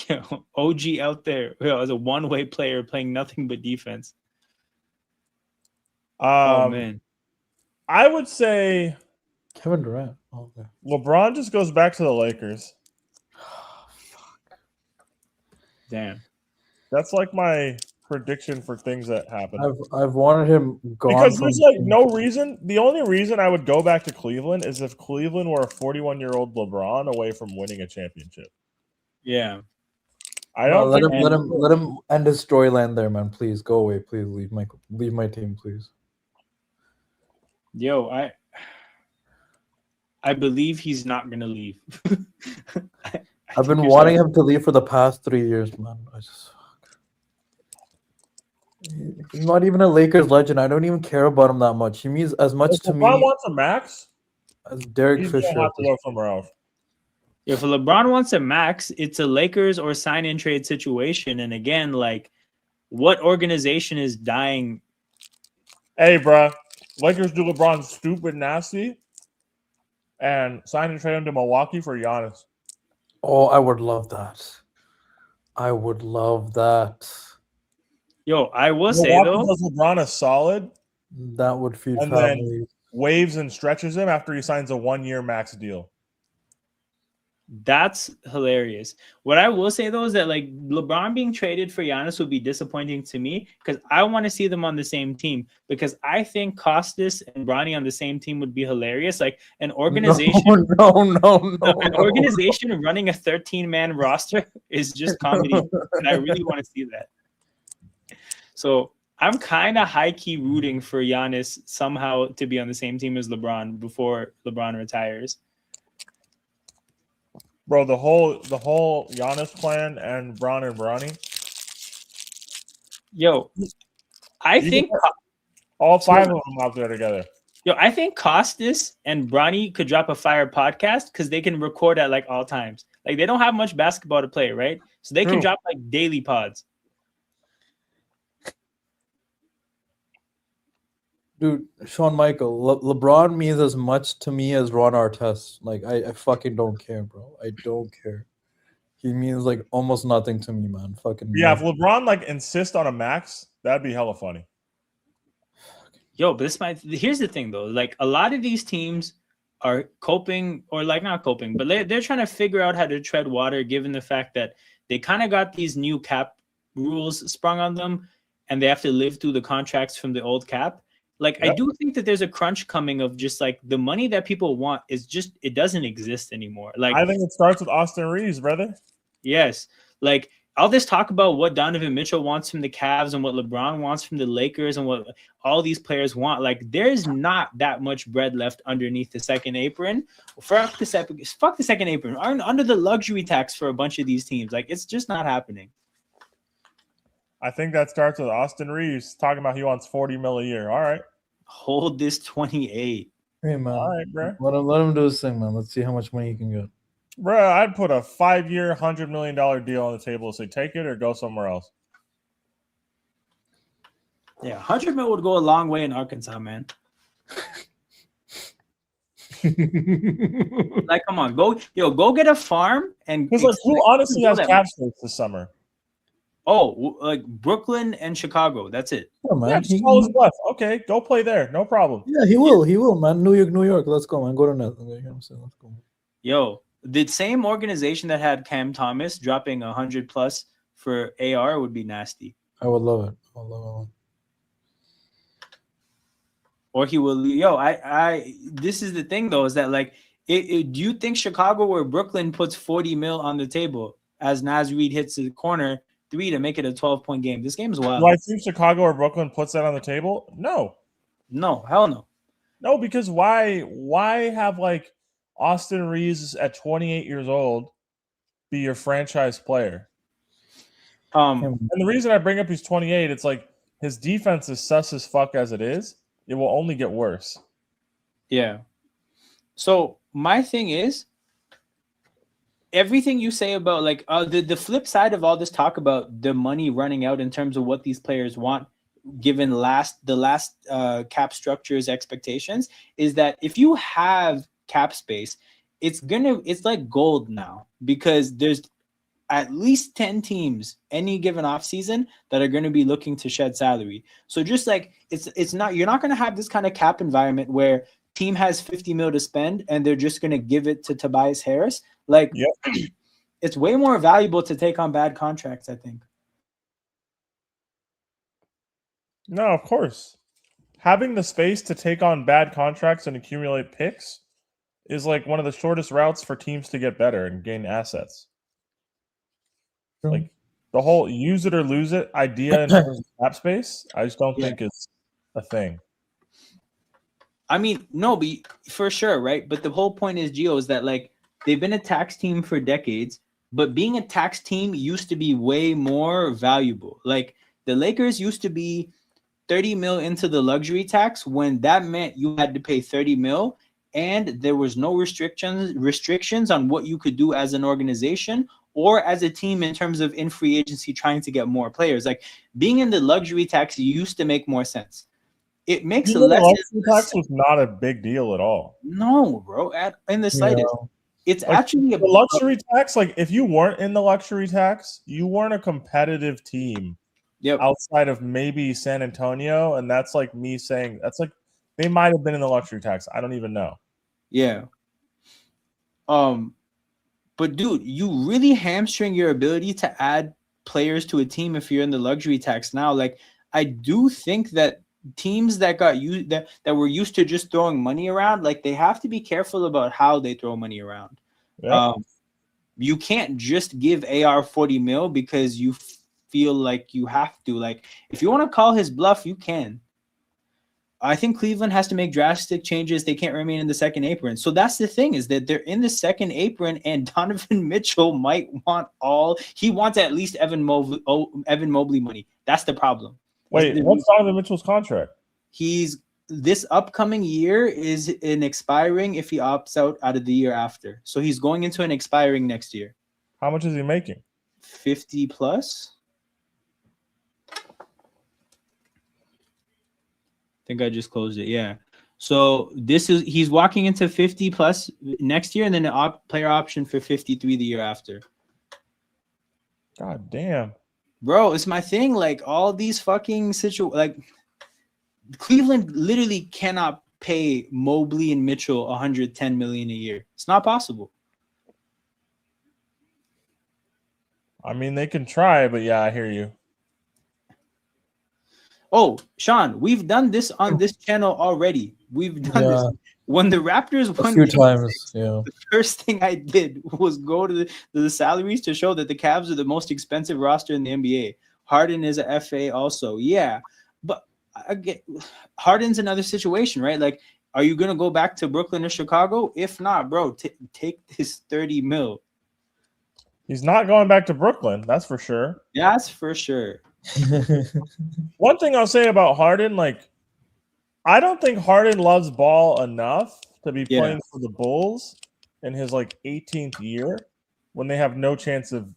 Yo, OG out there as a one-way player playing nothing but defense. Oh man, I would say Kevin Durant. Oh, okay. LeBron just goes back to the Lakers. damn. That's like my prediction for things that happen. I've wanted him gone Because from there's like no reason. The only reason I would go back to Cleveland is if Cleveland were a 41-year-old LeBron away from winning a championship. Yeah. I don't let think him end his storyline there, man. Please go away. Please leave my team, please. Yo, I believe he's not gonna leave. I've been wanting him to leave for the past 3 years, man. He's not even a Lakers legend. I don't even care about him that much. He means as much to if me LeBron wants a max, as Derek he's gonna Fisher. have to go somewhere else. If LeBron wants a max, it's a Lakers or sign and trade situation. And again, like, what organization is dying? Hey, bruh, Lakers do LeBron stupid nasty and sign and trade him to Milwaukee for Giannis. Oh, I would love that. I would love that. Yo, I will say Milwaukee though, does LeBron a solid, That would feed And then- families. waves and stretches him after he signs a 1-year max deal. That's hilarious. What I will say though is that like LeBron being traded for Giannis would be disappointing to me because I want to see them on the same team because I think Costas and Bronny on the same team would be hilarious. Like an organization, an organization running a 13-man roster is just comedy, and I really want to see that. So I'm kind of high-key rooting for Giannis somehow to be on the same team as LeBron before LeBron retires. Bro, the whole Giannis plan and Bron and Bronny. Yo, I think all 5 of them out there together. Yo, I think Costas and Bronny could drop a fire podcast because they can record at like all times. Like they don't have much basketball to play, right? So they can drop like daily pods. Dude, Shawn Michael, LeBron means as much to me as Ron Artest. Like, I fucking don't care, bro. I don't care. He means like almost nothing to me, man. Fucking yeah. If LeBron like insists on a max, that'd be hella funny. Yo, but here's the thing though. Like a lot of these teams are coping, or like not coping, but they're trying to figure out how to tread water, given the fact that they kind of got these new cap rules sprung on them, and they have to live through the contracts from the old cap. Like, yep. I do think that there's a crunch coming of just like the money that people want is just, it doesn't exist anymore. Like, I think it starts with Austin Reeves, brother. Yes. Like all this talk about what Donovan Mitchell wants from the Cavs and what LeBron wants from the Lakers and what all these players want. Like there's not that much bread left underneath the second apron. Fuck the second apron. Under the luxury tax for a bunch of these teams. Like it's just not happening. I think that starts with Austin Reeves talking about he wants $40 million a year. All right. Hold this 28. Hey, man. All right, bro. Let him do his thing, man. Let's see how much money he can get. Bro, I'd put a 5-year, $100 million deal on the table and say, take it or go somewhere else. Yeah, 100 mil would go a long way in Arkansas, man. Like, come on, go get a farm and. Because like, who honestly has cap space this summer? Oh, like Brooklyn and Chicago. That's it. Yeah, man. Yeah, left. Okay, go play there. No problem. Yeah, he will. He will, man. New York. Let's go, man. Go to net. Let's go. Yo, the same organization that had Cam Thomas dropping 100+ for AR would be nasty. I would love it. I would love it. Or he will. Yo, I. This is the thing though, is that like, do you think Chicago or Brooklyn puts 40 mil on the table as Naz Reid hits the corner 3 to make it a 12-point game? This game is wild. Do I think Chicago or Brooklyn puts that on the table? No, hell no. No, because why have like Austin Reeves at 28 years old be your franchise player? And the reason I bring up he's 28, it's like his defense is sus as fuck as it is. It will only get worse. Yeah. So my thing is, everything you say about like the flip side of all this talk about the money running out in terms of what these players want, given the last cap structure's expectations, is that if you have cap space, it's like gold now, because there's at least 10 teams any given offseason that are going to be looking to shed salary. So just like you're not going to have this kind of cap environment where team has 50 mil to spend and they're just going to give it to Tobias Harris. Like, yep. It's way more valuable to take on bad contracts, I think. No, of course. Having the space to take on bad contracts and accumulate picks is like one of the shortest routes for teams to get better and gain assets. Like the whole use it or lose it idea in terms of cap space, I just don't think it's a thing. I mean, no, but for sure, right? But the whole point is, Gio, is that like they've been a tax team for decades, but being a tax team used to be way more valuable. Like the Lakers used to be 30 mil into the luxury tax, when that meant you had to pay 30 mil and there was no restrictions on what you could do as an organization or as a team in terms of in free agency trying to get more players. Like being in the luxury tax used to make more sense. It makes a less luxury tax was not a big deal at all. No, bro, in the slightest. Yeah. It's like, actually the luxury tax. Like if you weren't in the luxury tax, you weren't a competitive team. Yep. Outside of maybe San Antonio, and that's like me saying that's like they might have been in the luxury tax. I don't even know. Yeah. But dude, you really hamstring your ability to add players to a team if you're in the luxury tax now. Like, I do think that teams that got used that were used to just throwing money around, like they have to be careful about how they throw money around. Yeah. You can't just give AR 40 mil because you feel like you have to. Like, if you want to call his bluff, you can. I think Cleveland has to make drastic changes. They can't remain in the second apron. So that's the thing, is that they're in the second apron, and Donovan Mitchell might want he wants at least Evan Mobley money. That's the problem. Wait, what's Donovan Mitchell's contract? This upcoming year is an expiring if he opts out of the year after. So he's going into an expiring next year. How much is he making? 50 plus. I think I just closed it. Yeah. So he's walking into 50 plus next year, and then an player option for 53 the year after. God damn. Bro, it's my thing. Like, all these fucking like Cleveland literally cannot pay Mobley and Mitchell $110 million a year. It's not possible. I mean, they can try, but yeah, I hear you. Oh, Sean, we've done this on this channel already. We've done this. When the Raptors won A few times, the first thing I did was go to the salaries to show that the Cavs are the most expensive roster in the NBA. Harden is a FA also. Yeah, but Harden's another situation, right? Like, are you going to go back to Brooklyn or Chicago? If not, bro, take this 30 mil. He's not going back to Brooklyn. That's for sure. That's for sure. One thing I'll say about Harden, like, I don't think Harden loves ball enough to be playing for the Bulls in his like 18th year when they have no chance of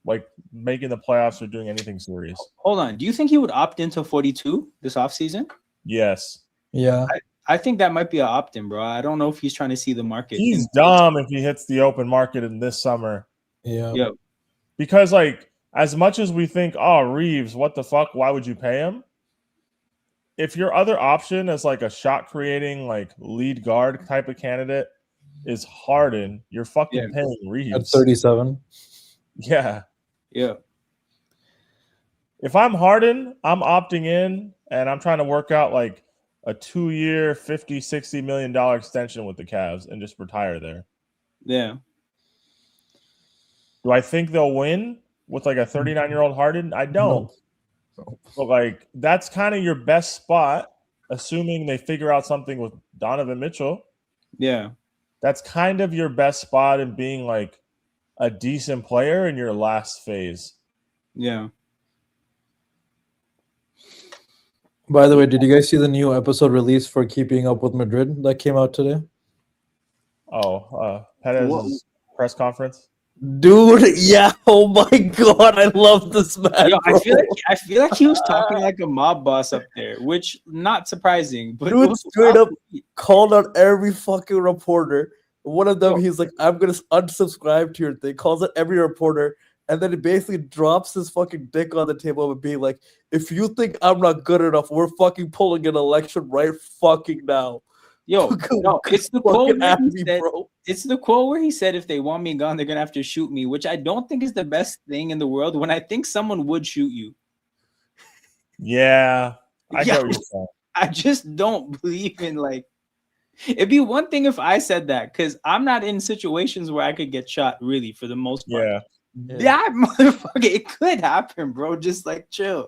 like making the playoffs or doing anything serious. Hold on. Do you think he would opt into 42 this offseason? Yes. Yeah. I think that might be an opt-in, bro. I don't know if he's trying to see the market. He's dumb if he hits the open market in this summer. Yeah. Yep. Because, like, as much as we think, oh, Reeves, what the fuck? Why would you pay him? If your other option is like a shot creating, like lead guard type of candidate is Harden, you're fucking paying Reeves. At 37. Yeah. Yeah. If I'm Harden, I'm opting in and I'm trying to work out like a 2-year, $50-60 million extension with the Cavs and just retire there. Yeah. Do I think they'll win with like a 39-year-old Harden? I don't. No. But like, that's kind of your best spot, assuming they figure out something with Donovan Mitchell. Yeah. That's kind of your best spot in being like a decent player in your last phase. Yeah. By the way, did you guys see the new episode release for Keeping Up with Madrid that came out today? Oh, Perez's press conference. Dude, yeah. Oh my god, I love this man. Yo, I feel like he was talking like a mob boss up there, which not surprising. But dude straight up called out every fucking reporter. One of them, he's like, "I'm gonna unsubscribe to your thing." Calls out every reporter, and then he basically drops his fucking dick on the table and being like, "If you think I'm not good enough, we're fucking pulling an election right fucking now." Yo, no, it's the quote where he said, it's the quote where he said, if they want me gone, they're gonna have to shoot me, which I don't think is the best thing in the world when I think someone would shoot you. Yeah, I get what you're saying. I just don't believe in like, it'd be one thing if I said that, because I'm not in situations where I could get shot really for the most part. Yeah. That motherfucker, it could happen, bro. Just like chill.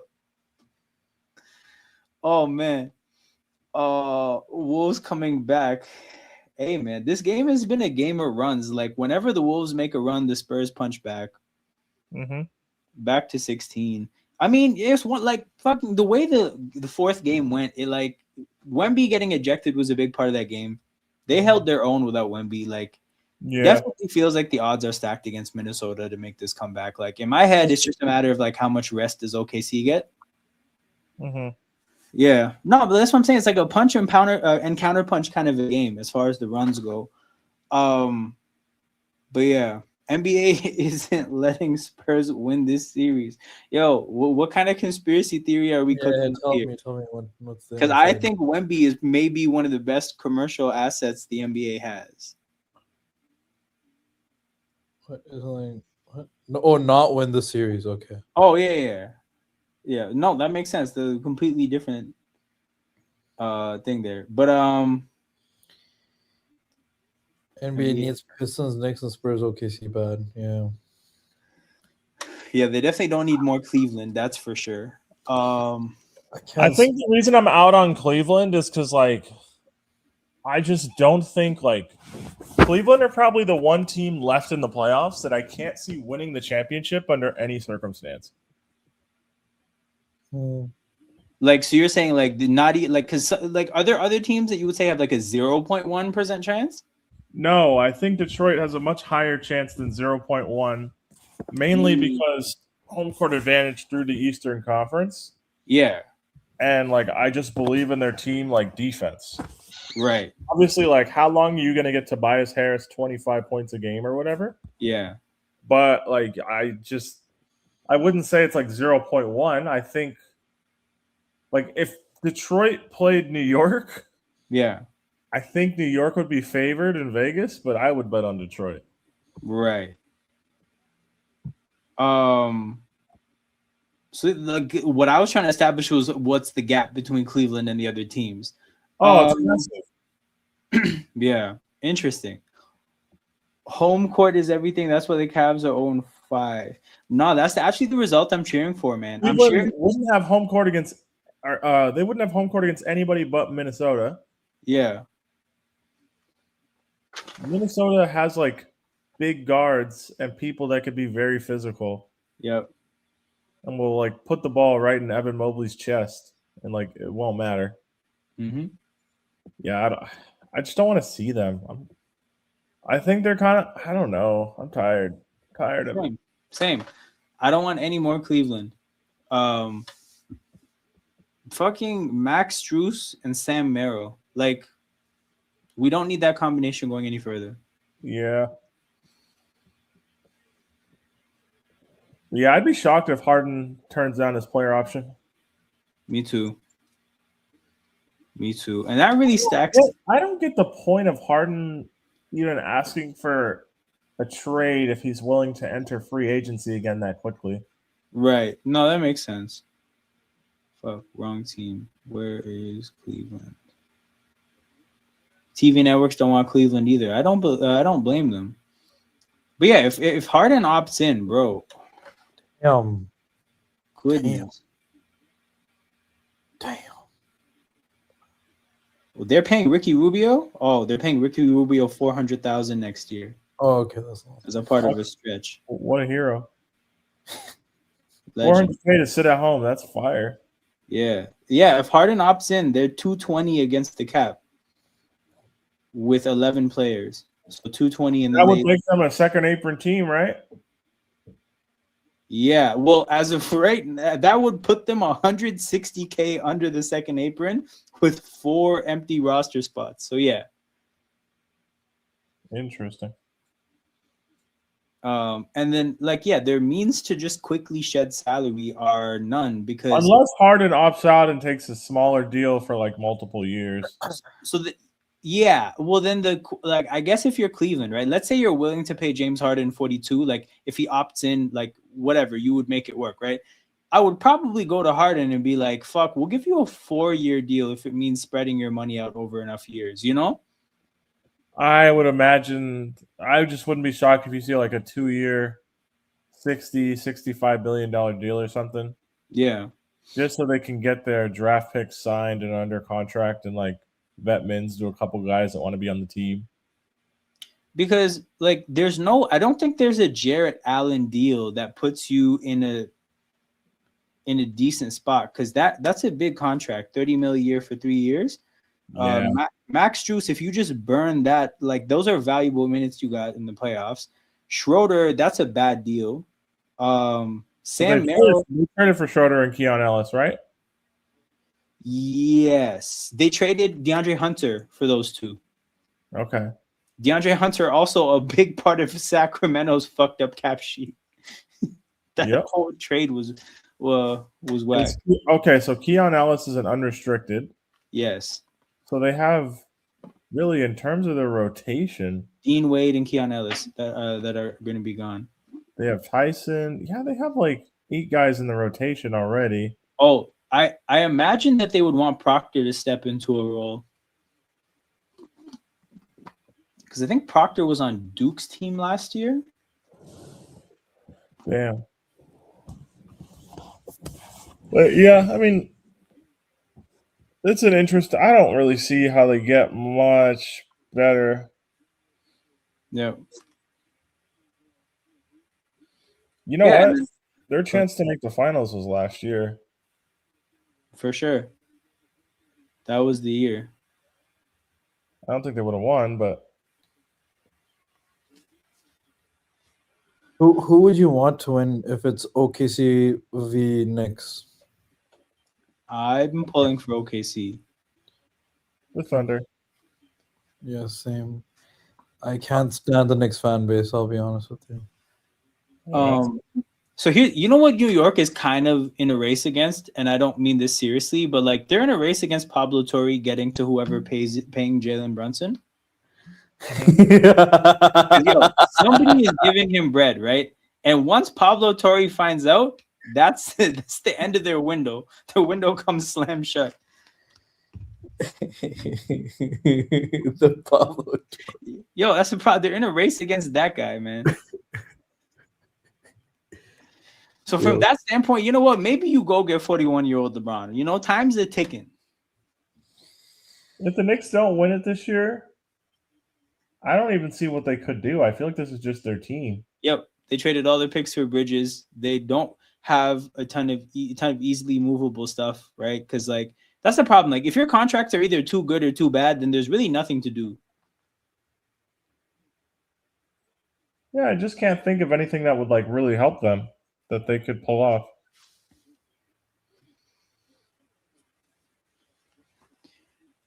Oh man. Wolves coming back. Hey man, this game has been a game of runs. Like whenever the Wolves make a run, the Spurs punch back. Back to 16. I mean, it's one like fucking the way the fourth game went. It like Wemby getting ejected was a big part of that game. They held their own without Wemby. Like, definitely feels like the odds are stacked against Minnesota to make this comeback. Like in my head, it's just a matter of like how much rest does OKC get. Yeah, no, but that's what I'm saying. It's like a punch and counter punch kind of a game as far as the runs go. But yeah, NBA isn't letting Spurs win this series. Yo, what kind of conspiracy theory are we cooking here? Tell me what's because I think Wemby is maybe one of the best commercial assets the NBA has. No, oh, not win the series. Okay. Oh yeah. No, that makes sense. The completely different thing there. But NBA NBA. needs Pistons, Knicks, and Spurs. OKC bad. Yeah. Yeah, they definitely don't need more Cleveland. That's for sure. I think the reason I'm out on Cleveland is because like I just don't think like Cleveland are probably the one team left in the playoffs that I can't see winning the championship under any circumstance. Like, so you're saying like not like because like are there other teams that you would say have like a 0.1% chance? No, I think Detroit has a much higher chance than 0.1, mainly because home court advantage through the Eastern Conference. Yeah. And like I just believe in their team like defense. Right. Obviously, like how long are you gonna get Tobias Harris 25 points a game or whatever? Yeah. But like I wouldn't say it's like 0.1. I think like if Detroit played New York, Yeah. I think New York would be favored in Vegas, but I would bet on Detroit. Right. So like what I was trying to establish was what's the gap between Cleveland and the other teams. Oh, it's massive. Yeah, interesting. Home court is everything. That's why the Cavs are 0-5. No, that's actually the result I'm cheering for, man. I'm Cleveland cheering. wouldn't have home court against they wouldn't have home court against anybody but Minnesota. Yeah. Minnesota has like big guards and people that could be very physical. Yep. And will like put the ball right in Evan Mobley's chest, and like it won't matter. Mm-hmm. Yeah, I just don't want to see them. I think they're kind of. I don't know. I'm tired. Tired of it. Same. I don't want any more Cleveland. Fucking Max Strus and Sam Merrill. Like, we don't need that combination going any further. Yeah. Yeah, I'd be shocked if Harden turns down his player option. Me too. And that really stacks. I don't get the point of Harden even asking for a trade if he's willing to enter free agency again that quickly. Right. No, that makes sense. Fuck, wrong team. Where is Cleveland? TV networks don't want Cleveland either. I don't blame them. But yeah, if Harden opts in, bro. Goodness. Damn. Well, they're paying Ricky Rubio. Oh, they're paying Ricky Rubio $400,000 next year. Oh, okay, that's nice. As a part of a stretch. What a hero! Legend. $400K to sit at home. That's fire. Yeah. If Harden opts in, they're 220 against the cap with 11 players. So 220 and that would make them a second apron team, right? Yeah, well, as of right now, that would put them $160K under the second apron with 4 empty roster spots. So yeah. Interesting. And then their means to just quickly shed salary are none because unless Harden opts out and takes a smaller deal for like multiple years. Well then I guess if you're Cleveland, right? Let's say you're willing to pay James Harden 42, like if he opts in, like whatever, you would make it work, right? I would probably go to Harden and be like, fuck, we'll give you a 4-year deal if it means spreading your money out over enough years, you know? I would imagine I just wouldn't be shocked if you see like a 2-year $65 billion deal or something. Yeah. Just so they can get their draft picks signed and under contract and like vet mins to a couple guys that want to be on the team. Because like I don't think there's a Jarrett Allen deal that puts you in a decent spot because that's a big contract, $30 million a year for 3 years. Yeah. Max Strus, if you just burn that, like those are valuable minutes you got in the playoffs. Schroeder, that's a bad deal. Sam Merrill, they traded for Schroeder and Keon Ellis, right? Yes, they traded DeAndre Hunter for those two. Okay. DeAndre Hunter also a big part of Sacramento's fucked up cap sheet. That whole trade was whack. Okay, so Keon Ellis is an unrestricted. Yes. So they have really, in terms of their rotation, Dean Wade and Keon Ellis that are going to be gone. They have Tyson. Yeah, they have like 8 guys in the rotation already. Oh, I imagine that they would want Proctor to step into a role. Because I think Proctor was on Duke's team last year. Damn. But yeah, I mean, it's an interest. I don't really see how they get much better. Yeah. You know Yeah, what? Their chance to make the finals was last year. For sure. That was the year. I don't think they would have won, but Who would you want to win if it's OKC v Knicks? I'm pulling for OKC. the Thunder. Yeah, same. I can't stand the Knicks fan base. I'll be honest with you. So here, you know what New York is kind of in a race against, and I don't mean this seriously, but like they're in a race against Pablo Torre getting to whoever paying Jalen Brunson. Yo, somebody is giving him bread, right? And once Pablo Torre finds out, that's the end of their window. The window comes slam shut. The Pablo. Yo, that's the problem. They're in a race against that guy, man. So from that standpoint, you know what? Maybe you go get 41-year-old LeBron. You know, times are ticking. If the Knicks don't win it this year, I don't even see what they could do. I feel like this is just their team. Yep, they traded all their picks for Bridges. They don't have a ton of easily movable stuff, right? Because like that's the problem. Like if your contracts are either too good or too bad, then there's really nothing to do. Yeah, I just can't think of anything that would like really help them that they could pull off.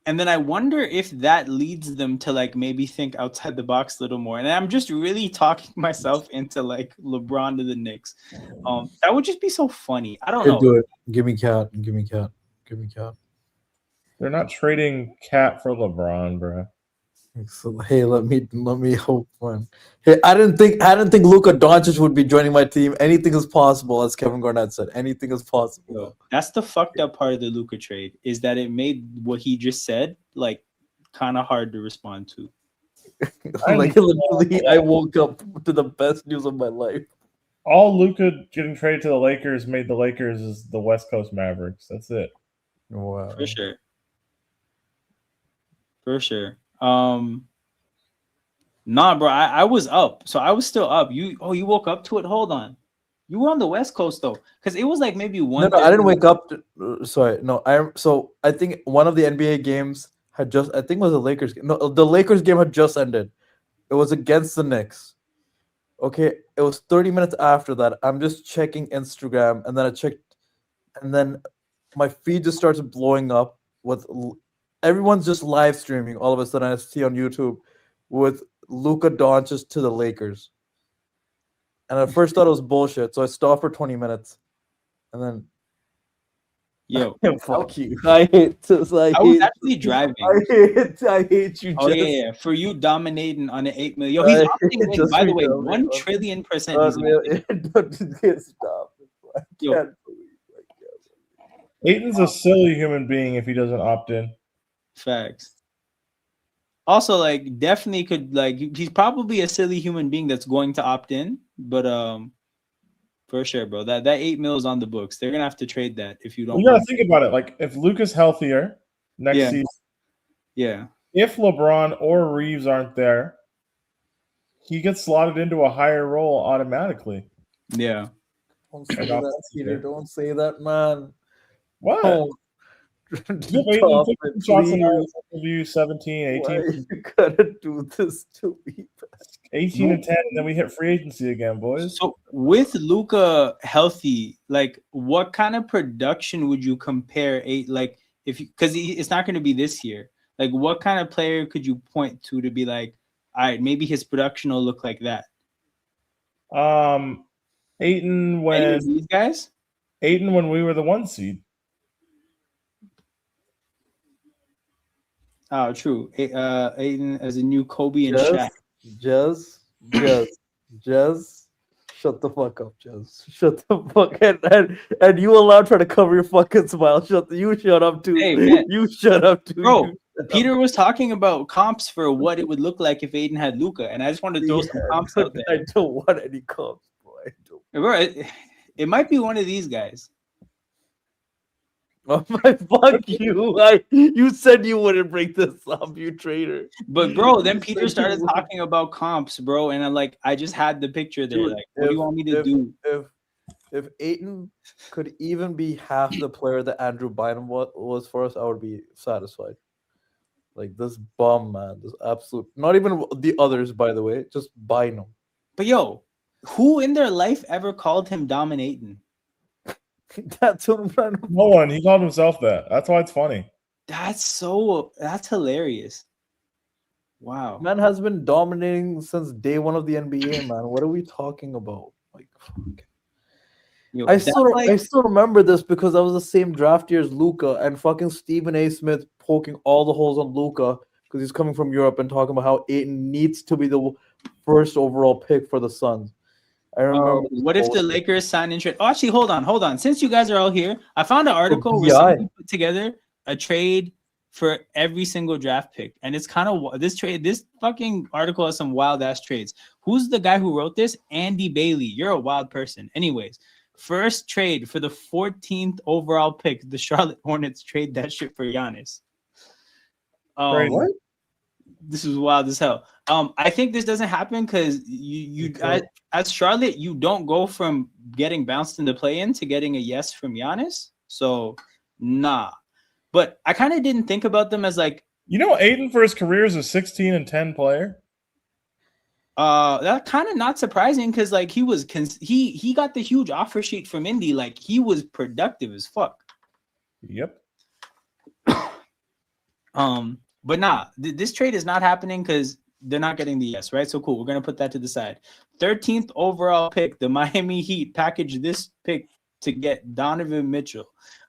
And then I wonder if that leads them to like maybe think outside the box a little more. And I'm just really talking myself into like LeBron to the Knicks. That would just be so funny. I don't know. Do it. Give me Cat. Give me Cat. Give me Cat. They're not trading Cat for LeBron, bro. So, hey, let me hope one. Hey, I didn't think Luka Doncic would be joining my team. Anything is possible, as Kevin Garnett said. Anything is possible. Yo, that's the fucked up part of the Luka trade is that it made what he just said like kind of hard to respond to. Like literally, I woke up to the best news of my life. All Luka getting traded to the Lakers made the Lakers is the West Coast Mavericks. That's it. Wow. For sure. For sure. Nah, bro, I was up. So I was still up. You woke up to it? Hold on. You were on the West Coast though. Because it was like maybe one. No, I didn't wake up sorry. No, I think one of the NBA games had just I think it was the Lakers game. No, the Lakers game had just ended. It was against the Knicks. Okay, it was 30 minutes after that. I'm just checking Instagram and then I checked and then my feed just starts blowing up with everyone's just live streaming. All of a sudden, I see on YouTube with Luka Doncic to the Lakers, and at first thought it was bullshit. So I stopped for 20 minutes, and then yo, fuck you. I hate this. I was actually driving. I hate you. Oh yeah, for you dominating on an 8 million. Yo, he's opting in, by the way, 1 trillion %. Stop. Yo. Ayton's a silly human being if he doesn't opt in. Facts. Also, like, definitely could like he's probably a silly human being that's going to opt in, but for sure, bro. That 8 mil is on the books. They're gonna have to trade that if you don't. You gotta think about it. Like if Luka's healthier next season, yeah. If LeBron or Reeves aren't there, he gets slotted into a higher role automatically. Yeah. Don't say that, Peter. Don't say that, man. What? Oh. Shots in you 17, 18. Why you gotta do this to me? 18 and 10, and then we hit free agency again, boys. So with Luka healthy, like what kind of production would you compare like if because it's not going to be this year. Like what kind of player could you point to be like, all right, maybe his production will look like that? Ayton when these guys? Ayton when we were the 1 seed. Oh, true. Ayton as a new Kobe and Shaq. Jez. Shut the fuck up, Jez. Shut the fuck and you allowed her to cover your fucking smile. You shut up too. Hey, man. You shut up too. Bro, You shut up. Peter was talking about comps for what it would look like if Aiden had Luca, and I just wanted to throw some comps out there. I don't want any comps, bro. I don't. Bro, it might be one of these guys. Oh my fuck you! You said you wouldn't bring this up, you traitor. But bro, then Peter started talking about comps, bro, and I just had the picture there. Dude, Like, what do you want me to do? If Aiton could even be half the player that Andrew Bynum was for us, I would be satisfied. Like this bum, man, this absolute. Not even the others, by the way, just Bynum. But yo, who in their life ever called him dominating? That's what I'm No one. He called himself that. That's why it's funny. That's hilarious. Wow. Man has been dominating since day one of the NBA, man. What are we talking about? Like, fuck. Yo, I still remember this because I was the same draft year as Luca and fucking Stephen A. Smith poking all the holes on Luca because he's coming from Europe and talking about how Aiton needs to be the first overall pick for the Suns. I remember. What if the Lakers sign in trade? Oh, actually, hold on. Since you guys are all here, I found an article where somebody put together a trade for every single draft pick, and it's kind of this fucking article has some wild ass trades. Who's the guy who wrote this? Andy Bailey. You're a wild person. Anyways, first trade for the 14th overall pick, the Charlotte Hornets trade that shit for Giannis. What? This is wild as hell. I think this doesn't happen because as Charlotte, you don't go from getting bounced in the play-in to getting a yes from Giannis. So, nah. But I kind of didn't think about them as like, Aiden for his career is a 16-10 player. That kind of not surprising because like he got the huge offer sheet from Indy. Like he was productive as fuck. Yep. But nah, this trade is not happening because they're not getting the yes, right? So cool. We're gonna put that to the side. 13th overall pick, the Miami Heat packaged this pick to get Donovan Mitchell.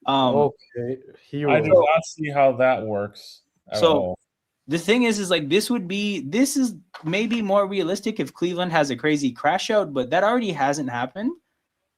Okay, I do not see how that works. The thing is like this is maybe more realistic if Cleveland has a crazy crash out, but that already hasn't happened.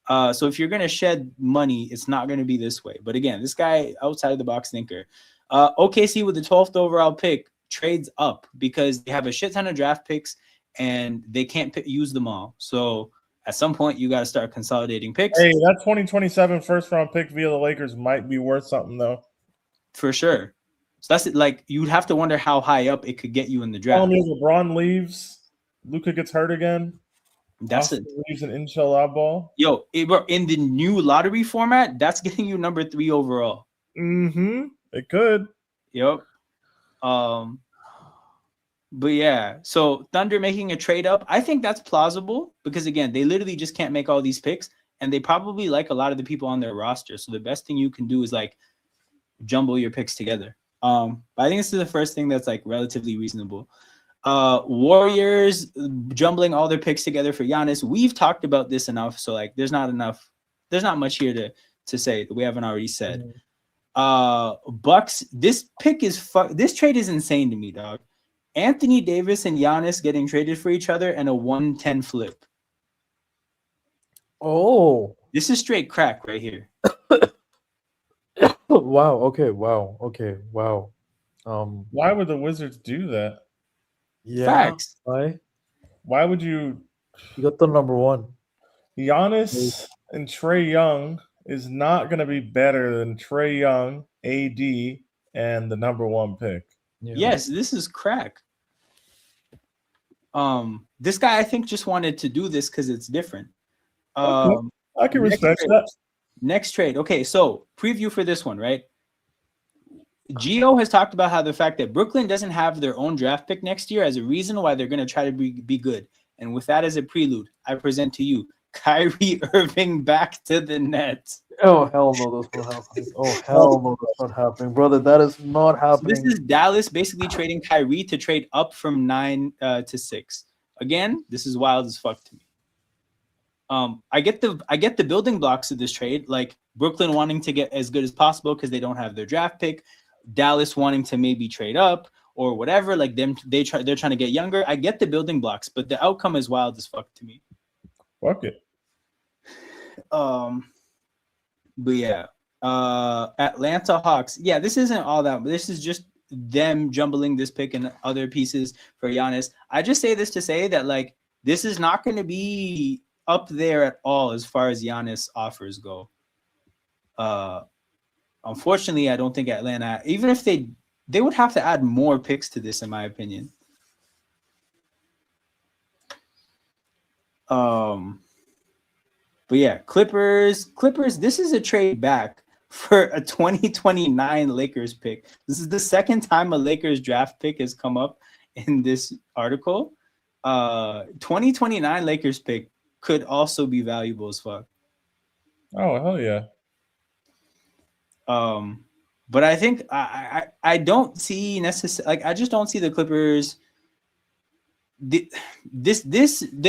So if you're gonna shed money, it's not gonna be this way. But again, this guy outside of the box thinker. OKC with the 12th overall pick trades up because they have a shit ton of draft picks and they can't use them all. So at some point, you got to start consolidating picks. Hey, that 2027 first round pick via the Lakers might be worth something though. For sure. So that's it. Like you'd have to wonder how high up it could get you in the draft. LeBron leaves, Luka gets hurt again. That's Austin leaves an inshallah ball. Yo, in the new lottery format, that's getting you number 3 overall. Mm-hmm. It could. Yep. But yeah, so Thunder making a trade up, I think that's plausible because again, they literally just can't make all these picks, and they probably like a lot of the people on their roster. So the best thing you can do is like jumble your picks together. But I think this is the first thing that's like relatively reasonable. Warriors jumbling all their picks together for Giannis. We've talked about this enough, so like there's not much here to say that we haven't already said. Bucks, this trade is insane to me, dog. Anthony Davis and Giannis getting traded for each other and a 110 flip. Oh, this is straight crack right here. Wow. Okay. Wow. Okay. Wow. Why would the Wizards do that? Yeah. Facts. Why would you? You got the number one. Giannis and Trae Young is not going to be better than Trae Young, AD, and the number 1 pick. Yeah. Yes, this is crack. This guy I think just wanted to do this because it's different. I can respect that. Next trade. Okay, so preview for this one, right? Gio has talked about how the fact that Brooklyn doesn't have their own draft pick next year as a reason why they're going to try to be good. And with that as a prelude, I present to you Kyrie Irving back to the Nets. Oh, hell no, that's not happening. Oh, hell no, that's not happening. Brother, that is not happening. So this is Dallas basically trading Kyrie to trade up from 9 to 6. Again, this is wild as fuck to me. I get the building blocks of this trade, like Brooklyn wanting to get as good as possible because they don't have their draft pick, Dallas wanting to maybe trade up, or whatever. Like they're trying to get younger. I get the building blocks, but the outcome is wild as fuck to me. Fuck it. But yeah, Atlanta Hawks. Yeah, this isn't all that. This is just them jumbling this pick and other pieces for Giannis. I just say this to say that like this is not going to be up there at all as far as Giannis offers go. Unfortunately, I don't think Atlanta, even if they would have to add more picks to this, in my opinion. But yeah, Clippers. This is a trade back for a 2029 Lakers pick. This is the second time a Lakers draft pick has come up in this article. 2029 Lakers pick could also be valuable as fuck. Oh, hell yeah. But I think I don't see necessarily, like, I just don't see the Clippers. The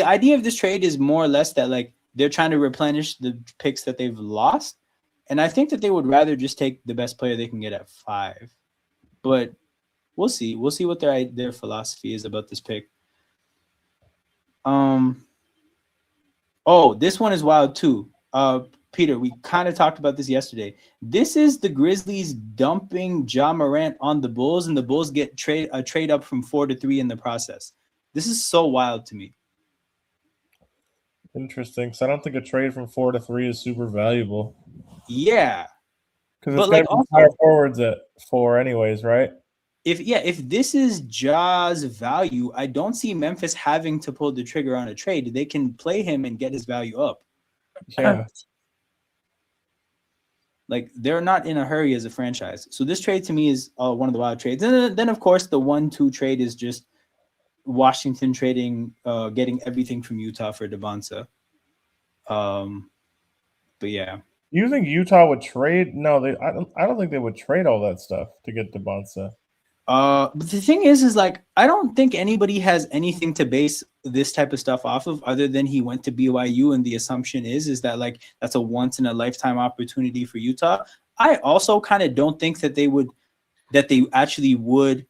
idea of this trade is more or less that like they're trying to replenish the picks that they've lost, and I think that they would rather just take the best player they can get at 5. But we'll see what their philosophy is about this pick. Oh, this one is wild too. Peter, we kind of talked about this yesterday. This is the Grizzlies dumping Ja Morant on the Bulls, and the Bulls get a trade up from 4 to 3 in the process. This is so wild to me. Interesting. So I don't think a trade from 4 to 3 is super valuable. Yeah, Because but it's like like higher forwards at 4 anyways, right? If this is Ja's value, I don't see Memphis having to pull the trigger on a trade. They can play him and get his value up. Yeah. Like, they're not in a hurry as a franchise. So this trade to me is one of the wild trades. And then of course, the 1-2 trade is just Washington trading, getting everything from Utah for Devonta. But yeah. You think Utah would trade? No, I don't think they would trade all that stuff to get Devonta. But the thing is like, I don't think anybody has anything to base this type of stuff off of other than he went to BYU, and the assumption is that like that's a once in a lifetime opportunity for Utah. I also kind of don't think that they actually would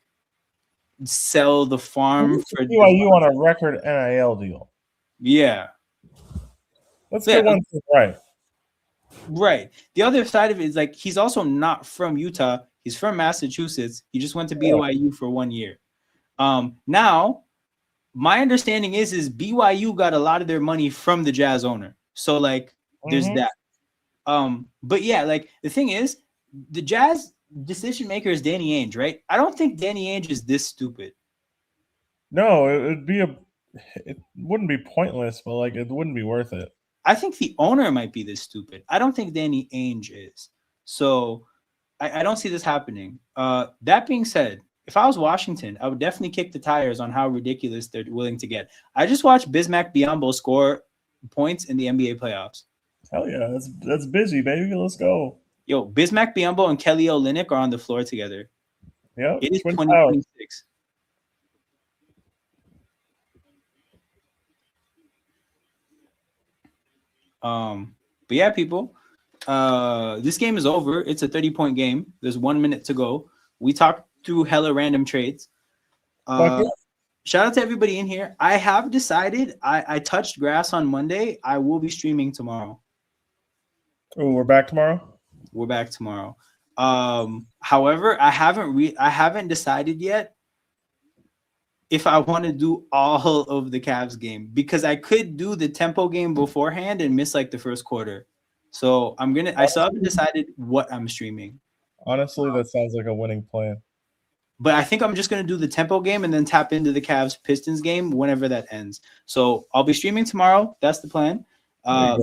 sell the farm for BYU on a record NIL deal. Yeah. Let's get one thing right. Right. The other side of it is like he's also not from Utah. He's from Massachusetts. He just went to BYU for 1 year. Now, my understanding is BYU got a lot of their money from the Jazz owner. So like there's that. But yeah, like the thing is, the Jazz decision maker is Danny Ainge, right? I don't think Danny Ainge is this stupid. No, it wouldn't be pointless, but like it wouldn't be worth it. I think the owner might be this stupid. I don't think Danny Ainge is. So I don't see this happening. That being said, if I was Washington, I would definitely kick the tires on how ridiculous they're willing to get. I just watched Bismack Biyombo score points in the NBA playoffs. Hell yeah, that's busy, baby. Let's go. Yo, Bismack Biyombo and Kelly Olynyk are on the floor together. Yeah, it is 2026. But yeah, people. This game is over. It's a 30-point game. There's 1 minute to go. We talked through hella random trades. Shout out to everybody in here. I have decided I touched grass on Monday. I will be streaming tomorrow. Oh, we're back tomorrow? We're back tomorrow. However, I haven't decided yet if I want to do all of the Cavs game, because I could do the tempo game beforehand and miss like the first quarter. So I still haven't decided what I'm streaming. Honestly, that sounds like a winning plan. But I think I'm just going to do the tempo game and then tap into the Cavs Pistons game whenever that ends. So I'll be streaming tomorrow. That's the plan.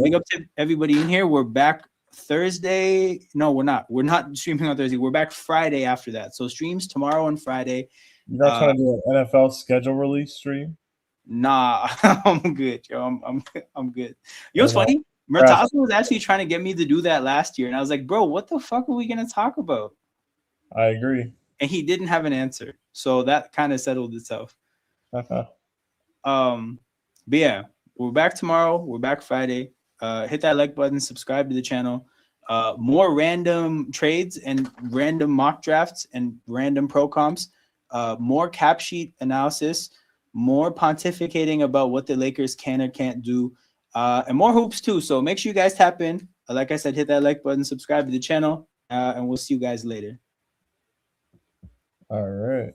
Big up to everybody in here. We're back Thursday. No, we're not. We're not streaming on Thursday. We're back Friday after that. So streams tomorrow and Friday. You're not trying to do an NFL schedule release stream? Nah, I'm good, yo. I'm good. You know what's funny? Murtaza was actually trying to get me to do that last year, and I was like, bro, what the fuck are we gonna talk about? I agree. And he didn't have an answer, so that kind of settled itself. But yeah, we're back tomorrow. We're back Friday. Hit that like button, subscribe to the channel. More random trades and random mock drafts and random pro comps. more cap sheet analysis, more pontificating about what the Lakers can or can't do, and more hoops too. So make sure you guys tap in. Like I said, hit that like button, subscribe to the channel, and we'll see you guys later. All right.